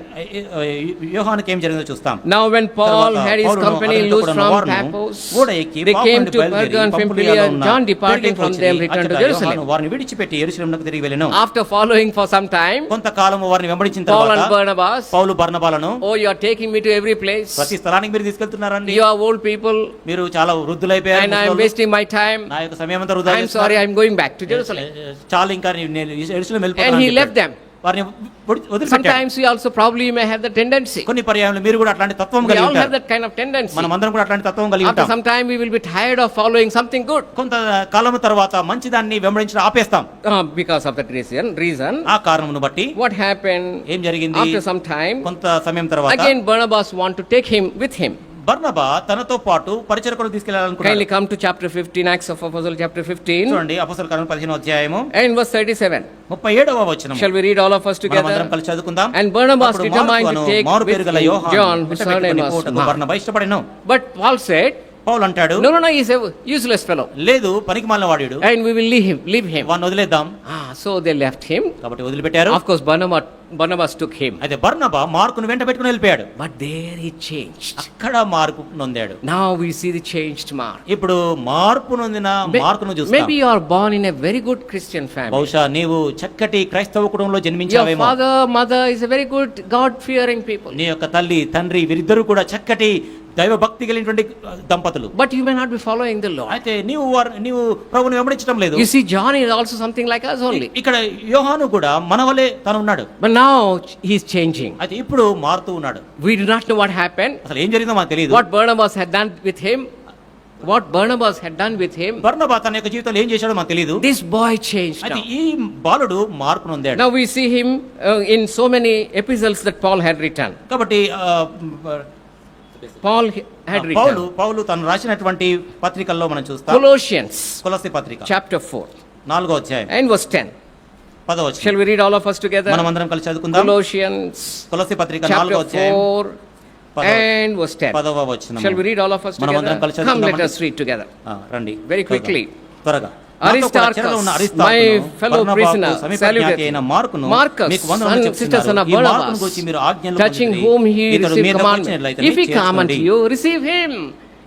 S2: యోహానుకి ఏం జరిగిందో చూస్తాం.
S1: Now when Paul had his company loose from Paphos, they came to Perga and Pamphylia. John departing from them returned to Jerusalem.
S2: వారిని విడిచిపెట్టి యెరూషలేమునకు తిరిగి వెళ్ళెను.
S1: After following for some time,
S2: కొంతకాలము వారిని వెంబడించిన
S1: Paul and
S2: తర్వాత
S1: Barnabas,
S2: Paul బర్నబాలను
S1: oh, you are taking me to every place.
S2: ప్రతి స్థలానికి మీరు తీసుకెళ్తున్నారండి.
S1: You are old people,
S2: మీరు చాలా వృద్ధులైపోయారు.
S1: and I am wasting my time.
S2: నా యొక్క సమయం అంతా వృధా
S1: I am sorry, I am going back to Jerusalem.
S2: చాలా ఇంకా నేను యెరూషలేము
S1: And
S2: వెళ్ళిపోతాను
S1: he
S2: అని
S1: left
S2: చెప్పాడు.
S1: them.
S2: వారిని వదిలిపెట్టాడు.
S1: Sometimes we also probably may have the tendency.
S2: కొన్ని పర్యాయాలు మీరు కూడా అట్లాంటి తత్వం
S1: We
S2: కలిగి
S1: all have
S2: ఉంటారు.
S1: that kind of tendency.
S2: మనమందరం కూడా అట్లాంటి తత్వం కలిగి
S1: After
S2: ఉంటాం.
S1: some time we will be tired of following something good.
S2: కొంత కాలం తర్వాత మంచిదాన్ని వెంబడించడం ఆపేస్తాం.
S1: Because of that reason.
S2: ఆ కారణమును బట్టి
S1: What happened?
S2: ఏం జరిగింది?
S1: After some time,
S2: కొంత సమయం తర్వాత
S1: again Barnabas want to take him with him.
S2: బర్నబా తనతో పాటు పరిచర్యకు తీసుకెళ్లాలనుకున్నాడు.
S1: Kindly come to chapter 15, Acts of Apostles chapter 15
S2: చూడండి అపోస్తలుల కార్యములు 15వ అధ్యాయము
S1: and verse 37.
S2: 37వ వచనం.
S1: Shall we read all of us together?
S2: మనమందరం కలిసి చదువుకుందాం.
S1: And Barnabas
S2: అప్పుడు
S1: determined to
S2: మార్కు
S1: take
S2: మారు
S1: with
S2: పేరు గల
S1: him
S2: యోహాను
S1: John, whose
S2: వెంట
S1: surname
S2: పెట్టుకొని
S1: was
S2: పోవుటకు
S1: Mark.
S2: Barnabas ఇష్టపడెను.
S1: But Paul said,
S2: పౌలు అంటాడు,
S1: no, he's a useless fellow.
S2: లేదు పనికి మాలిన వాడు,
S1: And we will leave him.
S2: వాడిని వదిలేద్దాం.
S1: So they left him.
S2: కాబట్టి వదిలిపెట్టారు.
S1: Of course, Barnabas took him.
S2: అయితే బర్నబా మార్కును వెంట పెట్టుకొని వెళ్ళిపోయాడు.
S1: But there he changed.
S2: అక్కడ మార్పు నొందాడు.
S1: Now we see the changed Mark.
S2: ఇప్పుడు మార్పు నొందిన మార్కును చూస్తాం.
S1: Maybe you are born in a very good Christian family.
S2: బహుశా నీవు చక్కటి క్రైస్తవ కుటుంబంలో
S1: Your
S2: జన్మించావేమో.
S1: father, mother is a very good God-fearing people.
S2: నీ యొక్క తల్లి తండ్రి వీరిద్దరూ కూడా చక్కటి దైవ భక్తి కలిగినటువంటి దంపతులు.
S1: But you may not be following the Lord.
S2: అయితే నీవు ప్రభువుని వెంబడించడం లేదు.
S1: You see, John is also something like us only.
S2: ఇక్కడ యోహాను కూడా మన వలే తను ఉన్నాడు.
S1: But now he is changing.
S2: అయితే ఇప్పుడు మారుతూ ఉన్నాడు.
S1: We do not know what happened.
S2: అసలు ఏం జరిగిందో మనకు తెలియదు.
S1: What Barnabas had done with him.
S2: బర్నబా తన యొక్క జీవితంలో ఏం చేశాడో మనకు తెలియదు.
S1: This boy changed
S2: అయితే
S1: now.
S2: ఈ బాలుడు మార్పు నొందాడు.
S1: Now we see him in so many epistles that Paul had written.
S2: కాబట్టి
S1: Paul had written.
S2: పౌలు తను రాసినటువంటి పత్రికల్లో మనం చూస్తాం.
S1: Colossians
S2: కొలస్సీ పత్రిక
S1: chapter 4
S2: 4వ అధ్యాయం
S1: and verse 10.
S2: 10వ వచనం.
S1: Shall we read all of us together?
S2: మనమందరం కలిసి చదువుకుందాం.
S1: Colossians
S2: కొలస్సీ పత్రిక
S1: chapter
S2: 4వ అధ్యాయం
S1: 4 and verse 10.
S2: 10వ వచనం.
S1: Shall we read all of us
S2: మనమందరం కలిసి
S1: together? Come,
S2: చదువుకుందాం.
S1: let us read together.
S2: రండి
S1: Very quickly.
S2: త్వరగా.
S1: Aristarchus, my fellow prisoner, saluted Marcus, son of Barnabas, touching whom he received commandment. If he come unto you, receive him.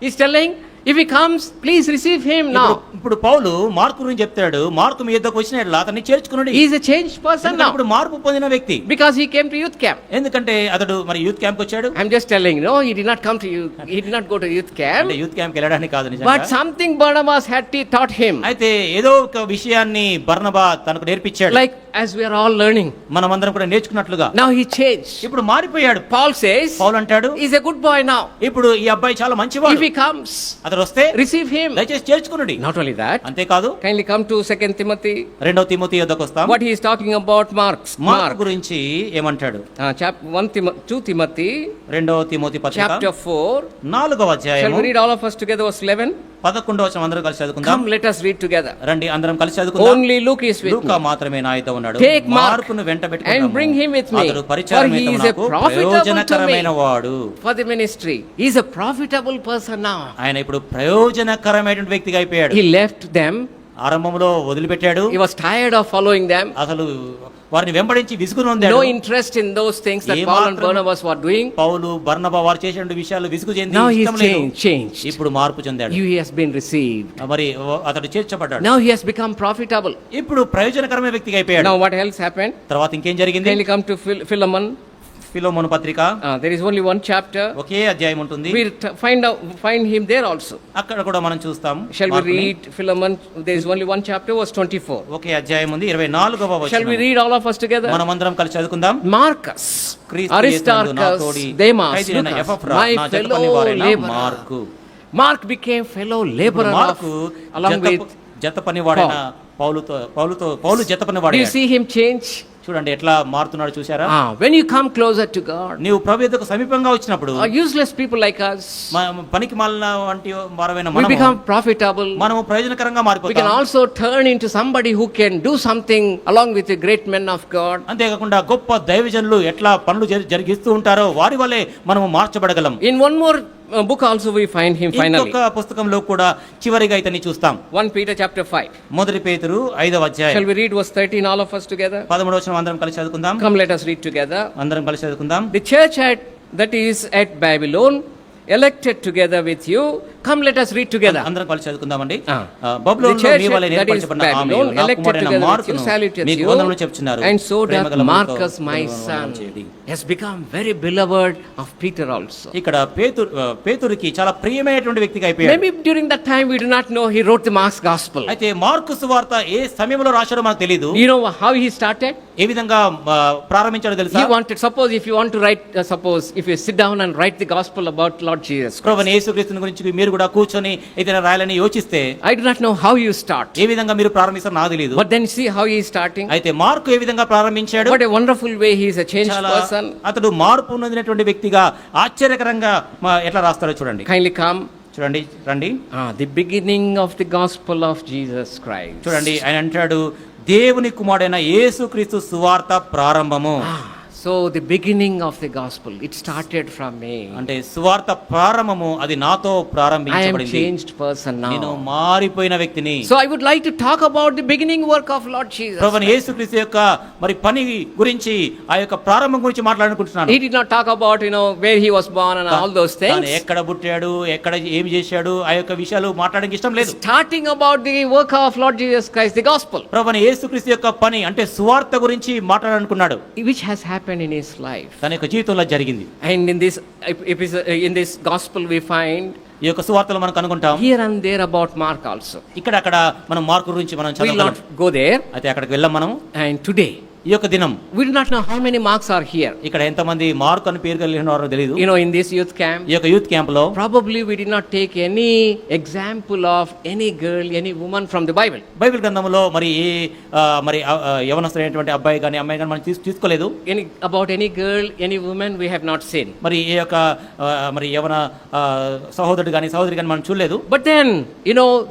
S1: He's telling, if he comes, please receive him now.
S2: ఇప్పుడు పౌలు mark గురించి చెప్తాడు. Mark మీ యొద్దకు వచ్చినట్లా అతన్ని చేర్చుకునండి.
S1: He is a changed person now.
S2: ఇప్పుడు మార్పు పొందిన వ్యక్తి.
S1: Because he came to youth camp.
S2: ఎందుకంటే అతడు మరి యూత్ క్యాంప్ వచ్చాడు.
S1: I'm just telling you, no, he did not come to you. He did not go to youth camp.
S2: అంటే youth camp కి వెళ్ళడానికి కాదు నిజంగా.
S1: But something Barnabas had taught him.
S2: అయితే ఏదో ఒక విషయాన్ని బర్నబా తనకు నేర్పించాడు.
S1: Like as we are all learning.
S2: మనమందరం కూడా నేర్చుకున్నట్లుగా.
S1: Now he changed.
S2: ఇప్పుడు మారిపోయాడు.
S1: Paul says,
S2: పౌలు అంటాడు,
S1: he's a good boy now.
S2: ఇప్పుడు ఈ అబ్బాయి చాలా మంచివాడు.
S1: If he comes,
S2: అతడు వస్తే
S1: receive him.
S2: దయచేసి చేర్చుకునండి.
S1: Not only that,
S2: అంతే కాదు.
S1: kindly come to 2 Timothy.
S2: 2వ తిమోతి యొద్దకు వస్తాం.
S1: What he is talking about
S2: mark గురించి ఏమంటాడు?
S1: 2 Timothy
S2: 2వ తిమోతి పత్రిక
S1: chapter 4
S2: 4వ అధ్యాయం.
S1: Shall we read all of us together verse 11?
S2: 11వ వచనం అందరం కలిసి చదువుకుందాం.
S1: Come, let us read together.
S2: రండి అందరం కలిసి చదువుకుందాం.
S1: Only Luke is with
S2: Luka
S1: me.
S2: మాత్రమే నాయతో ఉన్నాడు.
S1: Take Mark
S2: మార్కును వెంట పెట్టుకుందాం
S1: and bring him with me.
S2: అతడు
S1: For
S2: పరిచర్య
S1: he is a
S2: నిమిత్తము
S1: profitable to
S2: ప్రయోజనకరమైన
S1: me
S2: వాడు.
S1: for the ministry. He is a profitable person now.
S2: ఆయన ఇప్పుడు ప్రయోజనకరమైన వ్యక్తిగా అయిపోయాడు.
S1: He left them.
S2: ఆరంభంలో వదిలిపెట్టాడు.
S1: He was tired of following them.
S2: అసలు వారిని వెంబడించి విసుగునొందాడు.
S1: No interest in those things that Paul and Barnabas were doing.
S2: పౌలు బర్నబా వారు చేసిన విషయాలు విసుగు చెంది
S1: Now he is changed.
S2: ఇప్పుడు మార్పు చెందాడు.
S1: He has been received.
S2: మరి అతడు చేర్చబడ్డాడు.
S1: Now he has become profitable.
S2: ఇప్పుడు ప్రయోజనకరమైన వ్యక్తిగా అయిపోయాడు.
S1: Now what else happened?
S2: తర్వాత ఇంకేం జరిగింది?
S1: Kindly come to Philemon.
S2: ఫిలోమోను పత్రిక.
S1: There is only one chapter.
S2: ఒకే అధ్యాయం ఉంటుంది.
S1: We find him there also.
S2: అక్కడ కూడా మనం చూస్తాం.
S1: Shall we read Philemon? There is only one chapter, verse 24.
S2: ఒకే అధ్యాయం ఉంది 24వ వచనం.
S1: Shall we read all of us together?
S2: మనమందరం కలిసి చదువుకుందాం.
S1: Marcus, Aristarchus, Demas, Lucas, my fellow laborer. Mark became fellow laborer along with
S2: జత పనివాడైన పౌలు జత పనివాడు.
S1: Do you see him change?
S2: చూడండి ఎట్లా మారుతున్నాడు చూసారా?
S1: When you come closer to God,
S2: నీవు ప్రభు యొద్దకు సమీపంగా వచ్చినప్పుడు
S1: useless people like us,
S2: పనికి మాలిన వంటి వారమైన
S1: we become profitable.
S2: మనము ప్రయోజనకరంగా మారిపోతాం.
S1: We can also turn into somebody who can do something along with the great men of God.
S2: అంతేకాకుండా గొప్ప దైవజనులు ఎట్లా పనులు జరిగిస్తూ ఉంటారో వారి వలె మనము మార్చబడగలం.
S1: In one more book also we find him finally.
S2: ఇంకొక పుస్తకంలో కూడా చివరిగా ఇతన్ని చూస్తాం.
S1: 1 Peter chapter 5.
S2: మొదటి పేతురు 5వ అధ్యాయం.
S1: Shall we read verse 13 all of us together?
S2: 13వ వచనం అందరం కలిసి చదువుకుందాం.
S1: Come, let us read together.
S2: అందరం కలిసి చదువుకుందాం.
S1: The church that is at Babylon, elected together with you, come, let us read together.
S2: అందరం కలిసి చదువుకుందామండి.
S1: బబులోనులో మీ వలె ఏర్పరచబడిన ఆమెయు నా కుమారుడైన మార్కును మీకు వందనములు చెప్తున్నారు. And so doth Marcus my son has become very beloved of Peter also.
S2: ఇక్కడ పేతురుకి చాలా ప్రియమైనటువంటి వ్యక్తిగా అయిపోయాడు.
S1: Maybe during that time we do not know he wrote the Mark's gospel.
S2: అయితే మార్కు సువార్త ఏ సమయంలో రాశాడో మనకు తెలియదు.
S1: You know how he started?
S2: ఏ విధంగా ప్రారంభించాడో తెలుసా?
S1: He wanted, suppose if you want to write, if you sit down and write the gospel about Lord Jesus Christ.
S2: ప్రభువైన యేసుక్రీస్తుని గురించి మీరు కూడా కూర్చొని ఏదైనా రాయాలని యోచిస్తే
S1: I do not know how you start.
S2: ఏ విధంగా మీరు ప్రారంభిస్తారో నాకు తెలియదు.
S1: But then see how he is starting.
S2: అయితే మార్కు ఏ విధంగా ప్రారంభించాడు?
S1: What a wonderful way he is a changed
S2: చాలా
S1: person.
S2: అతడు మార్పు నొందినటువంటి వ్యక్తిగా ఆశ్చర్యకరంగా ఎట్లా రాస్తాడో చూడండి.
S1: Kindly come.
S2: చూడండి, రండి.
S1: The beginning of the gospel of Jesus Christ.
S2: చూడండి, ఆయన అంటాడు దేవుని కుమారుడైన యేసుక్రీస్తు సువార్త ప్రారంభము.
S1: So the beginning of the gospel, it started from me.
S2: అంటే సువార్త ప్రారంభము అది నాతో
S1: I am
S2: ప్రారంభించబడింది.
S1: changed person
S2: నేను
S1: now.
S2: మారిపోయిన వ్యక్తిని.
S1: So I would like to talk about the beginning work of Lord Jesus.
S2: ప్రభువైన యేసుక్రీస్తు యొక్క మరి పని గురించి ఆ యొక్క ప్రారంభం గురించి మాట్లాడుకుంటున్నాను.
S1: He did not talk about, where he was born and all those
S2: తాను
S1: things.
S2: ఎక్కడ పుట్టాడు, ఎక్కడ ఏమి చేశాడు, ఆ యొక్క విషయాలు మాట్లాడడానికి ఇష్టం లేదు.
S1: Starting about the work of Lord Jesus Christ, the gospel,
S2: ప్రభువైన యేసుక్రీస్తు యొక్క పని అంటే సువార్త గురించి మాట్లాడాలనుకున్నాడు.
S1: which has happened in his life.
S2: తన యొక్క జీవితంలో జరిగింది.
S1: And in this gospel we find
S2: ఈ యొక్క సువార్తలు మనం కనుగొంటాం
S1: here and there about Mark also.
S2: ఇక్కడ అక్కడ మనం మార్కు గురించి మనం
S1: We will
S2: చదవగలం.
S1: not go there.
S2: అయితే అక్కడికి వెళ్ళాం మనం.
S1: And today
S2: ఈ యొక్క దినం
S1: we do not know how many Marks are here.
S2: ఇక్కడ ఎంతమంది మార్కు అని పేరు కలిగిన వారో తెలియదు.
S1: In this youth camp,
S2: ఈ యొక్క యూత్ క్యాంప్ లో
S1: probably we did not take any example of any girl, any woman from the Bible.
S2: Bible గ్రంథంలో మరి మరి యవనస్తులైనటువంటి అబ్బాయి కానీ అమ్మాయి కానీ మనం తీసుకోలేదు.
S1: About any girl, any woman we have not seen.
S2: మరి ఈ యొక్క మరి యవన సహోదరుడు కానీ సహోదరి కానీ మనం చూడలేదు.
S1: But then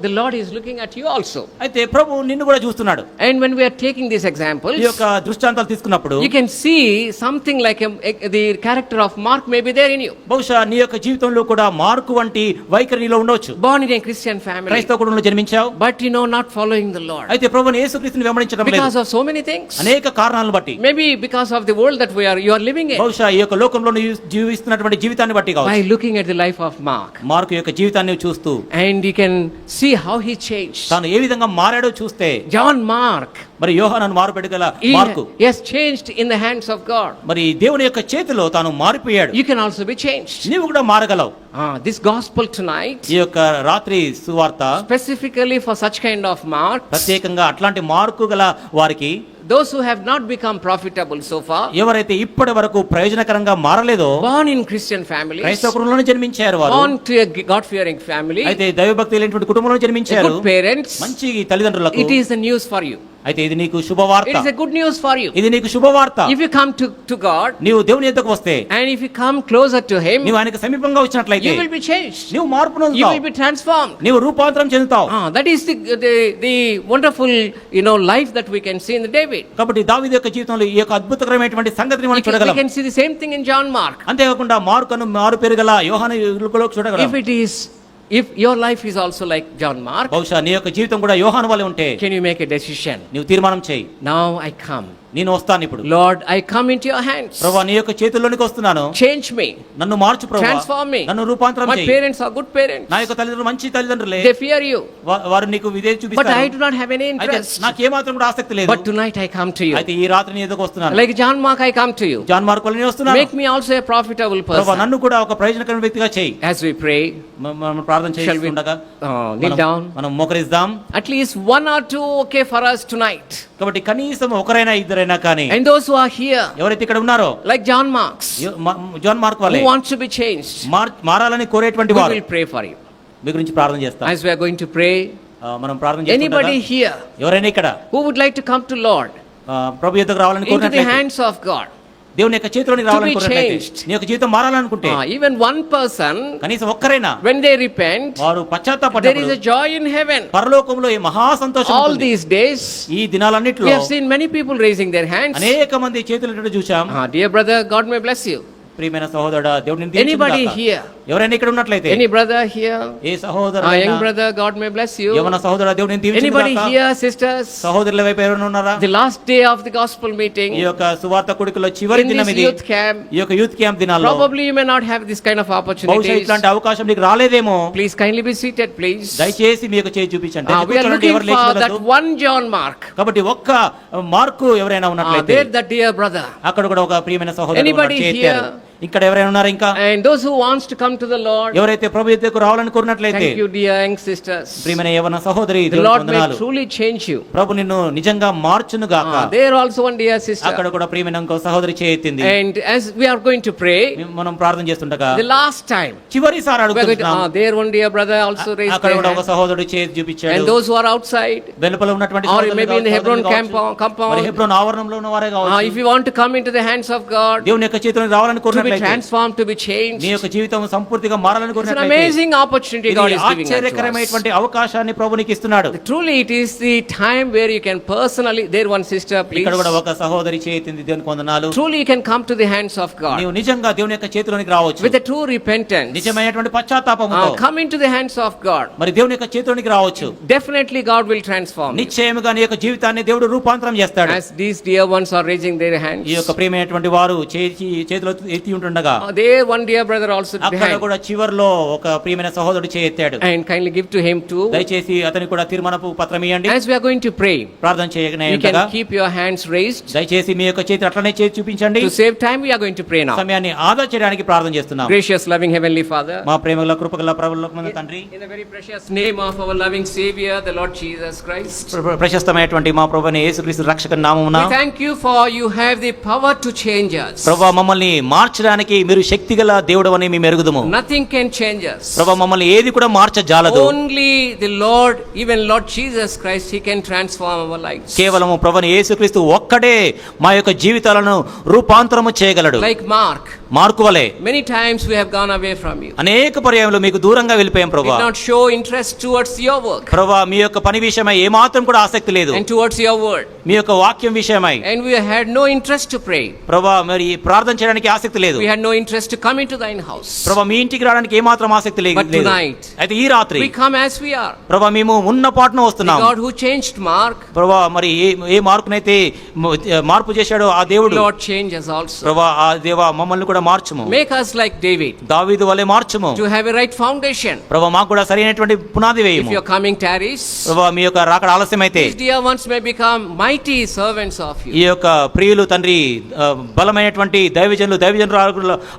S1: the Lord is looking at you also.
S2: అయితే ప్రభు నిన్ను కూడా చూస్తున్నాడు.
S1: And when we are taking these examples,
S2: ఈ యొక్క దృష్టాంతాలు తీసుకున్నప్పుడు
S1: you can see something like the character of Mark may be there in you.
S2: బహుశా నీ యొక్క జీవితంలో కూడా మార్కు వంటి వైఖరి నీలో ఉండవచ్చు.
S1: Born in a Christian family,
S2: క్రైస్తవ కుటుంబంలో జన్మించావు,
S1: but not following the Lord.
S2: అయితే ప్రభువుని యేసుక్రీస్తుని వెంబడించడం లేదు.
S1: Because of so many things.
S2: అనేక కారణాలను బట్టి.
S1: Maybe because of the world that you are living in.
S2: బహుశా ఈ యొక్క లోకంలో నువ్వు జీవిస్తున్నటువంటి జీవితాన్ని బట్టి కావచ్చు.
S1: By looking at the life of Mark.
S2: Mark యొక్క జీవితాన్ని చూస్తూ
S1: And you can see how he changed.
S2: తాను ఏ విధంగా మారాడో చూస్తే
S1: John Mark,
S2: మరి యోహాను మారుపెట్టుగల mark
S1: he has changed in the hands of God.
S2: మరి దేవుని యొక్క చేతిలో తాను మారిపోయాడు.
S1: You can also be changed.
S2: నీవు కూడా మారగలవు.
S1: This gospel tonight,
S2: ఈ యొక్క రాత్రి సువార్త
S1: specifically for such kind of Mark,
S2: ప్రత్యేకంగా అట్లాంటి మార్కు గల వారికి,
S1: those who have not become profitable so far,
S2: ఎవరైతే ఇప్పటి వరకు ప్రయోజనకరంగా మారలేదో,
S1: born in Christian families,
S2: క్రైస్తవ కుటుంబంలో జన్మించారు వారు,
S1: born to a God fearing family,
S2: అయితే దైవభక్తి లేనటువంటి కుటుంబంలో జన్మించారు,
S1: good parents,
S2: మంచి తల్లిదండ్రులకు,
S1: it is the news for you.
S2: అయితే ఇది నీకు శుభవార్త.
S1: It is a good news for you.
S2: ఇది నీకు శుభవార్త.
S1: If you come to God,
S2: నీవు దేవుని యొద్దకు వస్తే,
S1: and if you come closer to him,
S2: నీవు ఆయనకు సమీపంగా వచ్చినట్లయితే,
S1: you will be changed.
S2: నీవు మార్పు
S1: You
S2: నొందుతావు.
S1: will be transformed.
S2: నీవు రూపాంతరం చెందుతావు.
S1: That is the wonderful life that we can see in the David.
S2: కాబట్టి దావీదు యొక్క జీవితంలో ఈ యొక్క అద్భుతకరమైనటువంటి సంగతిని మనం
S1: We
S2: చూడగలం.
S1: can see the same thing in John Mark.
S2: అంతేకాకుండా మార్కును మారు పెరుగల యోహాను యుగంలో చూడగలం.
S1: If your life is also like John Mark,
S2: బహుశా నీ యొక్క జీవితం కూడా యోహాను వలె ఉంటే,
S1: can you make a decision?
S2: నీవు తీర్మానం చేయి.
S1: Now I come.
S2: నేను వస్తాను ఇప్పుడు.
S1: Lord, I come into your hands.
S2: ప్రభువా నీ యొక్క చేతుల్లోనికి వస్తున్నాను.
S1: Change me.
S2: నన్ను మార్చు ప్రభువా.
S1: Transform me.
S2: నన్ను రూపాంతరం
S1: My
S2: చేయి.
S1: parents are good parents.
S2: నా యొక్క తల్లిదండ్రులు మంచి తల్లిదండ్రులే.
S1: They fear you.
S2: వారు నీకు విధేయత
S1: But
S2: చూపిస్తారు.
S1: I do not have any interest.
S2: నాకు ఏ మాత్రం కూడా ఆసక్తి లేదు.
S1: But tonight I come to you.
S2: అయితే ఈ రాత్రి నీ ఎదురుకు వస్తున్నాను.
S1: Like John Mark, I come to you.
S2: John Mark వలె నేను వస్తున్నాను.
S1: Make me also a profitable
S2: ప్రభువా
S1: person.
S2: నన్ను కూడా ఒక ప్రయోజనకరమైన వ్యక్తిగా చేయి.
S1: As we pray,
S2: మనం ప్రార్థన చేస్తుండగా
S1: kneel down.
S2: మనం మోకరిద్దాం.
S1: At least one or two okay for us tonight.
S2: కాబట్టి కనీసం ఒకరైనా ఇద్దరైనా కానీ,
S1: And those who are here,
S2: ఎవరైతే ఇక్కడ ఉన్నారో,
S1: like John Marks,
S2: John Mark వలె
S1: who wants to be changed,
S2: మారాలని కోరేటువంటి
S1: we
S2: వారు,
S1: will pray for you.
S2: మీ గురించి ప్రార్థన చేస్తాం.
S1: As we are going to pray,
S2: మనం ప్రార్థన
S1: anybody
S2: చేస్తుండగా
S1: here
S2: ఎవరైనా ఇక్కడ
S1: who would like to come to Lord,
S2: ప్రభు యొద్దకు రావాలని
S1: into the
S2: కోరినట్లయితే,
S1: hands of God,
S2: దేవుని యొక్క చేతిలోకి రావాలని
S1: to be
S2: కోరినట్లయితే,
S1: changed.
S2: నీ యొక్క జీవితం మారాలనుకుంటే,
S1: even one person,
S2: కనీసం ఒక్కరైనా
S1: when they repent,
S2: వారు
S1: there is
S2: పశ్చాత్తాపడినప్పుడు
S1: a joy in heaven.
S2: పరలోకంలో ఈ మహా సంతోషం
S1: All
S2: ఉంటుంది.
S1: these days,
S2: ఈ దినాలన్నిటిలో
S1: we have seen many people raising their hands.
S2: అనేక మంది చేతులు చూసాం.
S1: Dear brother, God may bless you.
S2: ప్రియమైన సహోదరుడా, దేవుడు నిన్ను
S1: Anybody
S2: దీవించును గాక.
S1: here?
S2: ఎవరైనా ఇక్కడ ఉన్నట్లయితే,
S1: Any brother here?
S2: A సహోదరుడైనా,
S1: Young brother, God may bless you.
S2: యవన సహోదరుడా, దేవుడు నిన్ను దీవించును
S1: Anybody
S2: గాక.
S1: here, sisters?
S2: సహోదరుల వైపు ఎవరైనా ఉన్నారా?
S1: The last day of the gospel meeting,
S2: ఈ యొక్క సువార్త కూడికలో చివరి
S1: in
S2: దినం
S1: this
S2: ఇది.
S1: youth camp,
S2: ఈ యొక్క యూత్ క్యాంప్ దినాల్లో
S1: probably you may not have this kind of
S2: బహుశా
S1: opportunities.
S2: ఇట్లాంటి అవకాశం నీకు రాలేదేమో.
S1: Please kindly be seated, please.
S2: దయచేసి మీ యొక్క చేయి చూపించండి.
S1: We are looking
S2: ఎవరు లేచి
S1: for that
S2: వెళ్ళొద్దు.
S1: one John Mark.
S2: కాబట్టి ఒక్క మార్కు ఎవరైనా ఉన్నట్లయితే,
S1: There, that dear brother.
S2: అక్కడ కూడా ఒక ప్రియమైన సహోదరుడు
S1: Anybody
S2: ఉన్నాడు, చేయి
S1: here?
S2: ఎత్తారు. ఇక్కడ ఎవరైనా ఉన్నారు ఇంకా?
S1: And those who wants to come to the Lord,
S2: ఎవరైతే ప్రభు యొద్దకు రావాలని కోరినట్లయితే,
S1: thank you dear young sisters,
S2: ప్రియమైన యవ్వన సహోదరి,
S1: the
S2: దేవుని
S1: Lord may
S2: వందనాలు.
S1: truly change you.
S2: ప్రభు నిన్ను నిజంగా మార్చును గాక.
S1: There also one dear sister,
S2: అక్కడ కూడా ప్రియమైన ఇంకో సహోదరి చేయెత్తింది.
S1: and as we are going to pray,
S2: మనం ప్రార్థన చేస్తుండగా
S1: the last time
S2: చివరిసారి
S1: we are going to,
S2: అడుగుతున్నాం.
S1: there one dear brother also raised
S2: అక్కడ
S1: their
S2: కూడా ఒక
S1: hand.
S2: సహోదరుడు చేతి చూపించాడు.
S1: And those who are outside,
S2: వెలుపల ఉన్నటువంటి
S1: or
S2: సహోదరులు
S1: maybe in the Hebron
S2: కావచ్చు,
S1: compound,
S2: మరి హెబ్రోన్ ఆవరణంలో ఉన్నవారే
S1: if
S2: కావచ్చు,
S1: you want to come into the hands of God,
S2: దేవుని యొక్క చేతిలోకి రావాలని
S1: to be
S2: కోరినట్లయితే,
S1: transformed, to be changed,
S2: నీ యొక్క జీవితం సంపూర్తిగా మారాలని
S1: it's an
S2: కోరినట్లయితే,
S1: amazing opportunity God is giving unto us.
S2: ఆశ్చర్యకరమైనటువంటి అవకాశాన్ని ప్రభు నీకు ఇస్తున్నాడు.
S1: Truly it is the time where you can personally, there one sister please,
S2: ఇక్కడ కూడా ఒక సహోదరి చేయెత్తింది. దేవునికి వందనాలు.
S1: truly you can come to the hands of God
S2: నీవు నిజంగా దేవుని యొక్క చేతిలోనికి రావచ్చు.
S1: with a true repentance,
S2: నిజమైనటువంటి పశ్చాత్తాపముతో
S1: come into the hands of God.
S2: మరి దేవుని యొక్క చేతిలోనికి రావచ్చు.
S1: Definitely God will transform you.
S2: నిశ్చయముగా నీ యొక్క జీవితాన్ని దేవుడు రూపాంతరం చేస్తాడు.
S1: As these dear ones are raising their hands,
S2: ఈ యొక్క ప్రియమైనటువంటి వారు చేతిలో ఎత్తి ఉంటుండగా,
S1: there one dear brother also
S2: అక్కడ
S1: behind,
S2: కూడా చివర్లో ఒక ప్రియమైన సహోదరుడు చేయెత్తాడు.
S1: and kindly give to him too.
S2: దయచేసి అతనికి కూడా తీర్మానపు పత్రం ఇవ్వండి.
S1: As we are going to pray,
S2: ప్రార్థన
S1: you
S2: చేయగా
S1: can keep your hands raised.
S2: దయచేసి మీ యొక్క చేతి అట్లనే చేసి చూపించండి.
S1: To save time, we are going to pray now.
S2: సమయాన్ని ఆదా చేయడానికి ప్రార్థన చేస్తున్నాం.
S1: Gracious loving heavenly Father,
S2: మా ప్రేమగల కృపగల ప్రభువుల తండ్రి,
S1: in the very precious name of our loving Savior, the Lord Jesus Christ,
S2: ప్రశస్తమైనటువంటి మా ప్రభువైన యేసుక్రీస్తు రక్షక నామమున
S1: we thank you for you have the power to change us.
S2: ప్రభువా, మమ్మల్ని మార్చడానికి మీరు శక్తిగల దేవుడవని మేము ఎరుగుదుము.
S1: Nothing can change us.
S2: ప్రభువా, మమ్మల్ని ఏది కూడా మార్చజాలదు.
S1: Only the Lord, even Lord Jesus Christ, He can transform our lives.
S2: కేవలము ప్రభువైన యేసుక్రీస్తు ఒక్కడే మా యొక్క జీవితాలను రూపాంతరము చేయగలడు.
S1: Like Mark,
S2: మార్కు వలె
S1: many times we have gone away from you,
S2: అనేక పర్యాయములు మీకు దూరంగా వెళ్ళిపోయాం
S1: did
S2: ప్రభువా.
S1: not show interest towards your work
S2: ప్రభువా, మీ యొక్క పని విషయమై ఏమాత్రం కూడా ఆసక్తి లేదు.
S1: and towards your word,
S2: మీ యొక్క వాక్యం విషయమై
S1: and we had no interest to pray.
S2: ప్రభువా, మరి ప్రార్థన చేయడానికి ఆసక్తి లేదు.
S1: We had no interest to come into thine house.
S2: ప్రభువా, మీ ఇంటికి రావడానికి ఏమాత్రం ఆసక్తి లేదు.
S1: But tonight,
S2: అయితే ఈ రాత్రి
S1: we come as we are.
S2: ప్రభువా, మేము ఉన్న పాటున
S1: The
S2: వస్తున్నాం.
S1: God who changed Mark,
S2: ప్రభువా, మరి ఏ మార్పునైతే మార్పు చేశాడో ఆ దేవుడు,
S1: Lord, change us also.
S2: ప్రభువా, ఆ దేవా మమ్మల్ని కూడా మార్చుము.
S1: Make us like David,
S2: దావీదు వలె మార్చుము.
S1: to have a right foundation.
S2: ప్రభువా, మాకు కూడా సరైనటువంటి పునాది
S1: If
S2: వేయము.
S1: your coming tarries,
S2: ప్రభువా, మీ యొక్క రాకడ ఆలస్యమైతే
S1: these dear ones may become mighty servants of
S2: ఈ
S1: you.
S2: యొక్క ప్రియులు తండ్రి బలమైనటువంటి దైవజనులు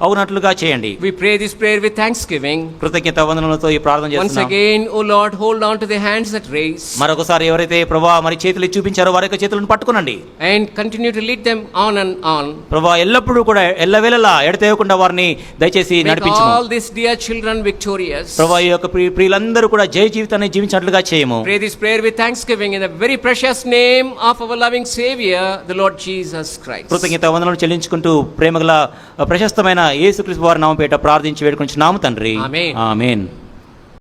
S2: అవునట్లుగా చేయండి.
S1: We pray this prayer with thanksgiving.
S2: కృతజ్ఞత వందనములతో ఈ ప్రార్థన
S1: Once
S2: చేస్తున్నాం.
S1: again, O Lord, hold on to the hands that raise
S2: మరొకసారి ఎవరైతే ప్రభువా మరి చేతులు చూపించారో వారి యొక్క చేతులను పట్టుకునండి.
S1: and continue to lead them on and on.
S2: ప్రభువా, ఎల్లప్పుడూ కూడా ఎల్లవేళలా ఎడతెగకుండా వారిని దయచేసి
S1: Make
S2: నడిపించుము.
S1: all these dear children victorious.
S2: ప్రభువా, ఈ యొక్క ప్రియులందరూ కూడా జయ జీవితాన్ని జీవించినట్లుగా చేయము.
S1: Pray this prayer with thanksgiving in the very precious name of our loving Savior, the Lord Jesus Christ.
S2: కృతజ్ఞత వందనలు చెల్లించుకుంటూ ప్రేమగల ప్రశస్తమైన యేసుక్రీస్తు వారి నామముపేట ప్రార్థించి వేడుకొంచున్నాము తండ్రి.
S1: ఆమేన్.
S2: ఆమేన్.